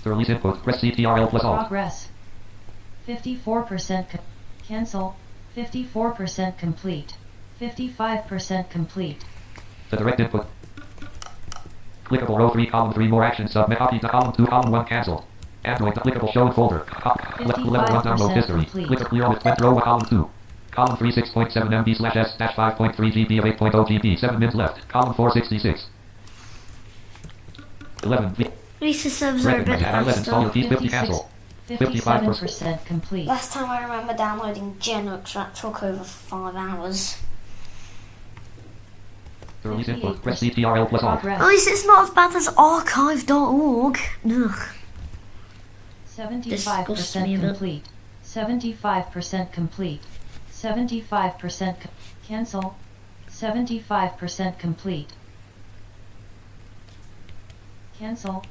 The release input. Press CTRL plus Alt. Progress. 54% cancel. 54% complete. 55% complete. The direct input. Clickable row 3 column 3 more actions submit copy to column 2 column 1 cancel. Android to clickable show in folder. Level 1 download history. Click clear with 20 row 1 column 2. Column 3 6.7 MB slash S dash 5.3 GB of 8.0 GB 7 minutes left. Column 4 66. 11 V. Lisa servers are a bit Recognize at 11 install your faster. keys 50 cancel. 57% complete. Last time I remember downloading Genux, that took over 5 hours. The release input. Press CTRL plus Alt. At least it's not as bad as archive.org. Ugh. Disgusts me a 75% bit. complete. 75% complete. 75% cancel. 75% complete. Cancel.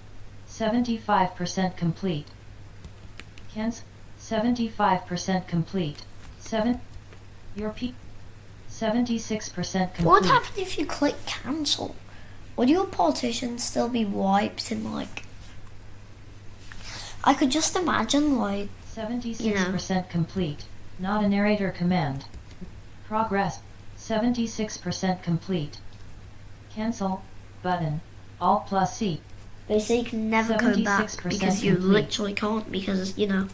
75% complete. Cancel. 75% complete. 7. Your P. 76% complete. What would happen if you click cancel? Would your partition still be wiped in like... I could just imagine like... 76% complete. Not a narrator command. Progress. 76% complete. Cancel. Button. Alt plus C. They say you can never go back 76% because you complete. literally can't because, you know,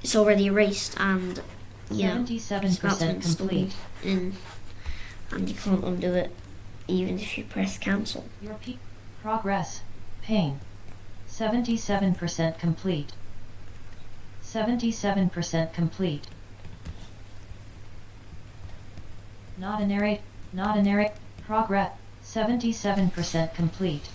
it's already erased and, you know, it's about to 77% install complete. in, and you can't undo it even if you press cancel. Your P. Progress. Pane. 77% complete. 77% complete. Not a narrate. Not a narrate. Progress. 77% complete.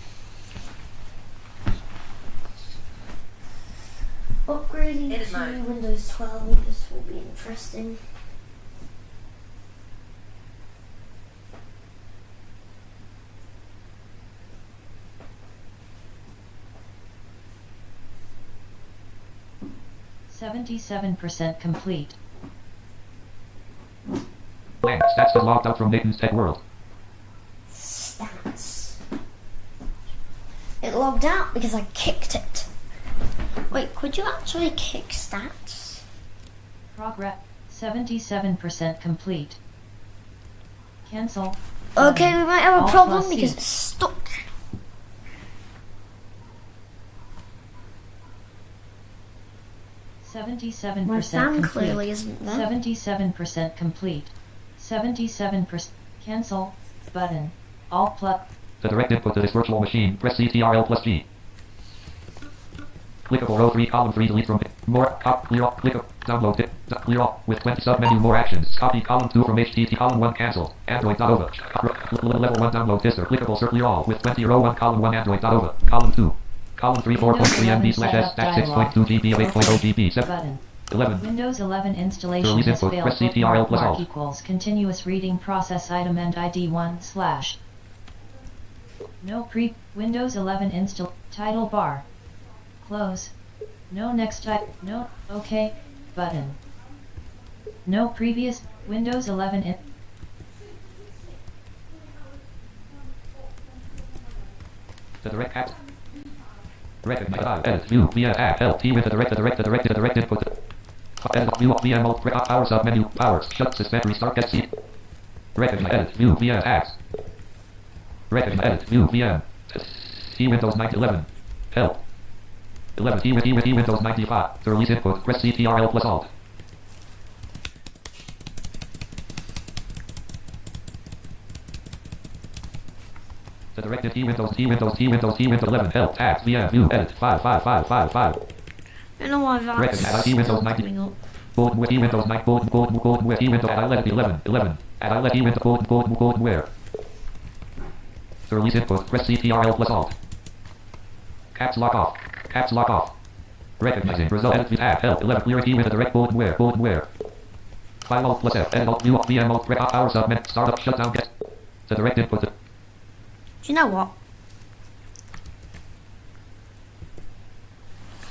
Upgrading Edit to mode. Windows 12, this will be interesting. 77% complete. Blank. Stats has logged out from Nathan's Tech World. Stats. It logged out because I kicked it. Wait, could you actually kick stats? Progress. 77% complete. Cancel. Okay, we might have a Alt problem plus C. because it's stuck. My 77% fan complete. clearly isn't there. 77% complete. 77% cancel button. Alt plus The direct input to this virtual machine. Press CTRL plus G. Clickable row 3 column 3 delete from more clear all click download it clear all with 20 submenu more actions copy column 2 from HTTP column 1 cancel Android.ova level 1 download history clickable circle clear all with 20 row 1 column 1 Android.ova column 2 column 3 4.3 MB slash S dash 6.2 GB of 8.0 GB 7 button. 11. Windows 11 installation Release has input. failed. Press CTRL Bookmark plus mark Alt. equals continuous reading process item and ID 1/. No Windows 11 install title bar. Close. No next type. No OK button. No previous Windows 11 The direct cat. Recognize edit view via add LT with the direct input. Edit view via mode power sub menu powers shut suspend restart get seat. Recognize edit view via ads. Recognize edit view via T Windows 911. Help. 11 T Windows 95. To release input press CTRL plus Alt. The directed T Windows 11 help tabs via view edit 5. I don't know why that's Recognize T Windows 90. coming up. Golden with T Windows 9 golden with T Windows I let it 11 and I let T Windows golden where. To release input press CTRL plus Alt. Caps lock off. Recognizing result edit add help 11 clear T with the direct golden where. File Alt plus F edit Alt view VM Alt power submit startup shutdown get. The direct input. Do you know what?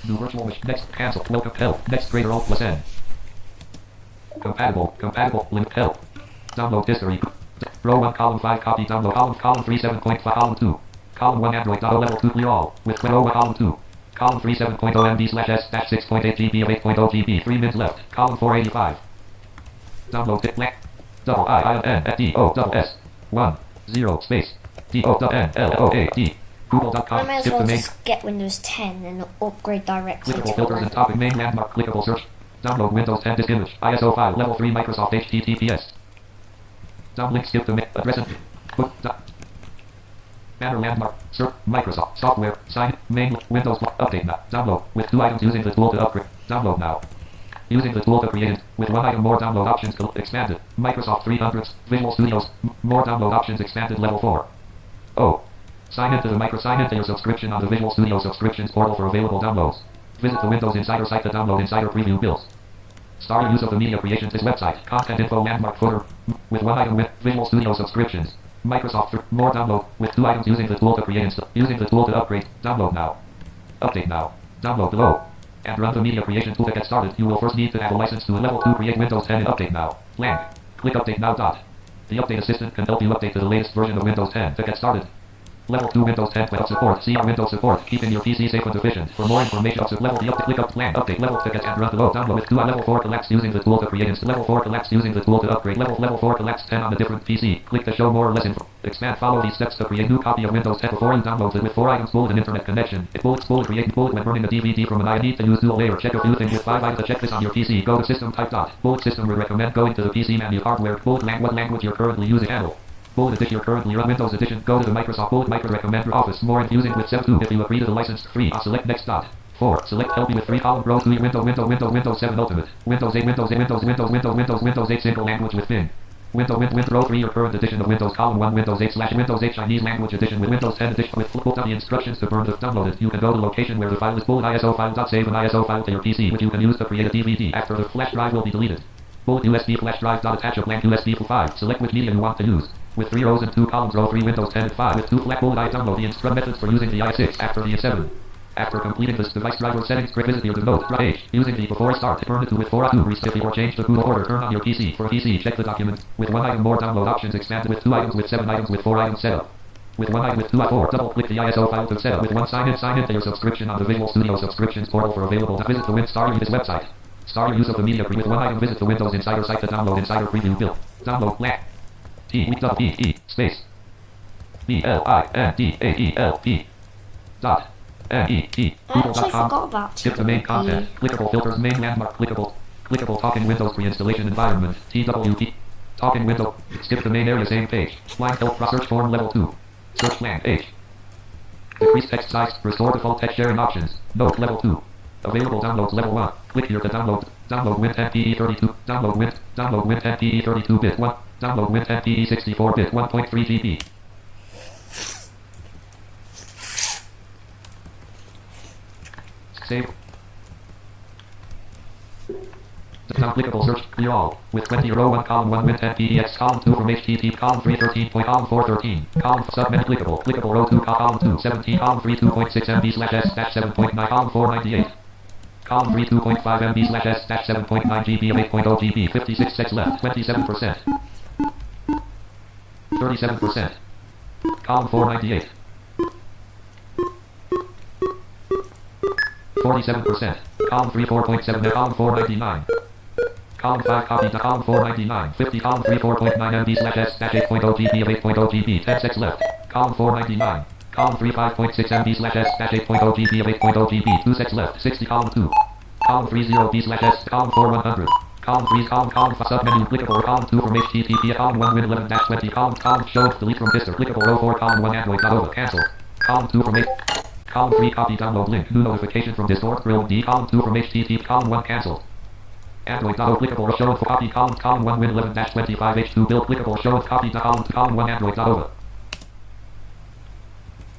New virtual machine. Next cancel. Welcome help. Next greater Alt plus N. Compatible. Link help. Download history. Row 1 column 5 copy download column 3 7.5 column 2. Column 1 Android level 2 clear all. With row 1 column 2. Column 3 7.0 MB/S-6.8 GB of 8.0 GB 3 mins left. Column 485. Download tip blank. Double I-N-N-D-O-double-S 1 0 space D-O-N-L-O-A-D Google.com. I may as Skip well the main. just get Windows 10 and upgrade directly Clickable to filters and 11. topic main landmark clickable search. Download Windows 10 disk image. ISO file level 3 Microsoft HTTPS. Downlink skip the address and book. Banner landmark. Search Microsoft software. Sign main Windows update now. Download with 2 items using the tool to upgrade. Download now. Using the tool to create with 1 item more download options expanded. Microsoft 300 Visual Studios more download options expanded level 4. Oh. Sign into your subscription on the Visual Studio subscriptions portal for available downloads. Visit the Windows Insider site to download Insider Preview builds. Start use of the media creations this website. Content info landmark footer with 1 item with Visual Studio subscriptions. Microsoft more download with 2 items using the tool to create using the tool to upgrade. Download now. Update now. Download below. And run the media creation tool to get started. You will first need to have a license to a level 2 create Windows 10 and update now. Blank. Click update now. The update assistant can help you update to the latest version of Windows 10 to get started. Level 2 Windows 10 without support. See our Windows support. Keeping your PC safe and efficient. For more information of level the update, click up plan update level to get and run below. Download with 2 level 4 collapse using the tool to create level 4 collapse using the tool to upgrade level 4 collapse 10 on a different PC. Click to show more or less info. Expand. Follow these steps to create new copy of Windows 10 before you download it with 4 items bullet and internet connection. It bullets create bullet when running a DVD from an I need to use dual layer. Check a few things with 5 items to check this on your PC. Go to system type bullet system. We recommend going to the PC menu hardware bullet what language you're currently using handle. Bullet edition you're currently run Windows edition. Go to the Microsoft Bullet Micro recommend your office. More using with 7.2 if you agree to the license 3. Select next 4. Select LB with 3 column row 2 Windows 7 Ultimate. Windows 8 single language with Bing. Windows row 3 your current edition of Windows column 1 Windows 8/Windows 8 Chinese language edition with Windows 10 edition with full down the instructions to burn the downloaded. You can go to location where the file is bullet ISO file. Save an ISO file to your PC which you can use to create a DVD after the flash drive will be deleted. Bullet USB flash drive. Attach a blank USB 5. Select which media you want to use. With 3 rows and 2 columns, row 3 Windows 10 and 5 with 2 flat bullet I download the instruct methods for using the i6 after the i7. After completing this device driver settings, visit your node H using the before start turn it to with 4 2 reset or change the boot order. Turn on your PC for PC. Check the document with 1 item more download options expanded with 2 items with 7 items with 4 items setup. With 1 item with 2 4 double click the ISO file to setup. With 1 sign into your subscription on the Visual Studio subscriptions portal for available. Visit the WinStar this website. Start your use of the media with 1 item. Visit the Windows Insider site to download Insider Preview build. Download blank. T-E-E space BLINDAELP dot NET I actually forgot about Skip the main content. Clickable filters. Main landmark. Clickable talking Windows pre-installation environment. TWP talking window. Skip the main area. Same page. Blank help search form level 2. Search blank H. Decrease text size. Restore default text sharing options. Note level 2. Available downloads level 1. Click here to download. Download Win10 PE32. Download Win10 PE32 bit 1. Download Win10 PE64 bit 1.3 GB. Save. non-clickable search, clear all. With 20 row 1, column 1, win 10 PEX, column 2 from HTTP, column 3, 13 point, column 4, 13, column submenu clickable, clickable row 2, column 2, 17, column 3, 2.6 MB slash S dash 7.9, column 4, 98. Column 3, 2.5 MB slash S dash 7.9 GB of 8.0 GB, 56 seconds left, 27%. 37%. Column 4, 98. 47%. Column 3, 4.7, column 4, 99. Column 5, copy to column 4, 99. 50, column 3, 4.9 MB slash S dash 8.0 GB of 8.0 GB, 10 seconds left. Column 4, 99. Column 3, 5.6 MB slash S dash 8.0 GB of 8.0 GB, 2 seconds left. 60, column 2. Column 3, 0 B slash S, column 4, 100. Column 3, column 5, submenu, clickable, column 2 from HTTP, column 1, win 11 dash 20, column show, delete from history, clickable, row 4, column 1, Android.over, cancel. Column 2 from column 3, copy, download link, new notification from Discord, grill D, column 2 from HTTP, column 1, cancel. Android.over, clickable, show, copy, column 1, win 11 dash 25, H2, build, clickable, show, copy, column 1, Android.over.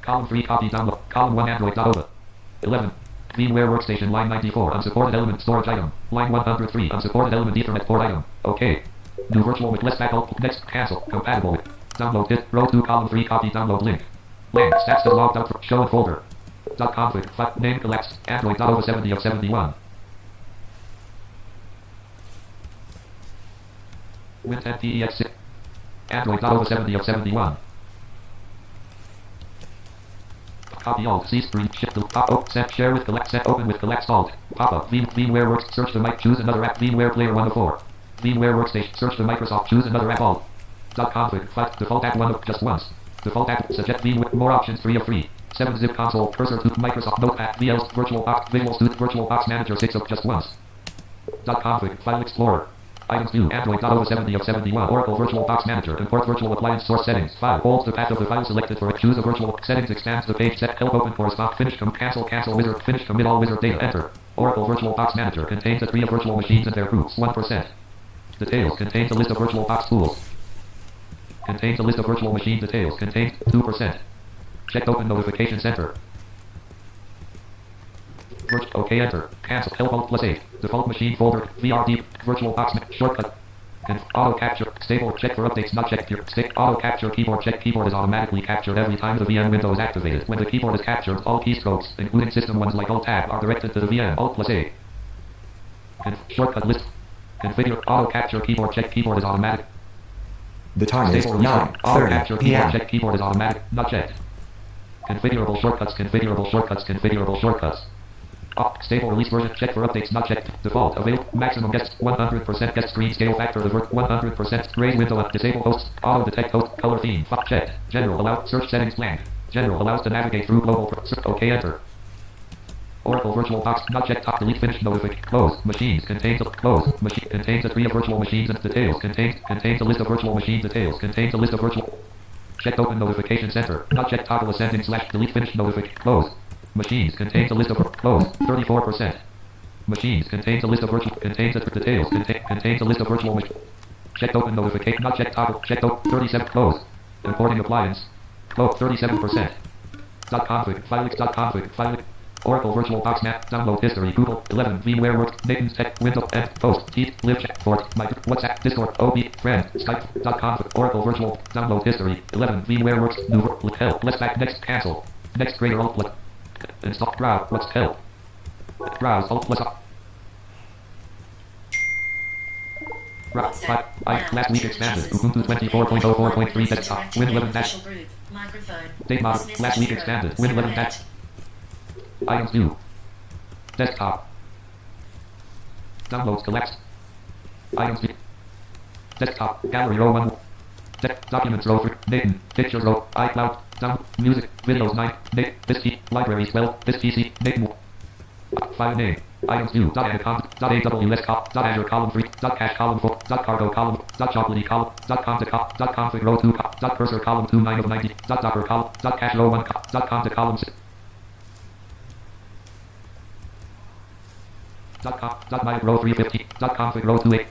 Column 3, copy, download, column 1, Android.over. 11. VMware Workstation, line 94, unsupported element storage item. Line 103, unsupported element Ethernet port item. OK. New virtual with less back next, cancel, compatible with. Download it, row 2, column 3, copy, download link. Link, stats still logged out, show in folder. .config, name collapse, Android.over 70 of 71. Win 10 PEX 6. Android.over 70 of 71. Copy alt, C screen, shift to pop up, set, share with collect, set, open with collect, alt, pop up, VMware Works, search the mic, choose another app, VMware Player 104. VMware Workstation, search the Microsoft, choose another app, alt. .config, default app 1 of just once. Default app, suggest VMware, more options 3 of 3. 7 zip console, cursor to Microsoft Notepad, VL's VirtualBox, Visual Studio, VirtualBox Manager 6 of just once. .config, file explorer. Items new, Android.over 70 of 71, Oracle VirtualBox Manager, import virtual appliance source settings, file, holds the path of the file selected for it, choose a virtual, settings expands the page, set, help open correspond, finish, cancel wizard, finish, commit all wizard data, enter. Oracle VirtualBox Manager contains a tree of virtual machines and their groups, 1%. Details, contains a list of VirtualBox tools. Contains a list of virtual machine details, contains 2%. Checked open notification center. OK, enter. Cancel. Help alt plus 8. Default machine folder. VRD. VirtualBox shortcut. And auto capture. Stable. Check for updates. Not checked here. Auto capture keyboard. Check keyboard is automatically captured every time the VM window is activated. When the keyboard is captured, all keystrokes, including system ones like Alt Tab, are directed to the VM. Alt plus 8. And shortcut list. Configure. Auto capture keyboard. Check keyboard is automatic. The time is Stable restart. Auto capture 9:30 keyboard. p.m. Check keyboard is automatic. Not checked. Configurable shortcuts. Configurable shortcuts. Configurable shortcuts. Stable release version, check for updates, not checked. Default, available, maximum guest, 100% guest screen scale factor, the 100%, gray window up, disable hosts, auto detect host, color theme, checked. General, allow, search settings blank. General allows to navigate through global, OK, enter. Oracle VirtualBox, not checked, top, delete, finish, notification, close, machines, contains a, close, machine, contains a tree of virtual machines and details, contains a list of virtual machine details, contains a list of virtual, checked open notification center, not checked, toggle ascending / delete, finish, notification, close. Machines contains a list of close 34%. Machines contains a list of virtual contains a details contains a list of virtual machines. Checked open notification not checked toggle checked open 37 close. Importing appliance close 37%. .config file Oracle VirtualBox map download history Google 11 VMware Works Nathan's Tech Windows F Post Teeth Live Chat Fort My WhatsApp Discord OB Friend Skype .config Oracle Virtual download history 11 VMware Works new help let's back next cancel next greater alt plus install browse let's help browse alt plus last week expanded Ubuntu 24.04.3 desktop Win 11 dash date model last week expanded Win 11 dash items new desktop downloads collapsed items new desktop gallery row 1 documents row 3 Nathan pictures row iCloud down music videos 9 this key library 12 this PC Nathan file name items new .aws .azure column 3 .cache column 4 .cargo column .chocolatey column .config row 2 .cursor column 2 9 of 90 .docker column .cache row 1 .content column 6 .my row 350 .config row 2 8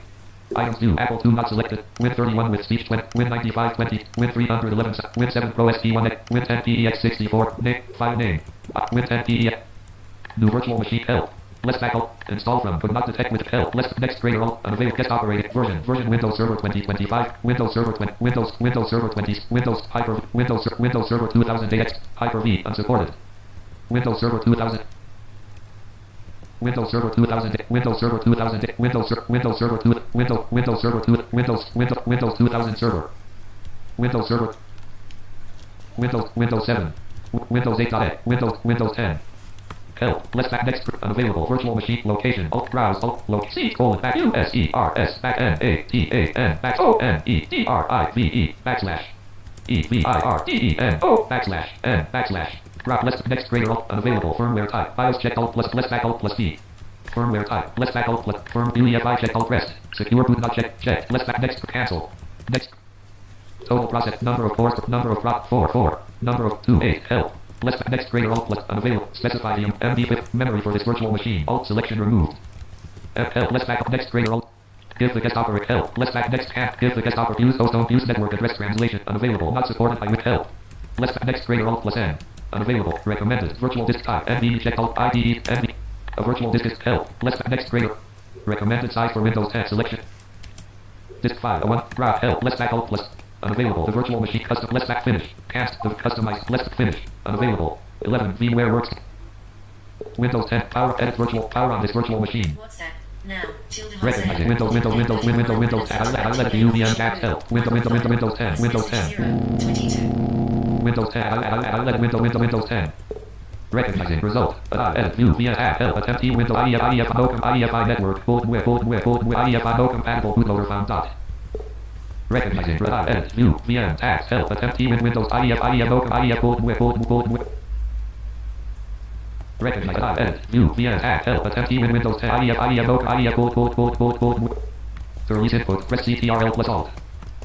items new Apple 2 not selected Win 31 with speech 20 Win 95 20 Win 311 Win 7 Pro SP1 Win 10 PEX 64 name file name Win 10 PEX new virtual machine help Less back alt. Install from, but not detect with help. Less next greater alt. Unavailable guest operated version. Windows Server 2025. Windows Server 20. Windows Server 20. Windows Server 2008X. Hyper-V. Unsupported. Windows Server 2000. Windows Server 2000. Windows Server 2000. Windows Server 2. Windows Server 2. Windows 2000 Server. Windows Server. Windows 7. Windows 8.x. Windows 10. Help. Let's back next. Unavailable. Virtual machine location. Alt browse. Alt loc. C colon back USERS back NATAN back ONEDRIVE backslash EVIRDENO backslash N backslash. Drop. Let's next greater alt. Unavailable. Firmware type. BIOS check alt plus let's back alt plus D. Firmware type. Let's back alt plus firm UEFI check alt rest. Secure boot not check. Let's back next. Cancel. Next. Total process. Number of 4. Number of 4. Number of 2 8. Help. Let's back next greater alt plus unavailable. Specify the MD5 memory for this virtual machine. Alt selection removed. Help. Let's back up next greater alt. Give the guest operator help. Let's back next camp. Give the guest operator use host don't use network address translation. Unavailable. Not supported by with help. Let's back next greater alt plus N. Unavailable. Recommended. Virtual disk type. NVMe check alt IDE NV. A virtual disk is help. Let's back next greater. Recommended size for Windows 10 selection. Disk file 1. Drop help. Let's back alt plus. Unavailable. The virtual machine custom. Let's back finish. Cast. The customized. Let's finish. Unavailable. 11. VMware works. Windows 10. Power edit virtual. Power on this virtual machine. WhatsApp. Now. Children. Recognizing Windows tab. I let the UVM tab help. Windows 10. Windows 10. 22. Windows 10. I let Windows 10. Recognizing result. Edit view via tab help. Attempt window IEF no IEFI network. Bulletin IEFI no compatible bootloader found dot. Recognizing edit view VM tabs help attempt with Windows IEF no IEF bulletin. Recognize edit view VM tab help attempt with Windows 10 IEF no IEF bulletin. To release input press CTRL plus alt.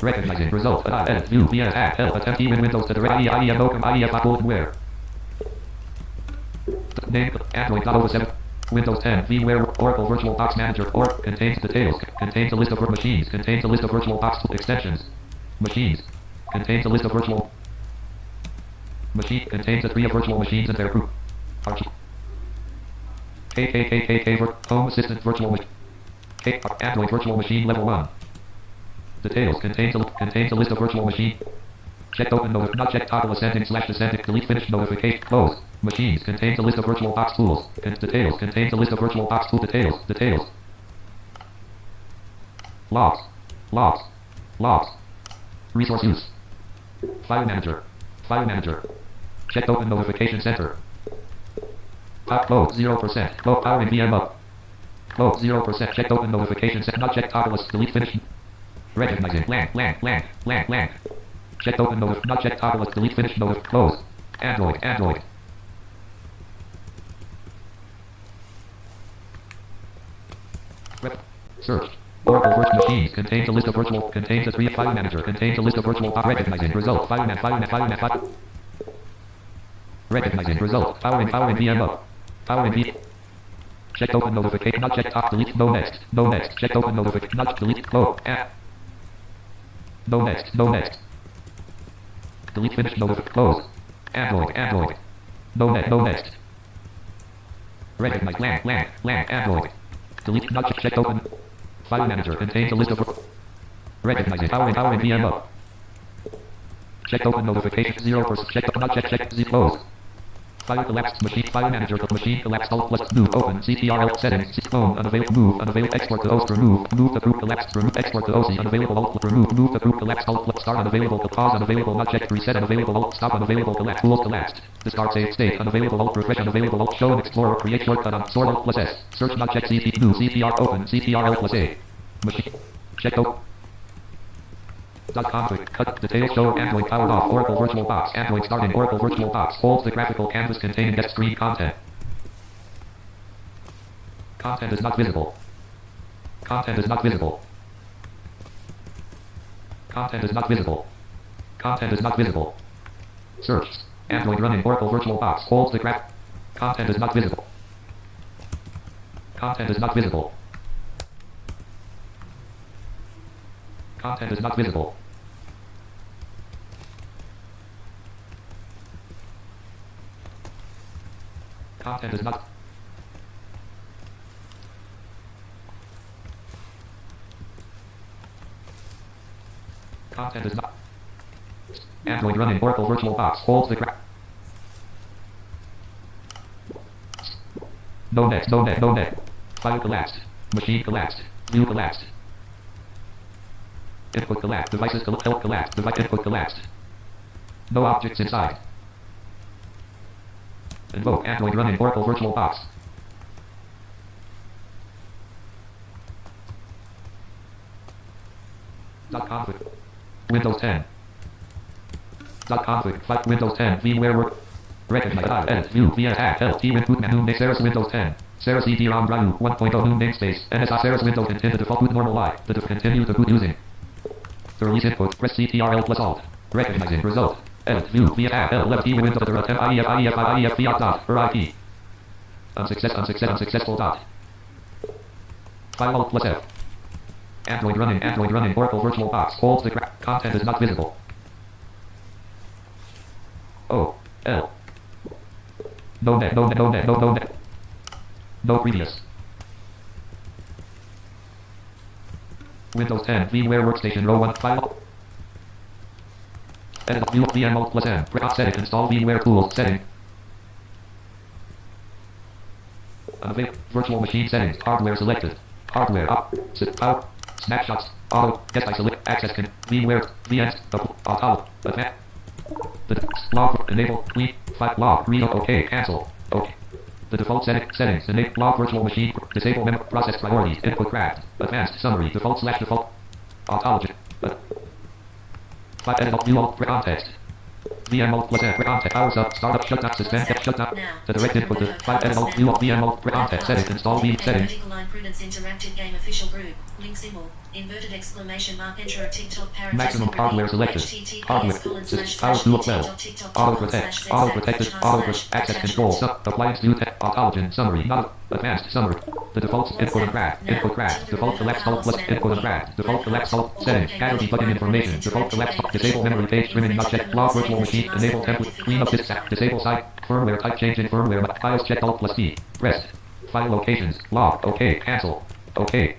Recognizing result edit view VM tab help attempt with Windows to direct IEF no IEF bulletin where. Name Android 07. Windows 10 VMware Oracle VirtualBox Manager or contains details. Contains a list of machines. Contains a list of VirtualBox extensions. Machines. Contains a list of virtual machine. Contains a tree of virtual machines and their group. Archie. Home Assistant Virtual Machine. Android Virtual Machine Level 1. Details. Contains a list of virtual machine. Checked open not checked toggle ascending / descending delete finish notification close. Machines contains a list of VirtualBox tools. Details contains a list of VirtualBox tool details. Logs. Resource use. File manager. Checked open notification center. Close 0%. Close powering VM up. Close 0%. Checked open notification center. Not checked toggle delete finish. Recognizing blank. Checked open not checked toggle delete finish close. Android. Search. Oracle virtual machines contains a list of virtual contains a tree of file manager contains a list of virtual recognizing result file. Recognizing result powering VM up. Powering VM. Checked open notification not checked top delete no next. Checked open notification not delete close. No next. Delete finish notification close. Android. No next. Recognize blank Android. Delete not checked open. File manager contains a list of recognizing powering VM up. Checked open notification 0%. Checked not check Z close. File collapsed machine file manager machine collapsed alt plus new open CTRL settings phone unavailable export to host remove the group collapsed remove export to OC unavailable alt remove the group collapsed alt plus start unavailable to pause unavailable not checked reset unavailable alt stop unavailable collapse tools collapsed discard save state unavailable alt refresh unavailable alt show and explorer create shortcut on sort alt plus S search not check new CTR open CTRL plus A machine check open. Conflict. Cut. Details show Android powered off. Oracle VirtualBox. Android starting. Oracle VirtualBox. Holds the graphical canvas containing get screen content. Content is not visible. Content is not visible. Search. Android running. Oracle VirtualBox. Holds the graph. Content is not visible. Content is not visible. Content is not visible. Content is not. Content is not. Android running Oracle VirtualBox. Holds the No net, no net, no net. File collapsed. Machine collapsed. View collapsed. Input collapsed. Devices help collapsed. Device input collapsed. No objects inside. Invoke Android running Oracle VirtualBox. .config. Windows 10. .config. File Windows 10. VMware work. Recognize. Edit. View. Via tab. L. T. Input menu. Name. Sarah's Windows 10. Sarah CD-ROM Brownie 1.0 new namespace. NSI Sarah's Windows intended default boot normal Y. The continue to boot using. To release input, press CTRL plus Alt. Recognizing result. Edit. View. Via tab. L. Left. T. Windows. IEF. Fiat dot. IP. Unsuccessful dot. File Alt plus F. Android running Oracle VirtualBox. Holds the content is not visible. O. L. No net. No previous. Windows 10 VMware Workstation row 1 file. Edit view VM Alt plus M. Setting. Install VMware tools. Setting. Virtual machine settings. Hardware selected. Hardware up. Power. Snapshots. Auto. Guest isolate. Access can. VMware. VNs. Auto. Advanced. The log. Enable. Clean. File log. Read. OK. Cancel. OK. The default settings. Enable log virtual machine. Disable memory. Process priorities. Input craft. Advanced. Summary. Default / default. Autology. File edit. View alt. Context. VM alt plus F. Context. Powers up. Startup. Shutdown. Suspend. Shutdown. The direct input. File edit. Alt. View alt. VM alt. Context. Settings. Install VM settings. Vertical line Prudence interactive game official group. Link symbol. Inverted exclamation mark. Enter a TikTok parent. Maximum hardware selected. Hardware. Power to 12. Auto protect. Auto protected. Auto access control. Appliance view. Autologen. Summary. Not advanced. Summary. The default input and craft. Input craft. Default collapse alt plus input and craft. Default collapse alt settings. Category debugging information. Default collapse alt. Disable memory page trimming not checked. Log virtual machine. Enable template. Clean up disk. Disable site. Firmware type change in firmware. Files checked alt plus T. Rest. File locations. Log. OK. Cancel. OK.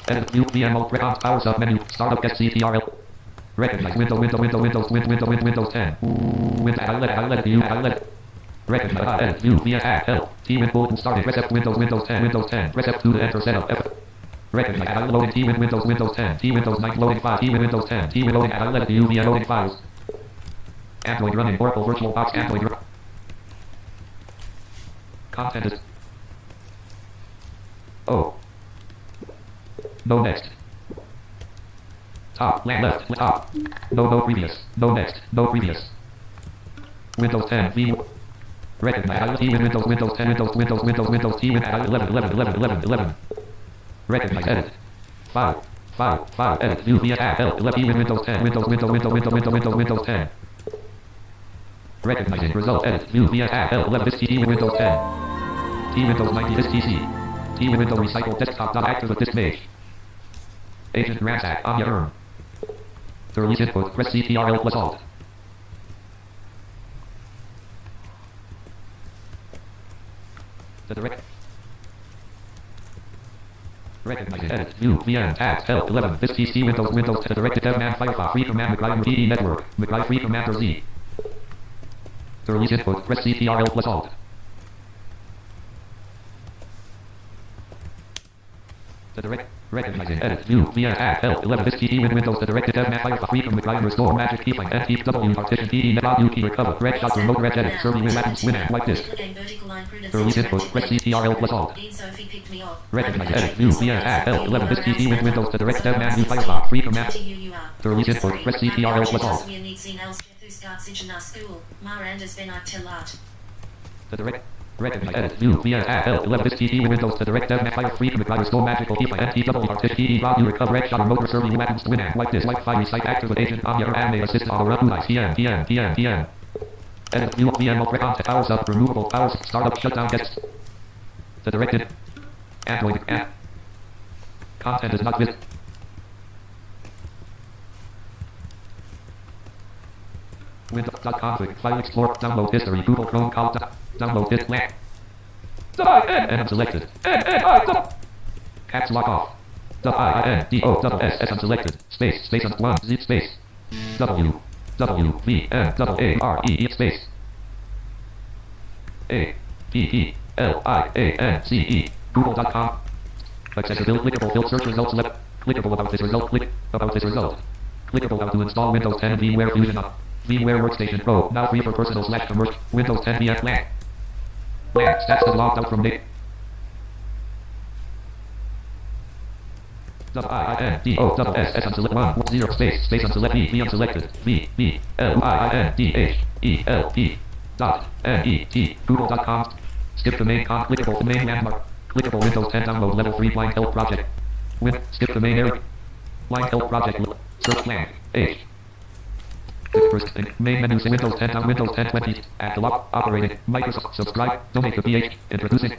Edit view VM alt powers up menu. Startup SCTRL. Recognize Windows 10. I let view. Recognize edit view via tab L. T win bulletin started. Press F Windows 10. Press F2 to enter setup. F. Recognize I loading T win Windows 10. T Windows 9 loading file. T win Windows 10. T win loading I let view via loading files. Android running Oracle VirtualBox. Android. Content is. Oh. No next. Top, left, top. No previous. No next. No previous. Windows 10. V. Recognize. T win Windows 10. Windows. T win 11. Recognize. Edit. File. Edit. View via tab. L. T win Windows 10. Windows 10. Recognizing result. Edit. View via tab. L. 11. T win Windows 10. T Windows 90. This PC. T Windows recycle desktop. Not active at this page. Agent ransack on your arm. To release input, press CTRL plus Alt. The direct. Recognize edit view VM tab L 11. This PC Windows to directed dev man Firefox free command McGuire DD network McGuire free command Z. To release input, press CTRL plus Alt. The direct. Recognizing edit view via tab L 11. This PD Windows to directed dev man Firefox free from McGuire restore magic keyframe NT W partition PD net audio key recover red shot remote red edit serving win like this. To release input, press CTRL plus Alt. Recognize edit view via tab L 11. This PD Windows to directed dev man Firefox free from to release input, press CTRL plus Alt. The direct. Recognize edit view via tab L 11. This PD Windows to direct dev fire free from McGuire restore magical keyframe NTW partition PD audio recover red shot remote serving weapons win like this like fire site active agent on your anime assist on the run TM. Edit view VM content powers up removable powers startup shutdown guests. The directed Android app content is not visible. Windows.config file explorer download history Google Chrome call download this lamp. And selected. Caps lock off. W-I-N-D-O-S-S unselected. Space. Space on 1. Z space. W-V-N-W-A-R-E space. A-P-P-L-I-A-N-C-E. Google.com. Accessibility. Clickable. Fill search results. Select. Clickable about this result. Click about this result. Clickable how to install Windows 10 VMware Fusion on VMware Workstation Pro. Now free for personal / commercial. Windows 10 VM blank. Blank. Stats have logged out from date. W-I-N-D-O-S-S unselect 1. 0 space. Space unselect V. V unselected. V-B-L-I-N-D-H-E-L-P. Dot. N-E-T. Google.com. Skip the main clickable the main landmark. Clickable Windows 10 download level 3 blind help project. Skip the main area. Blind help project. Search blank. H. First thing. Main menu. Windows 10 down. Windows 10 20. At the lock. Operating. Microsoft. Subscribe. Donate to PH. Introducing.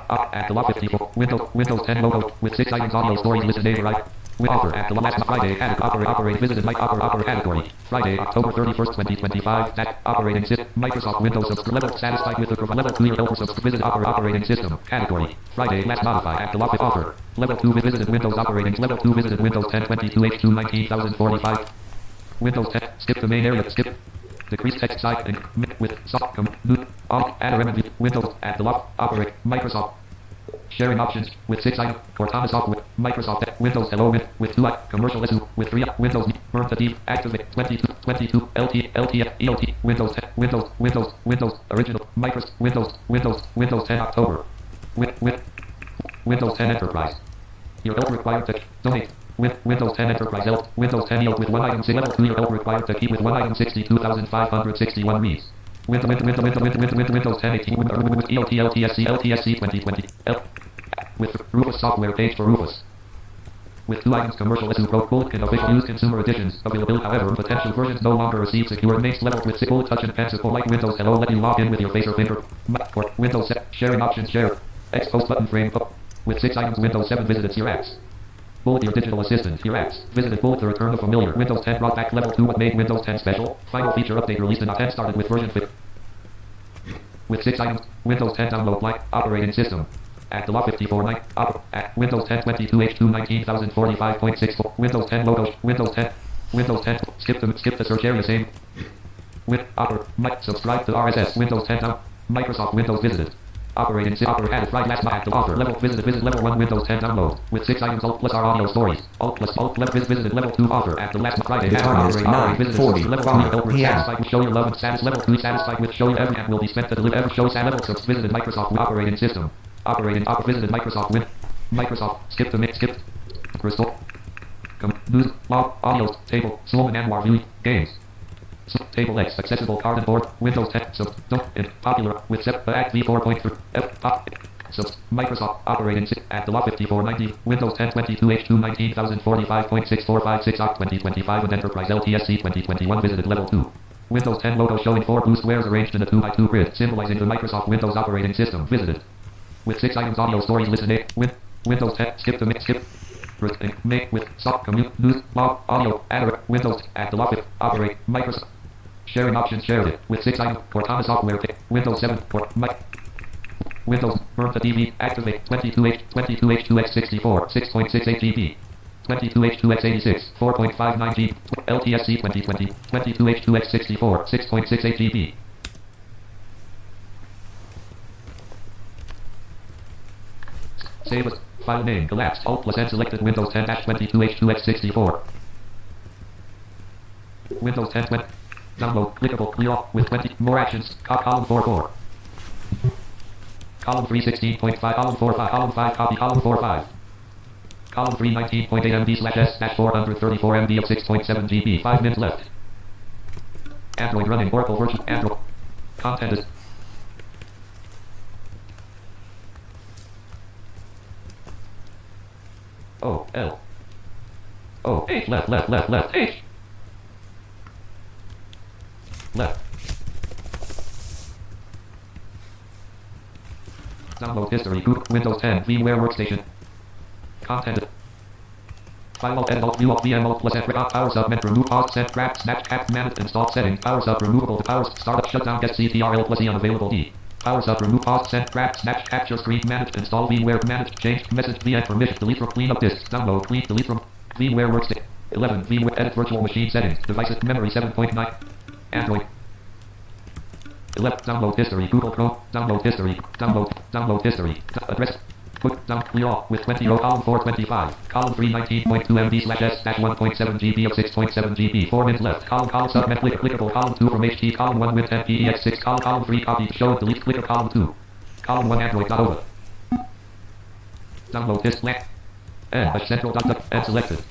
At the lock 54. Windows 10 logo. With 6 items. Audio stories. Listen name right. With offer at the last Friday. Operate. Visited. Opera category. Friday, October 31st, 2025. That operating system. Microsoft Windows level. Satisfied with the level 2 level visit operating system. Category. Friday. Last modify at the lock offer. Level 2 visited Windows operating. Level 2 visited Windows 10 22 H2 19045. Windows 10. Skip the main area. Skip. Decrease text size and with soft add Windows at the lock. Operate. Microsoft. Sharing options with 6 items. Cortana software. Microsoft. Windows Hello with 2 commercial issue with 3 Windows. Burn the deep. Activate 22 LT ELT. Windows 10. Windows original. Microsoft. Windows 10 October. Windows 10 Enterprise. Your help required to donate. Windows 10 Enterprise help. Windows 10 yield with 1 item. Level 2 your help required to keep with 1 item 62,561 reads. Windows 10 18 with LTSC 2020 with Rufus software page for Rufus. With 2 items commercial issue pro bulletin official use consumer editions available. However, potential versions no longer receive secure names level with bullet touch and pencil like Windows Hello let you log in with your face or finger. For Windows sharing options share. Expose button frame with 6 items. Windows 7 visited your apps. Bullet your digital assistant, your apps. Visited Bullet to return the familiar. Windows 10 brought back level 2 what made Windows 10 special. Final feature update released in 10 started with version 5. With 6 items. Windows 10 download like operating system. At the lock 54 9. At Windows 10 22 H2 19045.64. Windows 10 logo. Windows 10. Skip the search area same. Subscribe to RSS. Windows 10 down. Microsoft Windows visited. Operating added right last at the offer level visit level 1 Windows 10 download with 6 items alt plus our audio stories alt visited level 2 offer at the last Friday. The time is 9:45 p.m. Satisfied with show your love and status level 2 satisfied with show your every app will be spent to deliver every show level 6 visited Microsoft operating system visited Microsoft skip the mix skip restore news log audio table Sloan Anwar view games. Table X accessible card and board Windows 10 popular with Act V4.3 Microsoft operating at the lot 5490 Windows 10 22 H2 19045.6456 Oct 2025 and Enterprise LTSC 2021 visited level 2. Windows 10 logo showing 4 blue squares arranged in a 2x2 grid symbolizing the Microsoft Windows operating system visited. With 6 items audio stories listen A Windows 10 skip the mix skip make with soft commute news log audio add Windows at the lot operate Microsoft sharing options shared it with 6 items Cortana software Windows 7 Windows burn the DB activate 22H2X64 6.68 GB 22H2X86 4.59 GB LTSC 2020 22H2X64 6.68 GB. Save as file name collapsed alt plus N selected Windows 10 22H2X64 Windows 10 20 download clickable clear off with 20 more actions column 4 column 3 16.5 column 4 5 column 5 copy column 4 5 column 3 19.8 MB slash S dash 434 MB of 6.7 GB 5 minutes left. Android running Oracle virtual Android content is O L O H left H left. Download history. Windows 10 VMware Workstation. Content. File Alt Edit Alt View Alt VM Alt plus F Power Sub Mint Remove Pause Set Grab Snap Cap Manage Install Settings Power Sub Removable Power Startup Shutdown Get CTRL plus E unavailable D. Power sub, remove, pause, send, grab, snatch, capture, screen, manage, install, VMware, manage, change, message, VM permission, delete from, clean up disk, download, clean, delete from, VMware workstation. 11. VMware, edit virtual machine settings, devices, memory 7.9, Android. 11. Download history, Google Chrome, download history, download history, address. Put down clear all with 20 row column 425 column 3 19.2 MB slash S dash 1.7 GB of 6.7 GB 4 minutes left column submit clickable column 2 from HT column 1 with MPEX 6 column 3 copy show delete clicker column 2 column 1 Android over download this blank and central and selected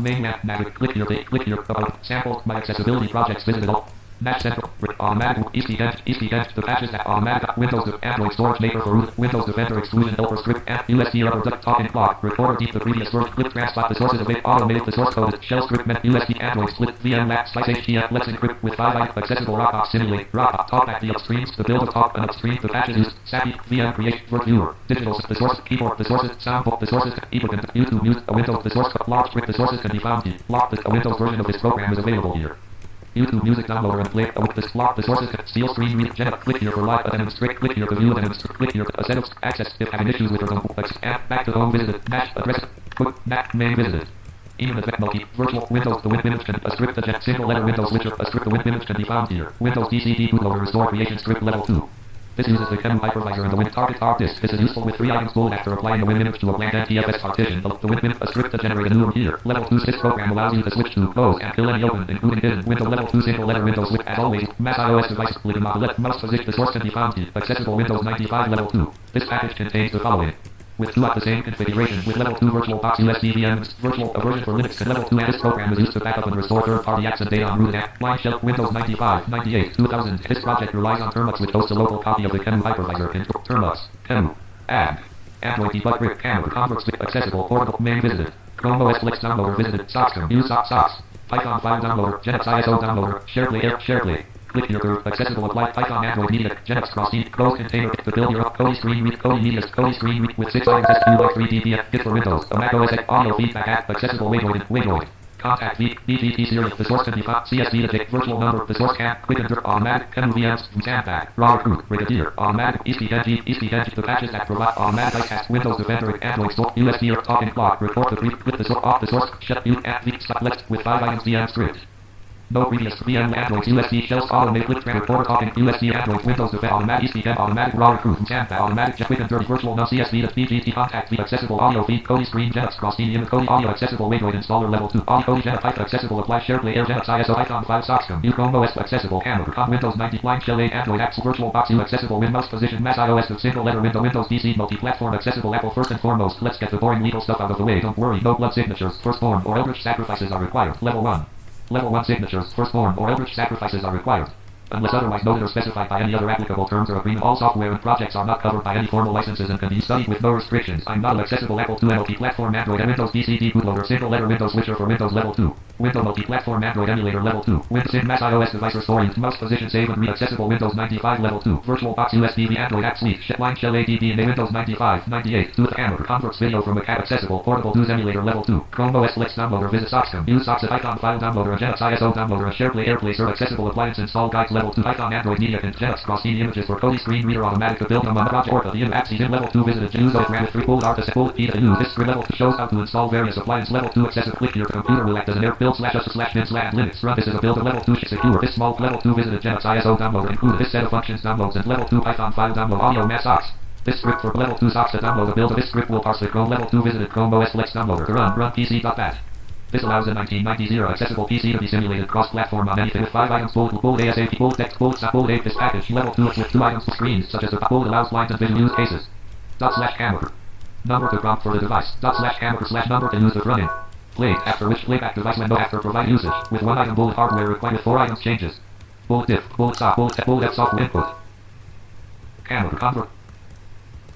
main map magic click here about sample my accessibility projects visited all Match Central, automatic, ECN, the patches that automatic, Windows, Android storage maker for root, Windows Defender exclusion helper script, USB rubber duck talking clock, recorder deep the previous word, clip transport the sources of it, automated the source code, shell script, USB, Android split, VM map, slice HTML, let's encrypt with 5 accessible Rockbox simulate, Rockbox talkback the upstreams, the build of talk and upstream, the patches used, SAPI, VM create, work viewer, digital, the source, keyboard, the sources, soundbook, the sources, ebook and YouTube music, a Windows, the source, log script, the sources can be found here, lock, a Windows version of this program is available here. YouTube music downloader and play with this block. The sources can steal screen read Jenna. Click here for live and demonstrate. Click here to view and demonstrate. Click here to set up access if having issues with your home. Back to home visited. Match address. Put map main visited. Even the multi virtual Windows the win image can a script the single letter Windows switcher a script the win image can be found here. Windows DCD bootloader restore creation script level 2. This uses the Kemu hypervisor and the Win target hard disk. This is useful with 3 items bold after applying the Win image to a blank NTFS partition. The Win a script to generate a new room here. Level 2 sys program allows you to switch to close and kill any open, including hidden. Windows level 2 single letter Windows with as always. Mac iOS device click left mouse position. The source can be found here. Accessible Windows 95 level 2. This package contains the following. With 2 at the same configuration, with level 2 VirtualBox USB VMs, virtual a version for Linux and level 2 and this program is used to back up and restore third-party apps and data on rooted app, line shell, Windows 95, 98, 2000. This project relies on Termux which hosts a local copy of the Kemu hypervisor in Termux, Kemu, add, Android debug brick, camera, converts with accessible, portable, main visited, Chrome OS Flex downloader visited, Sockscom, use socks, Python file downloader, Genix ISO downloader, SharePlay, click here to accessible apply Python Android Media, Genix cross-seed, close container, to build your Kodi screen read, Kodi Media, Kodi screen read with 6 items SQL 3 DBF, Git for Windows, a Mac OS X audio feedback app, accessible Waveoid, contact BGP series, the source can be found, CSV to take virtual number, the source can, quick and automatic, Kemu VMs, Sandbag, raw recruit, Brigadier, automatic, ECNG, the patches that provide automatic iCast, Windows Defender, Android store, USB or talking clock, report the brief, with the source off the source, shut mute, app, select with 5 items VM script. No previous VM Android USB shells automated click reporter talking USB Android Windows Defender automatic ECM automatic raw recruit Sandbag automatic quick and dirty virtual no CSV to BGP contact feed accessible audio feed Kodi screen Genix cross-seed image Kodi audio accessible Waveoid installer level 2 audio Kodi Genix Python accessible apply SharePlay Air Genix ISO icon file Sockscom new Chrome OS accessible camera con Windows 90 line shell 8 Android apps VirtualBox U accessible Win mouse position Mac iOS of single letter Windows PC multi-platform accessible Apple first and foremost let's get the boring legal stuff out of the way don't worry no blood signatures firstborn or eldritch sacrifices are required level 1. Level 1 signatures, firstborn or eldritch sacrifices are required. Unless otherwise noted or specified by any other applicable terms or agreement, all software and projects are not covered by any formal licenses and can be studied with no restrictions. I'm not an accessible Apple II multi-platform Android and Windows DCD bootloader single letter Windows switcher for Windows level 2. Windows multi-platform Android emulator level 2. Windows in Mac iOS device restoring mouse position save and read accessible Windows 95 level 2. VirtualBox USB the Android app suite. Line shell ADB in Windows 95, 98. To the camera. Converts video from a cat accessible portable news emulator level 2. Chrome OS Flex downloader visit Sockscom. Use Sockscom icon file downloader and Genix ISO downloader and SharePlay AirPlay serve accessible appliance install guides level 2. Python Android Media and Genix cross-seed images for Kodi screen reader automatic to build them on the project Orca the apps in level 2 visited use of granted 3 pulled artist pulled P to use this level 2 shows how to install various appliance level 2 accessible click your computer will act as an air build slash us slash bin slash Linux run this is a build of level 2 secure this small level 2 visited Genix ISO downloader included this set of functions downloads and level 2 Python file download audio mass socks. This script for level 2 socks to download a build of this script will parse the Chrome level 2 visited Chrome OS Flex downloader to run PC.bat. This allows a 1990 accessible PC to be simulated cross-platform on anything with 5 items bold ASAP bold text bold sub bold 8 this package level 2 with 2 items screens such as the bold allows blind and vision use cases. /camera. Number to prompt for the device. /camera /number to use the front end. Play after which playback device window after provide usage with 1 item bold hardware required with 4 items changes. Bold diff, bold stop, bold F software input. Camera convert.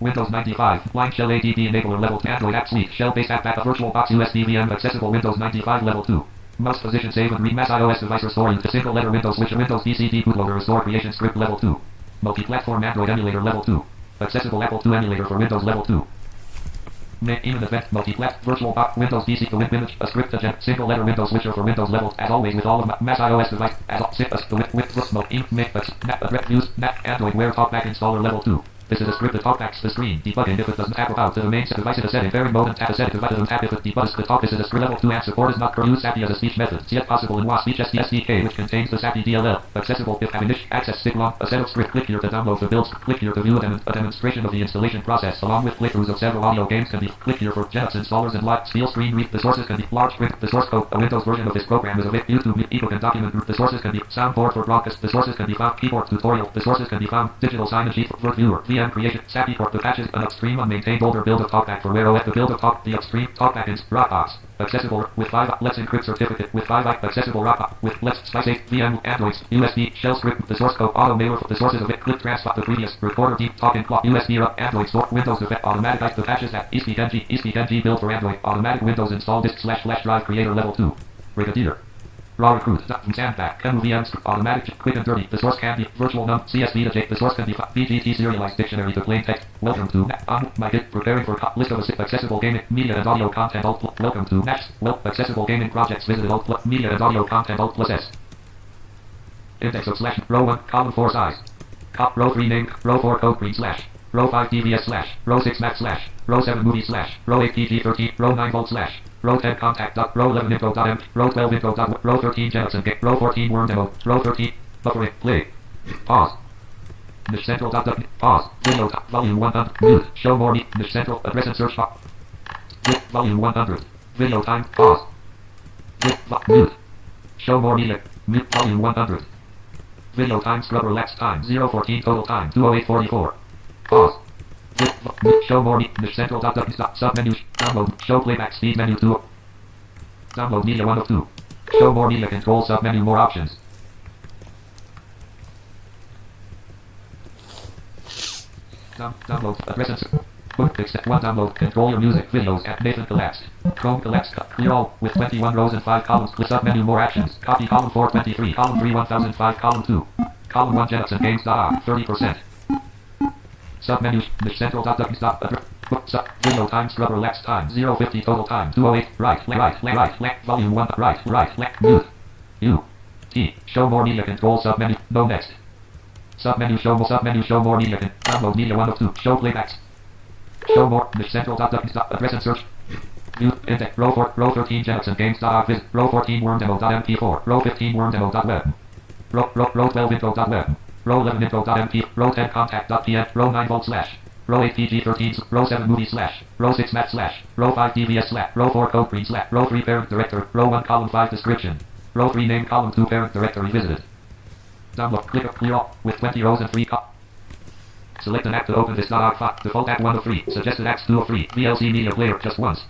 Windows 95, line shell ADB enabler level 2 Android app suite, shell based app VirtualBox USB VM accessible Windows 95 level 2. Mouse position save and read Mac iOS device restoring to single letter Windows switcher Windows DCD bootloader restore creation script level 2. Multi-platform Android emulator level 2. Accessible Apple II emulator for Windows level 2. Even event multi-plat virtual box Windows PC to image a script agent single letter Windows switcher for Windows levels as always with all of Mac iOS device as with mode use Android Wear TalkBack installer level 2. This is a script that talkbacks the screen, debugging if it doesn't tap about to the main device in a setting, very mode and tap a setting device doesn't tap if it debugs the talk. This is a script level 2 and support is not per use SAPI as a speech method. See it possible in WA Speech SDK which contains the SAPI DLL. Accessible if having access stick long, a set of script. Click here to download the builds. Click here to view a demonstration of the installation process along with playthroughs of several audio games can be. Click here for Genus installers and live steel screen read. The sources can be large print. The source code. A Windows version of this program is a YouTube ebook and document group. The sources can be soundboard for broadcast. The sources can be found keyboard tutorial. The sources can be found digital signage sheet for viewer. VM creation. SAPI for the patches an upstream unmaintained older build of TalkBack for Wear OS. The build of Talk the upstream TalkBack in Dropbox. Accessible with 5 Let's Encrypt certificate with 5 accessible Dropbox with Let's Slice 8 VM Androids USB shell script. The source code auto mailer for the sources of it. Click transfer the previous recorder deep talking clock USB up Android store Windows effect automatic the patches at ESP10G build for Android automatic Windows install disk / flash drive creator level 2 Brigadier Raw recruit sandback MVMs automatic quick and dirty. The source can be virtual num CSV to J. The source can be VGT serialized dictionary to plain text. Welcome to on my git preparing for list of accessible gaming media and audio content alt. Welcome to next accessible gaming projects visited alt media and audio content alt plus S. Index of / row 1 column 4 size. Row 3 name row 4 code green / row 5 DVS / row 6 Mac / row 7 movie / row 8 PG13 row 9 volt / row 10 contact row 11 info.m row 12 info. Row 13 Jensen gate row 14 worm demo row 13 buffering play pause niche central pause window volume 100 mute show more niche central address and search box volume 100 video time pause mute show more media mute volume 100 video time scrubber lapse time 014 total time 20844 pause show more the central submenu download show playback speed menu 2 download media 1 of 2 show more media control submenu more options download address and except one download control your music videos at Nathan collapsed Chrome collapsed clear all with 21 rows and 5 columns with submenu more actions copy column 423 column 3 1005 column 2 column 1 Jensen games 30% submenu the central window time scrubber lapse time 050 total time 208 right volume 1 right mute U T show more media control submenu no next submenu show more media download media 1 of 2 show playbacks show more the central address and search view index row 13 Jensen games.visit row 14 worm demo.mp4 row 15 worm demo.web row 12 info.web row 11 info.mp row 10 contact.pm row 9 volt / row 8 PG13 row 7 movie / row 6 Mac / row 5 DVS / row 4 code green / row 3 parent director row 1 column 5 description row 3 name column 2 parent directory visited download click clear all with 20 rows and 3 select an app to open this file default app 1 of 3 suggested apps 2 of 3 VLC media player just once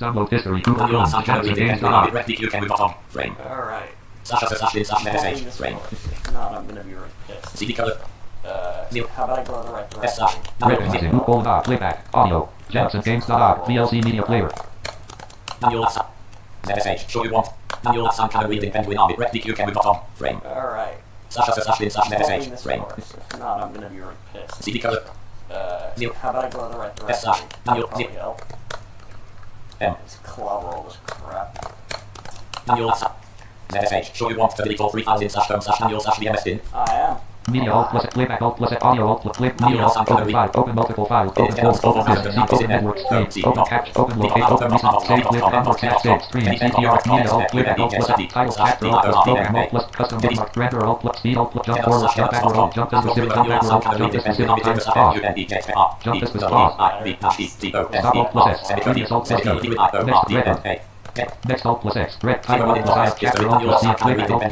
download history Google Chrome games.org frame Alright. //in/message frame If not, I'm gonna be really pissed. CD color How about I go in the right S direction? recognizing Google playback audio Jensen games.org VLC media player manual message show you want manual sound kind of reading penguin army red DQ can we bottom frame Alright. //in/message frame If not, I'm gonna be really pissed. CD color How about I go in the right S direction? manual That'll probably help. M Just clobber all this crap. manual message show you want to delete all 3 files in /home/manual/vms bin I am. media alt plus playback alt plus audio alt plus clip media alt open 5 open multiple files open tools open disk open network save open cache open locate open recent save clip network cache save stream CTR media alt playback alt plus title chapter alt plus program alt plus custom bookmark render alt plus speed alt plus jump forward jump backward alt jump to specific jump backward alt jump to specific time pause jump to specific pause stop alt plus S previous alt plus E next record next alt plus X red title alt plus I chapter alt plus C playback alt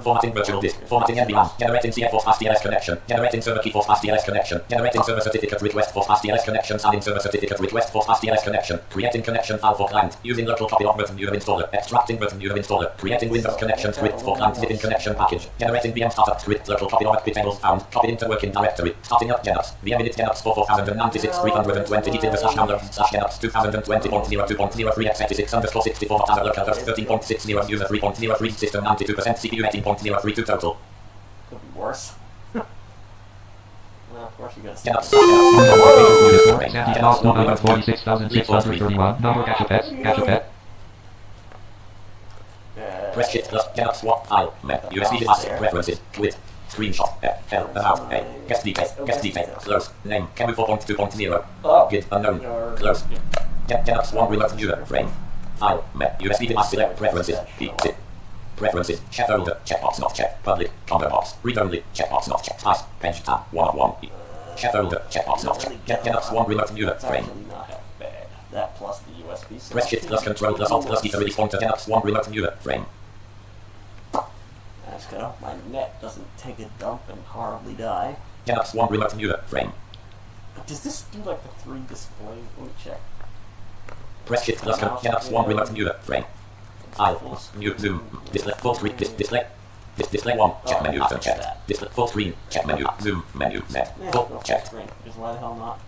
formatting virtual disk, formatting NVLAN, generating CF for fast DLS connection, generating server key for fast DLS connection, generating server certificate request for fast DLS connection, signing server certificate request for fast DLS connection, creating connection file for client, using local copy of version user installer, extracting version user installer, creating Windows connection script for client zipping connection package, generating VM startup script, local copy of bit tables found, copy into working directory. Starting up Genox. VM init Genox 4096 320 detail slash number slash Genox 2020.02.03 x86 underscore 64 local host 13.60 user 3.03 system 92% CPU 18.032 total. Could be worse. Well, of course you gotta Genox Sandy number 46,631. Number catch a pet. Catch a pet. Press shift plus Genox swap file. USB device preferences. Quit. Screenshot. L. About. A. Guest details. Guest details. Close. Name. Camu 4.2.0. Git unknown. Close. Genox one remote viewer. Frame. File. USB device select preferences. P. Zip. Preferences. Chat folder. Checkbox not checked. Public. Combo box. Read only. Checkbox not checked. Twice. Bench tab. 1 of 1. Chat folder. Checkbox not checked. Genox one remote viewer. It's Frame. actually not half bad. That plus the USB. Press shift plus control plus alt plus D to release pointer. Genox one remote viewer. Frame. I just gotta hope my net doesn't take a dump and horribly die. Genox one remote viewer. Frame. Does this do like the 3 displays? Let me check. Press shift plus Genox one remote viewer. Frame. File. New zoom. Display full screen. Display. Display one. Check menu. Don't check. Display full screen. Check menu. Zoom menu. Net. Yeah, Full go check. screen. Because why the hell not?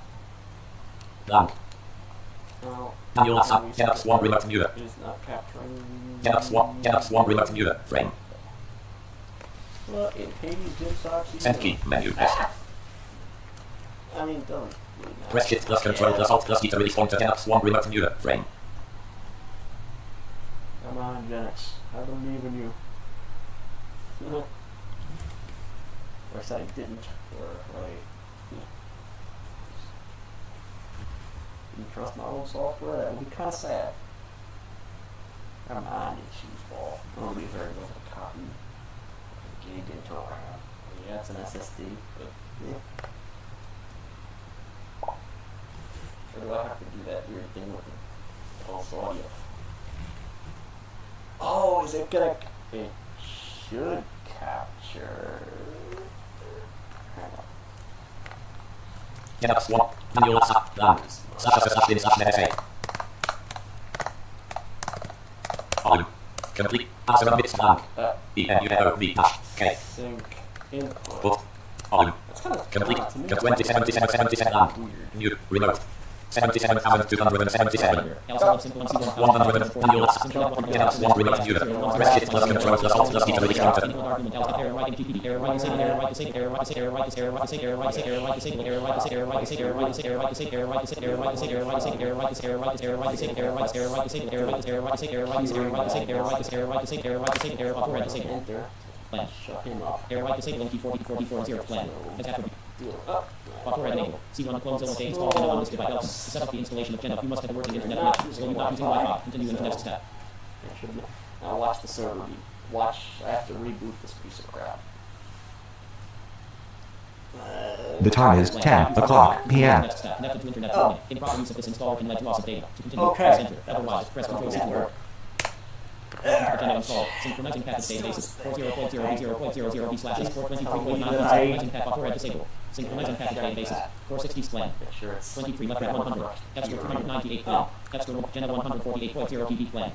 Blank. No. Manual assign. Genox one remote viewer. It is not capturing. Genox one remote viewer. Frame. Well, in Hades, Jigsaw, Send key. Menu. S. I mean, don't really matter. Press shift plus control plus alt plus D to release pointer. Genox one remote viewer. Frame. Come on, Genix. I believe in you. Or I said I didn't. Or, right. Didn't trust my old software? That would be kind of sad. Come on, you cheeseball. I'll be very good at copy. Gig into it. Yeah, it's an SSD, but yeah. Or do I have to do that weird thing with the pulse audio? Oh, is it gonna? It should capture. Hang on. Genox one. Manual assign. Blank. //bin /NFA. Volume. Complete. Answer on bits blank. ENUNOV K. Sync input. Put. Volume. That's kind of Complete. to me. 2077 blank. New. Remote. 77,277. 100. Manual assign. Genox one remote viewer. Press shift plus control plus alt plus D to release counter. Enter. Shut him up. Right disabling T404040 plan. As attribute. Author enable. C1 clones LSA install Genoa on this device. To set up the installation of Genoa, you must have a working internet connection. So you not using Wi-Fi. Continue in the next step. Now watch the server be. Watch. I have to reboot this piece of crap. The time is 10 o'clock p.m. Next step. Connected to internet only. Improper use of this install can lead to loss of data. To continue, Okay. press enter. Otherwise, press Control C to work. Genoa install. Synchronizing package databases. 40.0b/s423.9. Synchronizing path author disable. Synchronizing package databases. 460 plan. Make sure it's 23 left at 100. Extra 298 plan. Extra Genoa 148.0 TB plan.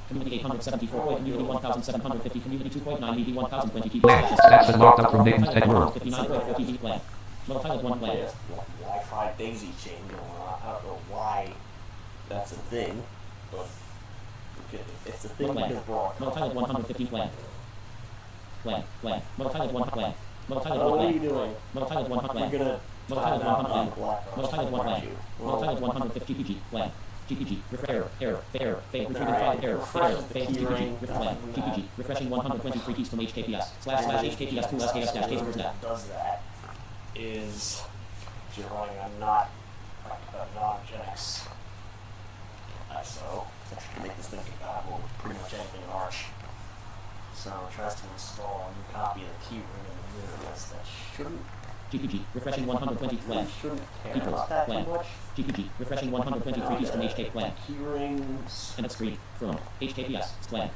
Community 874. Community 1750. Community 2.9 ED 1020 TB. Stats is locked up from Nathan's Tech World. 59.4 TB plan. Multi-pilot 1 plan. Yes, Wi-Fi daisy chain going on. I don't know why that's a thing, but it's a thing because Broadcom. Multi-pilot 115 plan. Multi-pilot 1 plan. Multi-pilot 1 What are plan. you doing? Multi-pilot 1 plan. You're gonna Multi-pilot time out 1 plan. on Blackrust. Multi-pilot 1 plan. Multi-pilot 150 GPG plan. GPG, error, fail, retrieving file, error, fail, GPG, plan, GPG, refreshing 123 keys from HTTPS, //HTTPS to SKS-K/net. Does that is if you're running a not like a non-Genix ISO, that should make this thing compatible with pretty much anything in Arch. So it tries to install a new copy of the keyring in the universe that shouldn't GPG, refreshing 120 plan. shouldn't care Equals, about that plan. too much. GPG, refreshing 123 keys from HK plan. Keyrings. End screen, from HTTPS, plan.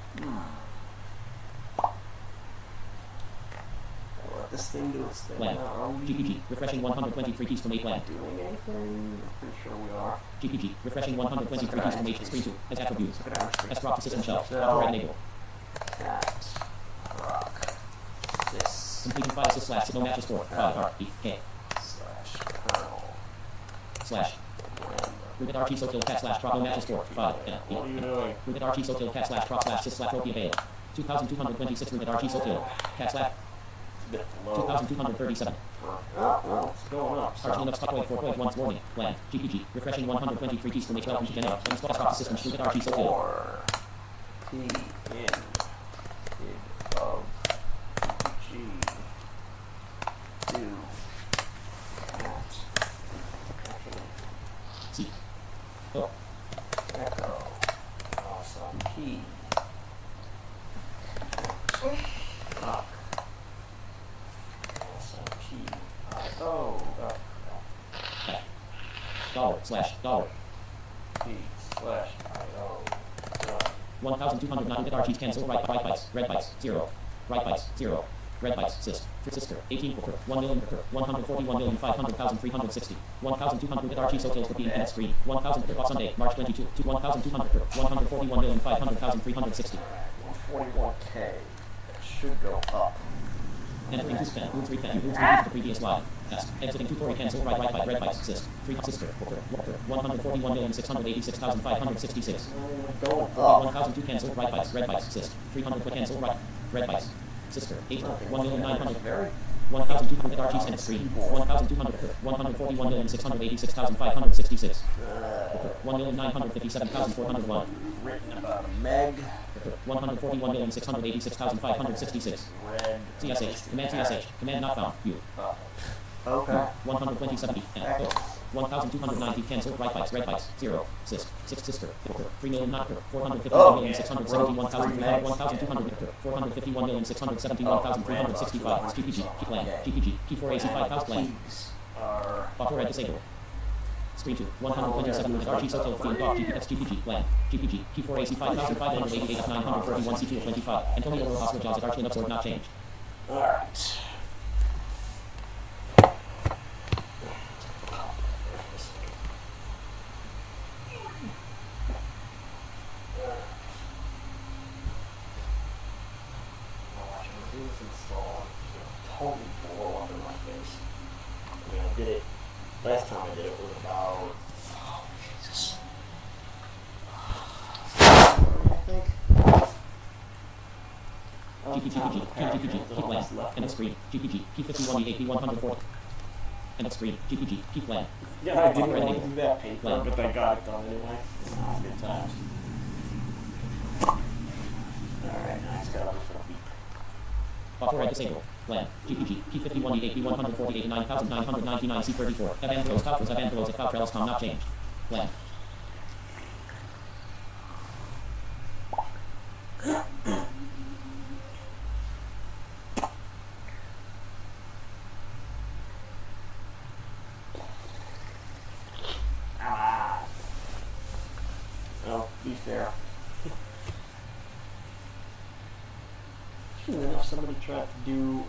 Let this thing do its thing. Plan. Now, are we GPG, refreshing 123 keys from A plan. doing anything? I'm pretty sure we are. GPG, refreshing 123 keys from H screen 2 as attributes. Look at our screen. S drop to system shell. So- Author enable. Cat rock this Completing file sys slash no matches for 5 RPK slash kernel slash root RT so kill cat slash drop no matches for 5 What are you doing? root RT so kill cat slash drop slash sys slash trophy avail 2226 root RT so kill cat slash It's a bit low. 2237 Oh, it's going up. Arch Linux 5.4.1 warning plan GPG refreshing 123 keys from H12 from Gen A install stop system root RT so kill 4 T in id of G 2 C oh echo awesome key up awesome key oh dollar slash dollar P slash IO done. 1209 bit RGs cancel right bytes red bytes 0 right bytes 0 red bytes sys sister 18 per 1 million per 141,500,360 1200 bit RG so kills for being screen 1000 per Sunday March 22 to 1200 per 141,500,360 141K that should go up. entering to spend roots repen roots repeat the previous line test exiting tutorial cancel right byte red bytes sys 3 sister 141,686,566 Going up. 1002 cancel right bytes red bytes sys 300 per cancel right red bytes sister 8 1,900 1,200 RGs and screen 1,200 141,686,566 1,957,401 Written about a meg. 141,686,566 Red. CSH command CSH command not found you Okay. 12070 and 1,290 cancel right bytes red bytes 0 sys 6 sister 3,951,671,300 451,671,365 GPG key plan GPG key 4AC5 house plan auto red disable screen 2 127 with RG so field off GPX GPG plan GPG key 4AC5 588 931 C2 25 Antonio Rojas jobs at Arch Linux or not changed. Alright. Totally blow up in my face. I mean, I did it, last time I did it was about, oh, Jesus. I think. GPG key plan end of screen GPG key 5188 140 end of screen GPG key plan Yeah, I didn't want to do that paper, but I got it done anyway. Good times. Alright, now it's got to for a beep. auto red disable plan GPG key 5188 148 9999 C34 Evangelos Tautos Evangelos at Valtrells.com not changed plan Well, be fair. Sure enough, somebody tried to do,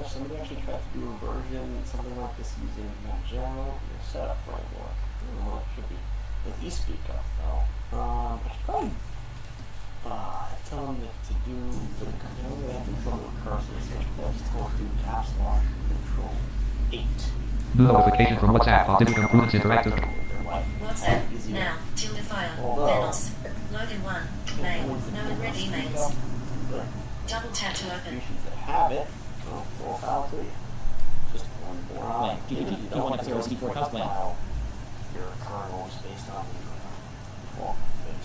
somebody actually tried to do a version, something like this using General setup framework. I don't know what it should be. With eSpeak up, though. I should probably tell them that to do, they have to control the cursor, so I should tell them to do caps lock control 8. New notification from WhatsApp. Autistic Improvements Interactive. WhatsApp now tilde file Venos Logan 1 mail no unread emails double tap to open. Institutions that have it, full file to you. Just one more plan GPG key 1F0 C4 house plan your kernel is based on the default config.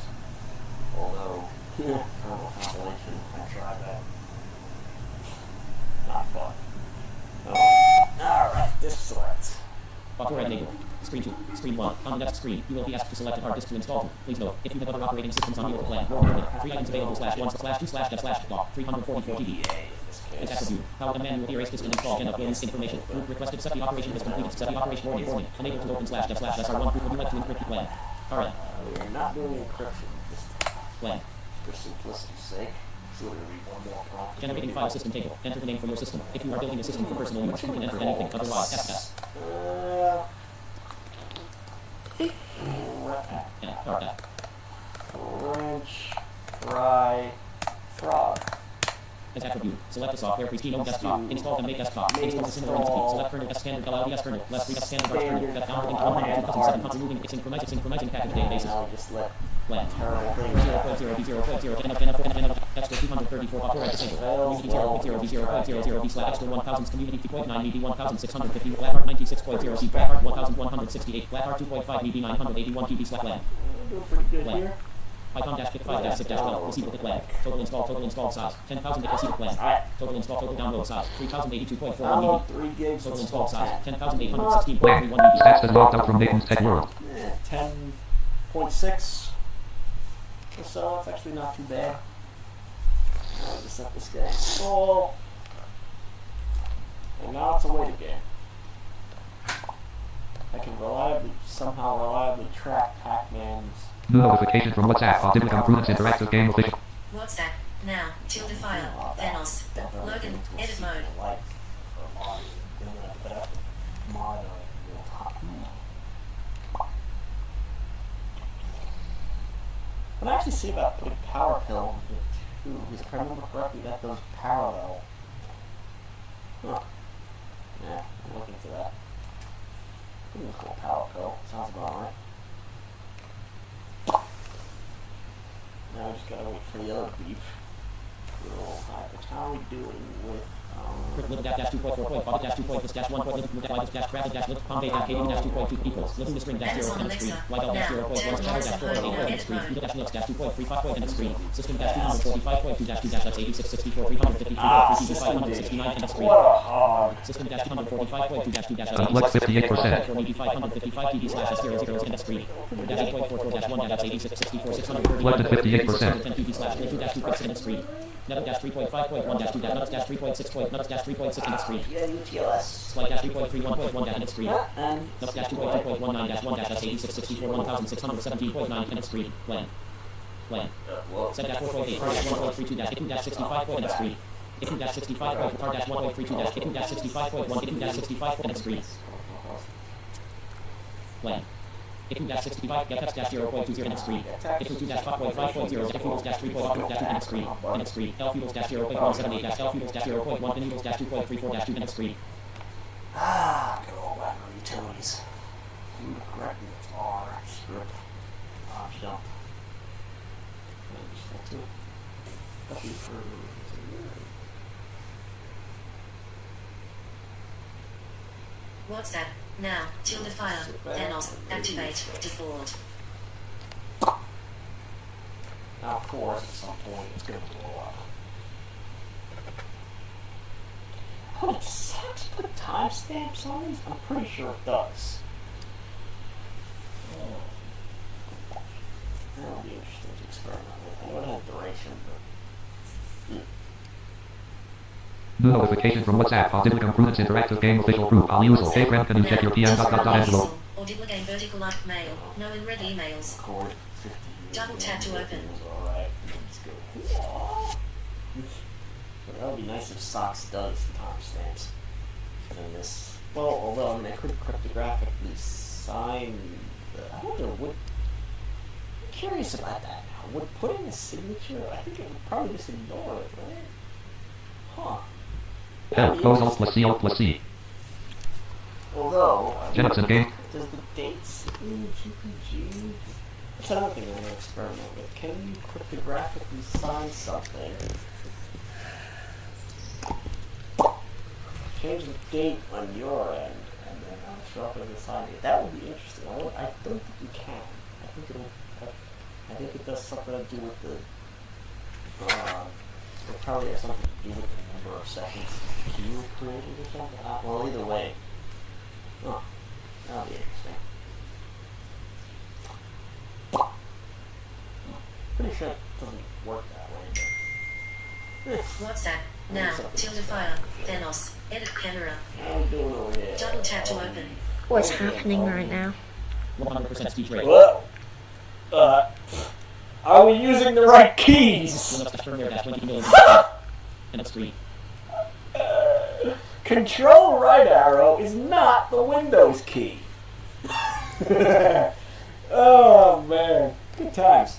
Although, kernel compilation, I tried that. Not fun. Alright, disk select. auto red label screen 2 screen 1 on the left screen you will be asked to select a hard disk to install. Please note if you have other operating systems on your plan warning limit 3 items available /1/2/dev/ block 344 GB. It's after you. How a manual erase disk and install can upload this information. Group requested set the operation is completed. Set the operation warning. Unable to open /dev/sr1 group would you like to encrypt your plan? Alright. We're not doing encryption this time. Plan. For simplicity's sake. So we're going to read one more prompt. Generating file system table. Enter the name for your system. If you are building a system for personal use, you can enter anything. Otherwise, SS. French fry frog. As attribute, select the software Pristino desktop. Install and make desktop. Install a similar entity. Select kernel S standard LLDS kernel. Less free standard Rust kernel. That downloading 2007. Removing it. Synchronizing package databases. Now just let When terrible things 0.0 B0.0 extra 234 author disabled. 0.0 B slash extra 1000 community 3.9 MB 1650 Blackheart 96.0 C Blackheart 1168 Blackheart 2.5 MB 981 TB slash LAN. doing pretty good LAN. here. Icon dash 5 6 12 receive with LAN. Total installed size 10,000 receive with LAN. Total download size 3082.4 Download MB. 3 gigs. Total Let's installed go size 10. 10,816.31 MB. Stats has logged out from Nathan's Tech World. 10.6 or so. It's actually not too bad. I'll just let this guy install. And now it's a wait again. I can somehow reliably track Pac-Man's. New notification from WhatsApp. Audible Improvements Interactive Game Official. WhatsApp. Now. Tilde file. Thanos. Logan. Edit mode. What I actually see about putting power pill in it too, because if I remember correctly, that goes parallel. Huh. Yeah, I'll look into that. I think it's called power pill. Sounds about right. Now we just gotta wait for the other beep. How are we doing with Little dash 2.4 dash 2 dash 1 dash rapid dash lift combat dash KD dash 2.2 equals listen to string dash 0 end screen white dash 0.1 shadow dash 4.8 end screen middle dash lift dash 2.35 end screen system dash 245.2 dash 2 dash that's 8664 353 569 end screen system dash 245.2 dash 2 dash Flex 58%. 555 TD slash 00 end screen dash 8.44 dash 1 dash 8664 630 Selected 58%. 10 TD slash 2 dash 2 end screen Nether dash 3.5.1 dash 2 dash nuts dash 3.6 nuts dash 3.6 end screen yeah, UTLS. Slide dash 3.31.1 dash end screen And Nuts dash 2.2.19 dash 1 dash that's 8664 1617.9 end screen when set dash 4.8 tar dash 1.32 dash 2 dash 65 end screen 2 dash 65 tar dash 1.32 dash 2 dash 65.1 2 dash 65 end screen when 2 dash 65 get text dash 0.20 end screen 2 dash 5.5.0 fuels dash 3.2 dash 2 end screen L fuels dash 0.178 dash L fuels dash 0.1 and fuels dash 2.34 dash 2 end screen go all back on utilities. You correct me, it's R script optional. WhatsApp. Now. Tilde file. Thanos. Activate. Default. Now, of course, at some point, it's going to blow up. Oh, it sucks. Put timestamps on these? I'm pretty sure it does. That'll be interesting to experiment with. I don't have duration, but. New notification from WhatsApp. Audible Improvements Interactive Game Official Group. I'll use OK. Graham, can you check your PM? Envelope. Audible game vertical like mail. No in red emails. Record 50 Double tap to open. Alright, let's go. But that would be nice if Socks does the timestamps. And this. Well, although, I mean, I could cryptographically sign the. I wonder, I'm curious about that now. Would putting a signature, I think it would probably just ignore it, right? Huh. L goes Alt plus C, Alt plus C. Although, Jensen game. does the dates in GPG? That's another thing I'm going to experiment with. Can you cryptographically sign something? Change the date on your end, and then I'll show up as a sign date. That would be interesting. I don't think you can. I think it does something to do with the. It probably has something to do with the number of seconds you created or something. Well, either way. Oh, that'll be interesting. Pretty sure it doesn't work that way, but. WhatsApp. Now. Tilde file. Thanos. Edit camera. How are we doing over here? Double tap to open. What's happening right now? 100% speech rate. What? Are we using the right keys? Linux dash firmware dash 20 million end screen Control right arrow is not the Windows key. Oh man, good times.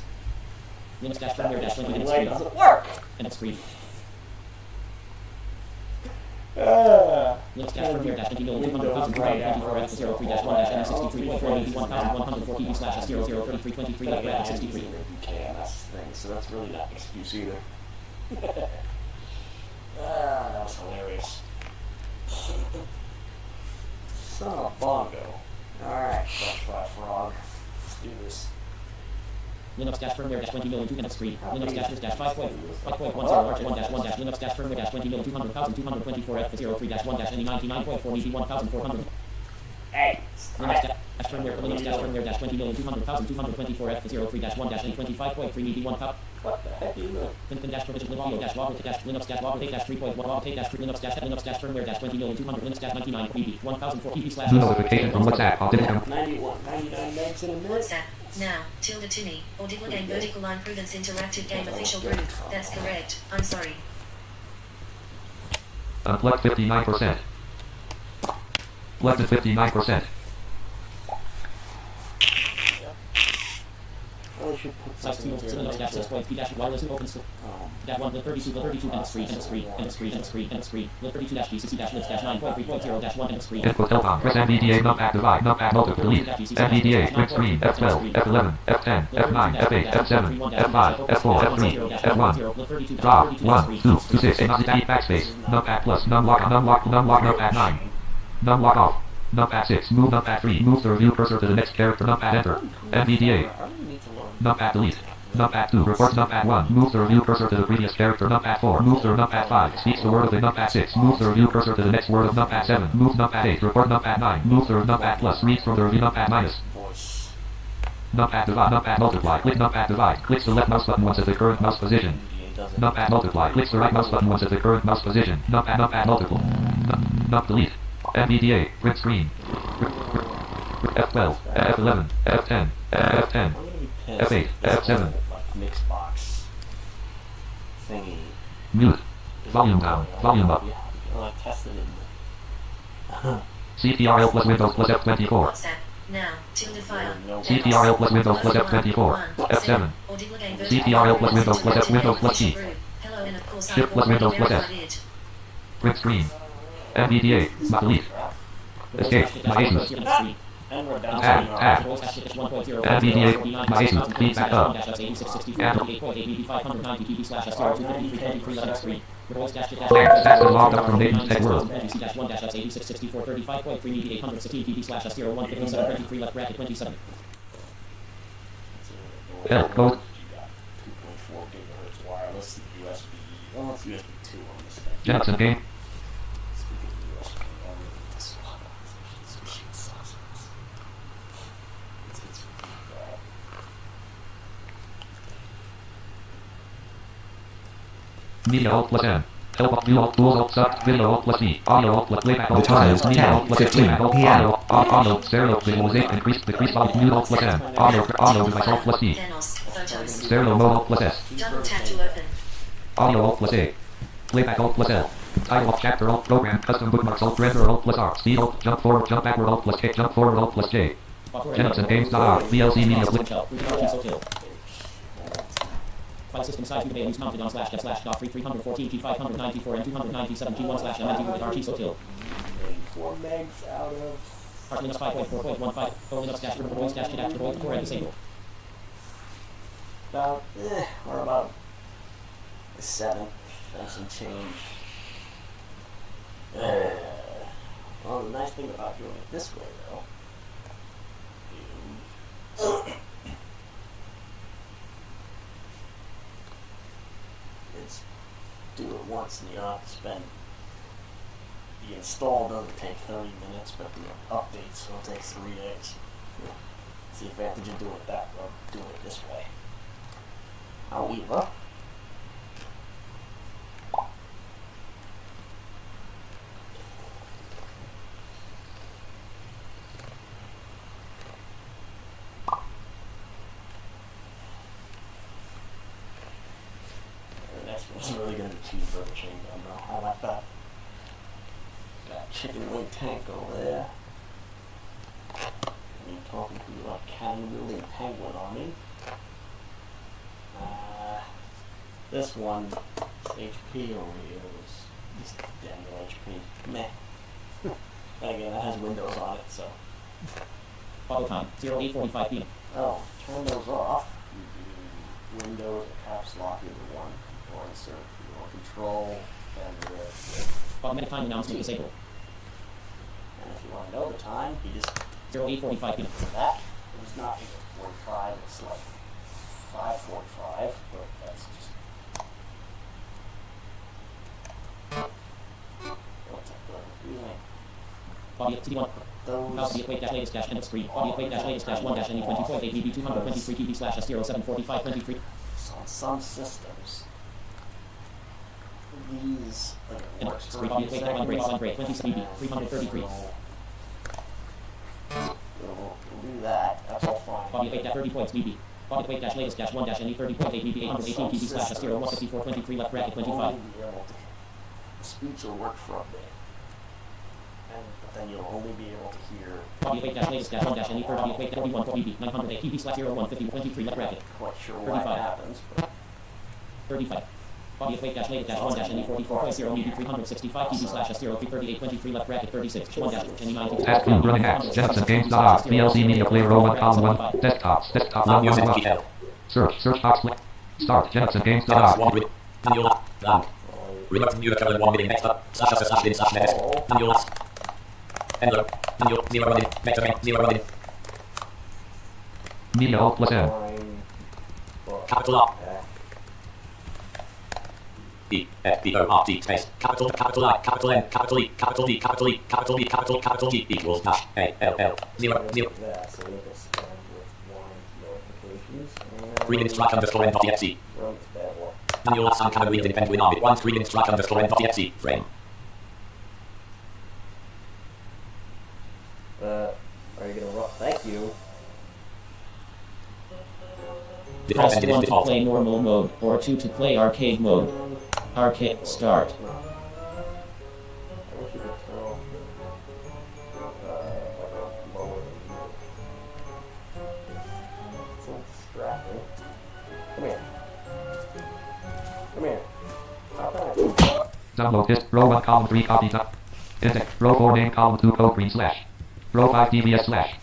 Linux dash firmware dash 20 end Why screen does it work? end screen Linux dash firmware dash 20 million 200,224 F 03 dash 1 dash M63.4 1104 TB slash 003323 graphic 63. KMS thing, so that's really not an excuse either. That was hilarious. Son of a bongo. Alright, Flash Frog. Let's do this. Linux dash firmware dash 20 million 200 screen. Linux dash 5.10 large 1 dash 1 dash Linux dash firmware dash 20 million 200,224 F 03 dash 1 dash NE 99.4 MB 1400. Hey! Linux dash firmware dash 20 million 200,224 F 03 dash 1 dash NE 25.3 MB 1 cup. What the heck are you doing? Linux dash provision audio dash log dash Linux dash log dash 3.1 log dash Linux dash firmware dash 20 million 200 Linux dash 99 MB 1004 TB slash. New notification from WhatsApp. 91, 99 megs in a minute. WhatsApp. Now, tilde Timmy, or Diddler Game Vertical Line Prudence Interactive Game Official Group. That's correct. I'm sorry. Unplugged 59%. Plugged at 59%. I should put Size 2 Linux dash 6.3 dash wireless open dash 1 32 and screen the 32 dash D60 dash lips dash 9.3.0 dash 1 and screen. Input Telcom. Press NVDA numpad divide. Numpad multiple delete. NVDA print screen. F12, F11, F10, F9, F8, F7, F5, F4, F3, F1. Drop 1, 2, 26, backspace. Numpad plus. Numlock numpad 9. Numlock off. Numpad 6. Move numpad 3. Move the review cursor to the next character. Numpad enter. NVDA. Numpad delete. Numpad 2. Reports numpad 1. Move the review cursor to the previous character. Numpad 4. Move to numpad 5. Speaks the word of the numpad 6. Move the review cursor to the next word of numpad 7. Move numpad 8. Report numpad 9. Move to numpad plus. Reads from the review numpad minus. Numpad divide. Numpad multiply. Click numpad divide. Clicks the left mouse button once at the current mouse position. Numpad multiply. Clicks the right mouse button once at the current mouse position. Numpad multiple. Nump delete. NVDA. Print screen. F12. F11. F10. F10. F8. F7. Mixbox thingy. Mute. Volume down. Volume up. I tested it. CTRL plus Windows plus F24. WhatsApp. Now, tilde file. CTRL plus Windows plus F24. F7. CTRL plus Windows plus F Windows plus T. Hello, and of course Shift plus Windows plus S. Print screen. NVDA. Delete. Escape. My Asus. And we're down. Tab. NVDA. My Asus. Feedback up. Stats are logged up from Nathan's Tech World. L code. 2.4 gigahertz wireless USB. Well, it's USB 2 on this thing. Jackson game. Speaking of USB, this machine sucks. It's bad. Media Alt plus M. Help View Alt Tools Alt Sub Video Alt plus E. Audio Alt plus Playback The Alt time plus is M. Media Alt plus 10:15 Playback p.m. Audio Stereo Visualization Decrease Volume Mute Alt plus M. Audio Device Alt plus E. Thanos. Photos. Stereo Mode Alt plus S. Double tap to open. Audio Alt plus A. Playback Alt plus L. Title Alt Chapter Alt Program Custom Bookmarks Alt Render Alt plus R. Speed Alt Jump Forward Jump Backward Alt plus K. Jump Forward Alt plus J. Jensen Games.R. VLC Media Flip. File system size UVA use mounted on // 314 G594 and 297 G1 / MNT with RT SOTIL. 4 megs out of Part Linux 5.4.15 Linux dash voice dash adapt to core and disable. about, or about a 7 and some change. Well, the nice thing about doing it this way, though, is do it once and you don't have to spend. The install doesn't take 30 minutes, but the updates will take 3 days. It's the advantage of doing it that way, doing it this way. However, the next one's really going to be cheeseburger chain gun though. I like that. Got chicken wing tank over there. And you're talking to me about cannon wielding penguin army. This one, HP over here, was Just Daniel HP. Meh. Again, it has Windows on it, so. Auto time, 08:45 p.m. Oh, turn those off. You do Windows and caps lock into one, or insert Control and Automatic time announcement disabled. and if you want to know the time, you just 08:45 p.m. for that. It's not 8:45, it's like 5:45, but that's just. What's that doing? Audio CD1. Those. Audio equate dash latest dash end of screen. Audio equate dash latest dash 1 dash any 20.8 dB 223 dB slash S074523. So on some systems, these And works for screen a audio few equate on grade seconds. on grade 20 dB 333. We'll do that. That's all fine. Audio equate dash 30 points dB. Audio equate dash latest dash 1 dash any 30.8 dB 818 dB slash S015423 left bracket 25. The speech will work for a bit. But then you'll only be able to hear. Audio equate dash latest dash 1 dash any 30 audio equate 41 dB 908 dB slash 015023 left bracket Quite sure why it 35. happens, but 35. Audio equate dash latest dash 1 dash any 44.0 dB 365 dB slash S033823 left bracket 36 1 dash any 92. Task 2, running apps, Jefferson Games.R, VLC Media Player, row 1, column 1, desktops, desktop, Not 1, using 1, detail. search box, start, Jefferson Tabs Games.R, 1 with manual blank. Remote new colon 1 million extra slash bin slash net. Manual last. Ender. Manual 0 running. Vector main 0 running. Media Alt plus M, Capital R. E F B O R T space. Capital I. Capital N. Capital E. Capital D. Capital E. Capital B. Capital G equals dash A L L 0 0. that, so we'll just stand with one notifications. 3 minutes track underscore n.exe. Runs bad luck. Manual last and can read independent with arbit 1 3 minutes track underscore n.exe frame. Are you gonna rock? Thank you. Default Press engine is 1 to default. play normal mode, or 2 to play arcade mode. Arcade start. I wish you could turn off like a lower. It's so distracting. Come here. Come here. How can I? download this, row 1, column 3, copy top, index, row 4, name, column 2, code green slash, row 5, DVS slash.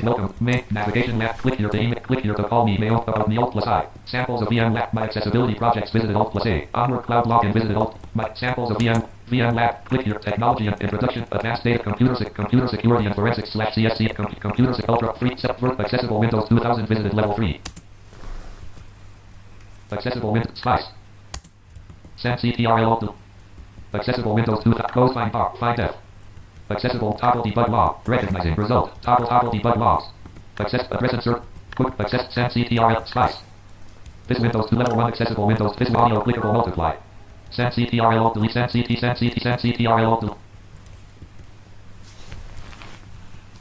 Welcome, main, navigation left, click here to call me, mail, about me, Alt plus I. Samples of VM Lab, my accessibility projects, visited Alt plus A. Onward cloud login, visited Alt, my samples of VM Lab, click here, technology and introduction, advanced data, computer security and forensics slash CSC, computer ultra, free, subvert, accessible Windows 2000, visited level 3. Accessible Windows, slice. Send CTRL Alt, accessible Windows 2000, close find bar, find F. Accessible toggle debug log. Recognizing result. Toggle debug logs. Access address insert. Quick access send CTRL slice. This Windows 2 level 1 accessible Windows. This audio clickable multiply. Send CTRL alt delete send CTRL alt delete.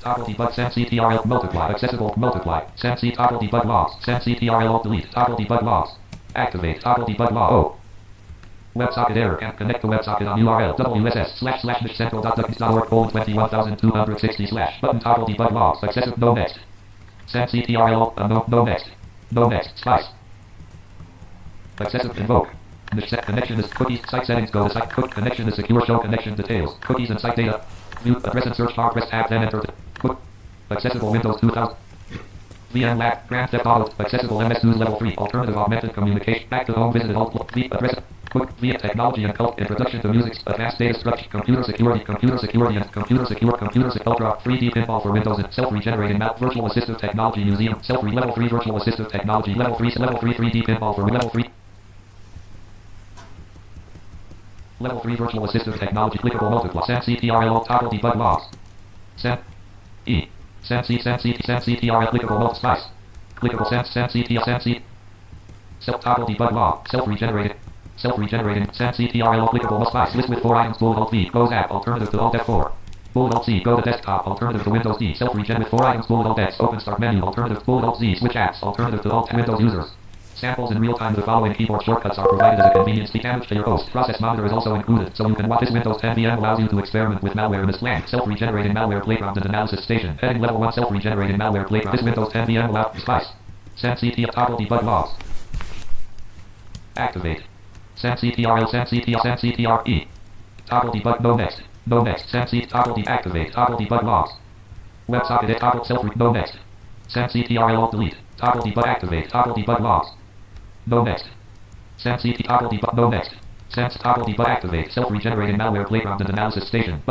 Toggle debug send CTRL multiply. Accessible multiply. Send C toggle debug logs. Send CTRL alt delete. Toggle debug logs. Activate toggle debug log. O. WebSocket error. Can't connect the WebSocket on URL wss//central.wcentral.260/ button toggle debug logs. Accessible no next. Send CTRL no next. No next. Slice. Accessible invoke. The set connection is cookies. Site settings go to site cook connection is secure. Show connection details. Cookies and site data. View address and search bar. Press tab then enter. Cook. Accessible Windows 2000. VM Lab, Grand Theft Auto, accessible MS2 level 3, alternative augmented communication, back to home, visited alt, V, address, quick, via technology and cult, introduction to music, advanced data structure, computer security and computer ultra, 3D pinball for Windows and self-regenerating map, virtual assistive technology museum, level 3 virtual assistive technology, level 3 3D pinball for level 3. Level 3 virtual assistive technology, clickable multiply, send CTRL, toggle debug logs. Send, E. Send CTRL clickable mode slice. Clickable send CTRL self toggle debug log. Self-regenerating. Send CTRL clickable mode slice. List with 4 items. Bold Alt V. Goes app. Alternative to Alt F4. Bold Alt C. Go to desktop. Alternative to Windows D. Self-regen with 4 items. Bold Alt X. Open start menu. Alternative. Bold Alt Z. Switch apps. Alternative to Alt Windows users. Samples in real time. The following keyboard shortcuts are provided as a convenience damage to your host. Process monitor is also included, so you can watch this Windows 10 VM allows you to experiment with malware in this blank. Self-regenerating malware playground and analysis station. Heading level 1 self-regenerating malware playground. This Windows 10 VM allows slice. Send CTRL toggle debug logs. Activate. Send CTRL E. Toggle debug. No next. No next. Send seed. Toggle deactivate. Toggle debug logs. WebSocket. Toggle self. No next. Send CTRL delete. Toggle debug activate. Toggle debug logs. No next. Send CT toggle debug. No next. Send toggle debug activate. Self-regenerating malware playground and analysis station.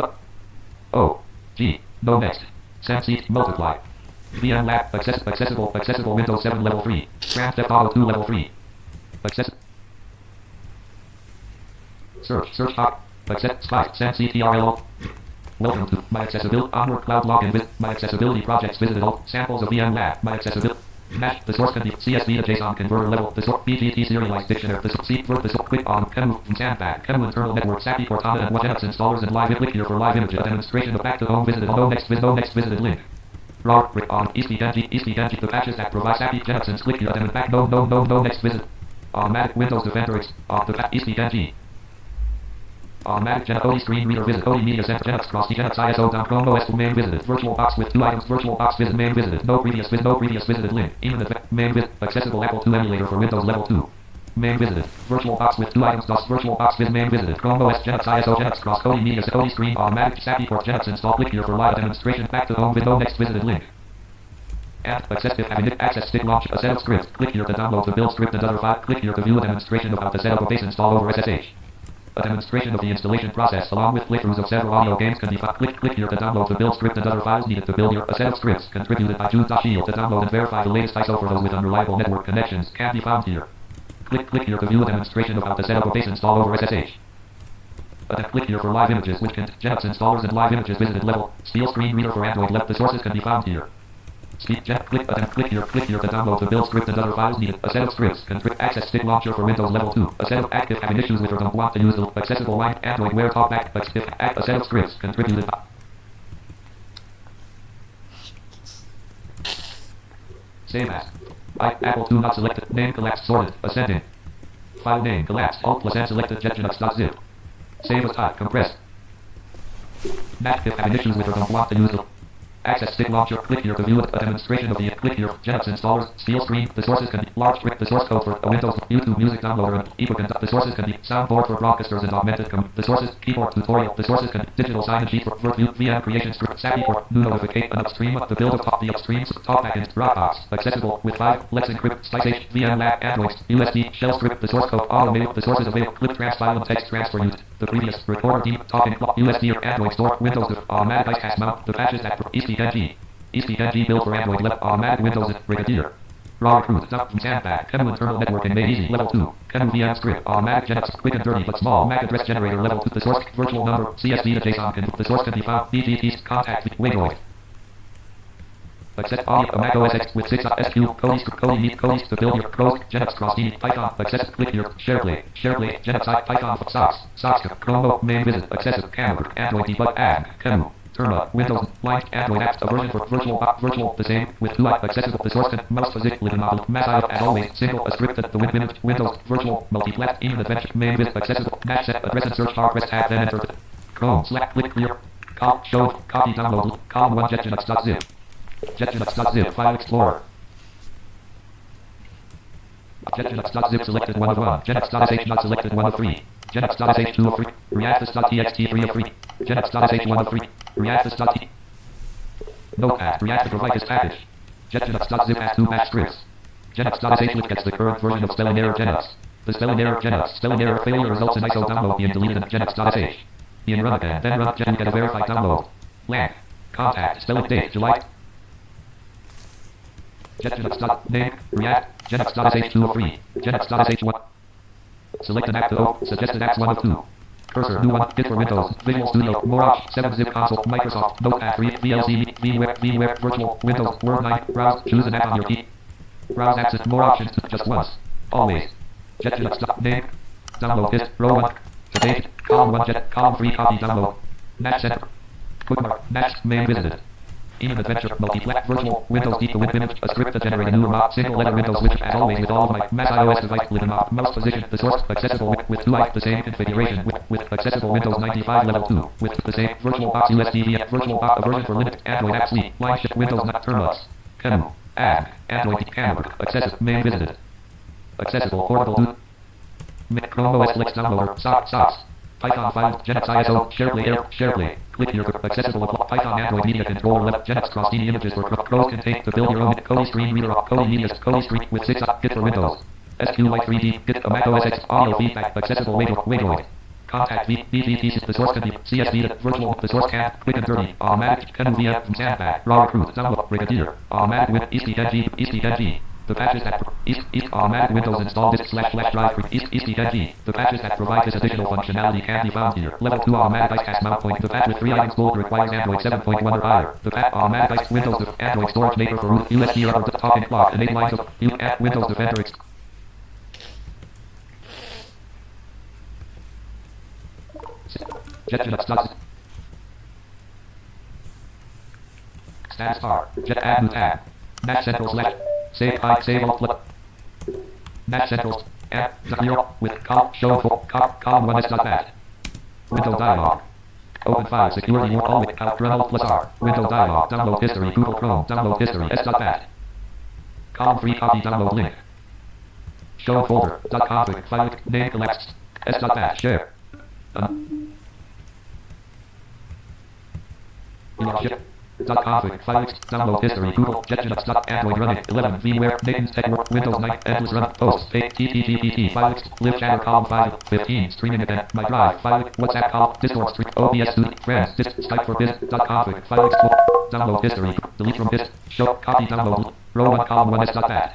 O. G. No next. Send seed multiply. VM lab accessible Windows 7 level 3. Grand Theft Auto 2 level 3. Search box. Slice. Send CTRL. Welcome to My Accessibility Onward Cloud Login with My Accessibility Projects visited all samples of VM lab. My Accessibility. Match the source can be CSV to JSON converter level. The source BGT serialized dictionary. The source word. The source quick on Kemu Sandbag. Kemu internal network. SAPI Cortana and Linux installers and live. Click here for live image. A demonstration of back to home visited. No next visited link. Raw brick on ESP the patches that provide SAPI Genexens. Click here and back. No next visit. Automatic Windows Defender on the ESP Automatic Genex screen reader visit. Cody Media Center Genex Cross Genex ISO down Chrome OS main visited. Virtual box with 2 items. Virtual box visit main visited. No previous visited link. Internet main visit. Accessible Apple 2 emulator for Windows level 2. Main visited. Virtual box with 2 items. Virtual box visit main visited. Chrome OS Genex ISO Genex Cross Cody Media Cody screen automatic SAPI port Genex install. Click here for live demonstration. Back to home with no next visited link. And access stick launch a setup script. Click here to download the build script and other file. Click here to view a demonstration about the setup of base install over SSH. A demonstration of the installation process along with playthroughs of several audio games can be found. Click here to download the build script and other files needed to build your set of scripts contributed by Jude.shield to download and verify the latest ISO for those with unreliable network connections can be found here. Click here to view a demonstration about the setup of base install over SSH. Click here for live images which can Genex installers and live images visited level. Steel screen reader for Android left. The sources can be found here. Click here to download the build script and other files needed. A set of scripts. Access stick launcher for Windows level 2. A set of active having issues with or don't want to use the accessible line Android wear talkback. A set of scripts contributed by Save as. Apple 2 not selected. Name collapsed sorted. Ascending. File name collapsed. Alt plus N selected. jetgenux.zip. Save as type compressed. Active having issues with or don't want to use the access stick launcher. Click here to view a demonstration of the click here Genex installers. Steel screen. The sources can be large brick. The source code for a Windows YouTube music downloader and ebook and the sources can be soundboard for broadcasters and augmented the sources keyboard tutorial. The sources can digital signage sheet for VM creation script. SAPI port new notification and upstream. The build of the upstreams talkback and Dropbox accessible with 5 Let's encrypt SliceH VM lab Android USD shell script. The source code automated. The sources available clip transfile and text transfer used. The previous recorder team talking USB or Android store Windows automatic ICAS mount. The patches that ESP build for Android left automatic Windows Brigadier. Raw recruit dump from Sandbag. Kemu internal networking made easy level 2. Kemu VM script automatic Genex quick and dirty but small MAC address generator level 2. The source virtual number CSV to JSON. The source can be found BGT's contact Wagoid. Access audio Mac OS X with 6 SQ Codes to build your pros Genex cross Python access click here SharePlay Genex Python socks Chrome main visit accessible camera Android debug add Kemu Terma Windows like Android apps a version for virtual the same with 2 accessible the source can mouse physics with a model massive as always single a script that the Windows virtual multi-plat even adventure main visit accessible match set address and search bar press tab then enter Chrome select click here show copy download column 1 jetgenux.zip jetgenux.zip file explorer jetgenux.zip selected 1 of 1 genex.sh not selected 1 of 3 genex.sh 2 of 3 reactus.txt 3 of 3 genex.sh 1 of 3 reactus.t notepad reactus provides package jetgenux.zip has 2 bash scripts genex.sh which gets the current version of spelling error Genex the spelling error Genex spelling error failure results in ISO download being deleted in genex.sh in run again then run gen get a verified download blank contact spelling date July Jetgenux.name, React, Genex.sh 2 of 3, Genex.sh 1. Select an app to open, suggested apps 1 of 2. Cursor, new 1, Git for Windows, Visual Studio, Morash, 7-zip console, Microsoft, Notepad, VLC, VMware, Virtual, Windows, Word 9, browse, choose an app on your key. Browse apps, more options, just once. Always. Jetgenux.name, download this, row 1, today, column 1, column 3, copy, download. Match center. Bookmark, match, main visited. Even adventure, multi-plat, virtual, Windows deep to win image, a script to generate a new mob, single letter Windows which as always with all of my Mac iOS device with a mob, mouse position, the source, accessible with 2 the same configuration, with accessible Windows 95 level 2, with the same virtual box USB, virtual box, a version for Linux, Android app sleep, line shift, Windows not terminals, Kemu, add, Android camera, accessible, main visited, accessible, portable, Chrome OS Flex downloader, socks, Python files, Genix ISO, SharePlay, SharePlay. Click here for accessible Python Android Media Controller left Genix cross DD images for pros contain to build your own Kodi screen reader Kodi Media Kodi screen with 6 Git for Windows. SQLite 3D, Git Mac OS X audio feedback accessible Waveoid. Contact VVT the source can be CSV virtual the source can quick and dirty automatic can VM from Sandbag raw recruit download Brigadier automatic with EST10G the patches that automatic Windows install disk /flash drive EST10G the patches that provide this additional functionality can be found here. Level 2 automatic IceCast mount point the patch with 3 items gold requires Android 7.1 or higher. The patch automatic ICE Windows Android storage maker for root USB or talking clock enable lines of Windows Defender Status bar. Jet add new tab. Match central slash. Save alt flip. Match centrals. Add 0 with show for column 1 is not bad. Window dialog. Open file security all with Alt plus R. Window dialog. Download history. Google Chrome. Download history. S not bad. Column 3 copy download link. Show folder. .config file name collapsed. S not bad. Share. .config files download history Google JetJetX Android running 11 VMware Nathan's Tech Work Windows 9 endless run posts TTTTT files live chatter column 5 15 streaming event my drive file WhatsApp column Discord stream OBS student friends Skype for biz .config file download history delete from disk show copy download row 1 column 1 is not bad.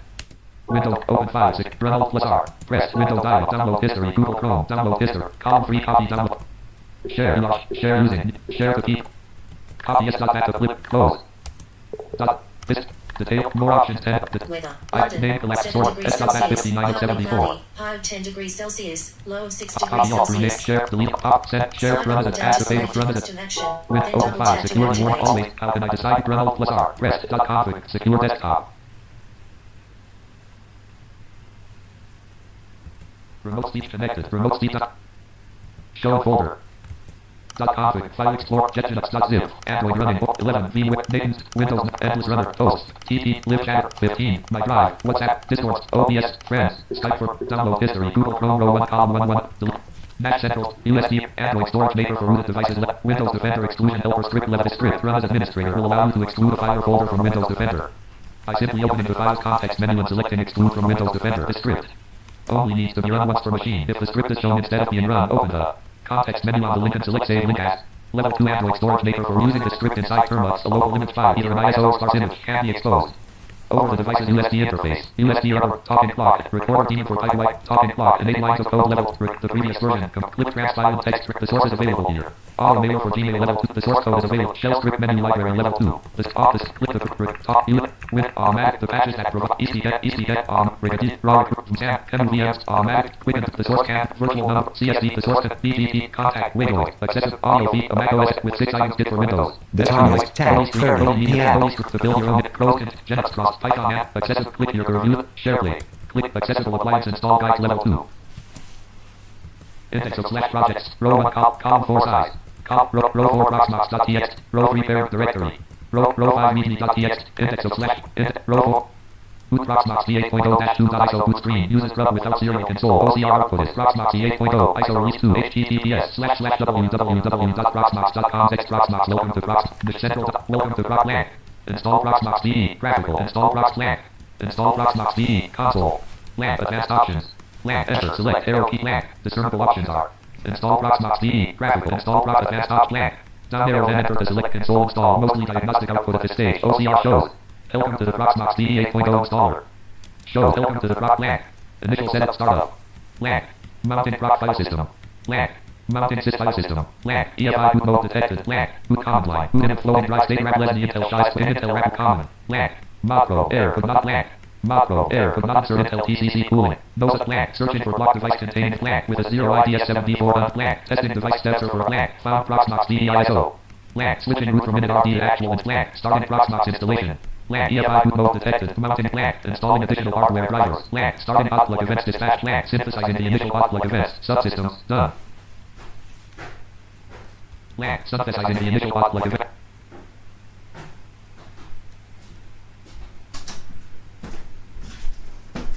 Windows open files run Alt plus R press Windows dialog download history Google Chrome download history column 3 copy download share using share to keep copy s dot to flip close dot this detail more options 10 weather name collect source s dot 59 of 74 high of 10 degrees Celsius low of 6 copy degrees all rename Celsius share delete pop send share run as add to favorite run as with open file secure more always how can I decide run alt plus R press dot config secure desktop remote speech connected remote speech show folder .config file explorer JetJetX.zip Android running 11 VMware Nathan's Windows endless runner post TP live chatter 15 my drive WhatsApp Discord OBS friends Skype for download history Google Chrome row 1 column 1 1 delete Match central USB Android storage maker for rooted devices Windows Defender exclusion helper script level script run as administrator will allow you to exclude a file or folder from Windows Defender by simply opening the files context menu and selecting exclude from Windows Defender. The script only needs to be run once per machine. If the script is shown instead of being run, open the context menu on the link and select Save Link As. Level 2 Android storage maker for using the script inside Termux. A local image file, either an ISO or sparse image, can be exposed. Over the device's USB interface. USB error, talking clock, recorder team for type white, talking clock, enable lines of code level, the previous version, clip transpile text, the source is available here. Auto mailer for Gmail level 2, the source code is available, shell script menu library level 2. This office, click the talk, with automatic, the patches that provide ECDET, Brigadier, raw recruit, Sam, VMs, automatic, quicken, the source can, virtual number, CSV, the source can, BGP, contact, Waveoid, accessible audio feed, a Mac OS with 6 items Git for Windows. The time is 10:30 p.m. To build your own pros can, Genix cross, Python app, accessible, click here to review, SharePlay, click accessible appliance install guides level 2. Index of slash projects, row 1 column 4 size, row 4 proxmox.txt, row 3 parent directory, row 5 media.txt, index of slash, row 4. Boot Proxmox V8.0-2.ISO boot screen uses grub without serial console. OCR output is Proxmox V8.0 ISO release 2 https://www.proxmox.com/proxmox. Welcome to Proxmox Central. Welcome to Proxmox. Install Proxmox VE graphical. Install Proxmox. Install Proxmox VE console. LAN advanced options. LAN enter select arrow key LAN. Discernible options are install Proxmox VE graphical. Install Prox advanced options LAN. Down arrow then enter to select console install. Mostly diagnostic output at this stage. OCR shows. Welcome to the Proxmox VE 8.0 installer. Shows welcome to the Prox LAN. Initial setup startup. LAN. Mounting Prox file system. LAN. Mounting sys file system. LAN. EFI boot mode detected. LAN. Boot command line. Boot and flow and drive state RAM Leslie Intel Shy Split Intel Rapid Common. LAN. Macro error could not LAN. Macro error could not insert Intel TCC cooling. No such LAN. Searching for block device containing LAN with a 0 IDS7D4 LAN. Testing device steps for LAN. Found Proxmox VE ISO. LAN. Switching root from init RD to actual and LAN. Starting Proxmox installation. LAN. EFI boot mode detected. Mounting LAN. Installing additional hardware drivers. LAN. Starting hot plug events dispatch. LAN. Synthesizing the initial hot plug events. Subsystems. Done. LAN. Synthesizing the initial hot plug event.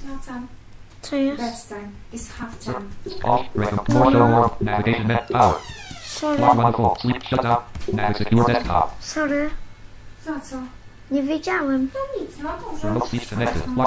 Now time. Co jest? Bedtime. It's half time. Off, break, more show more, navigation net, power. Sorry. Lock 1 4, sleep, shut up, nav secure desktop. Sorry. Co? Nie wiedziałem. To nic, no dobrze. Remote sleep connected.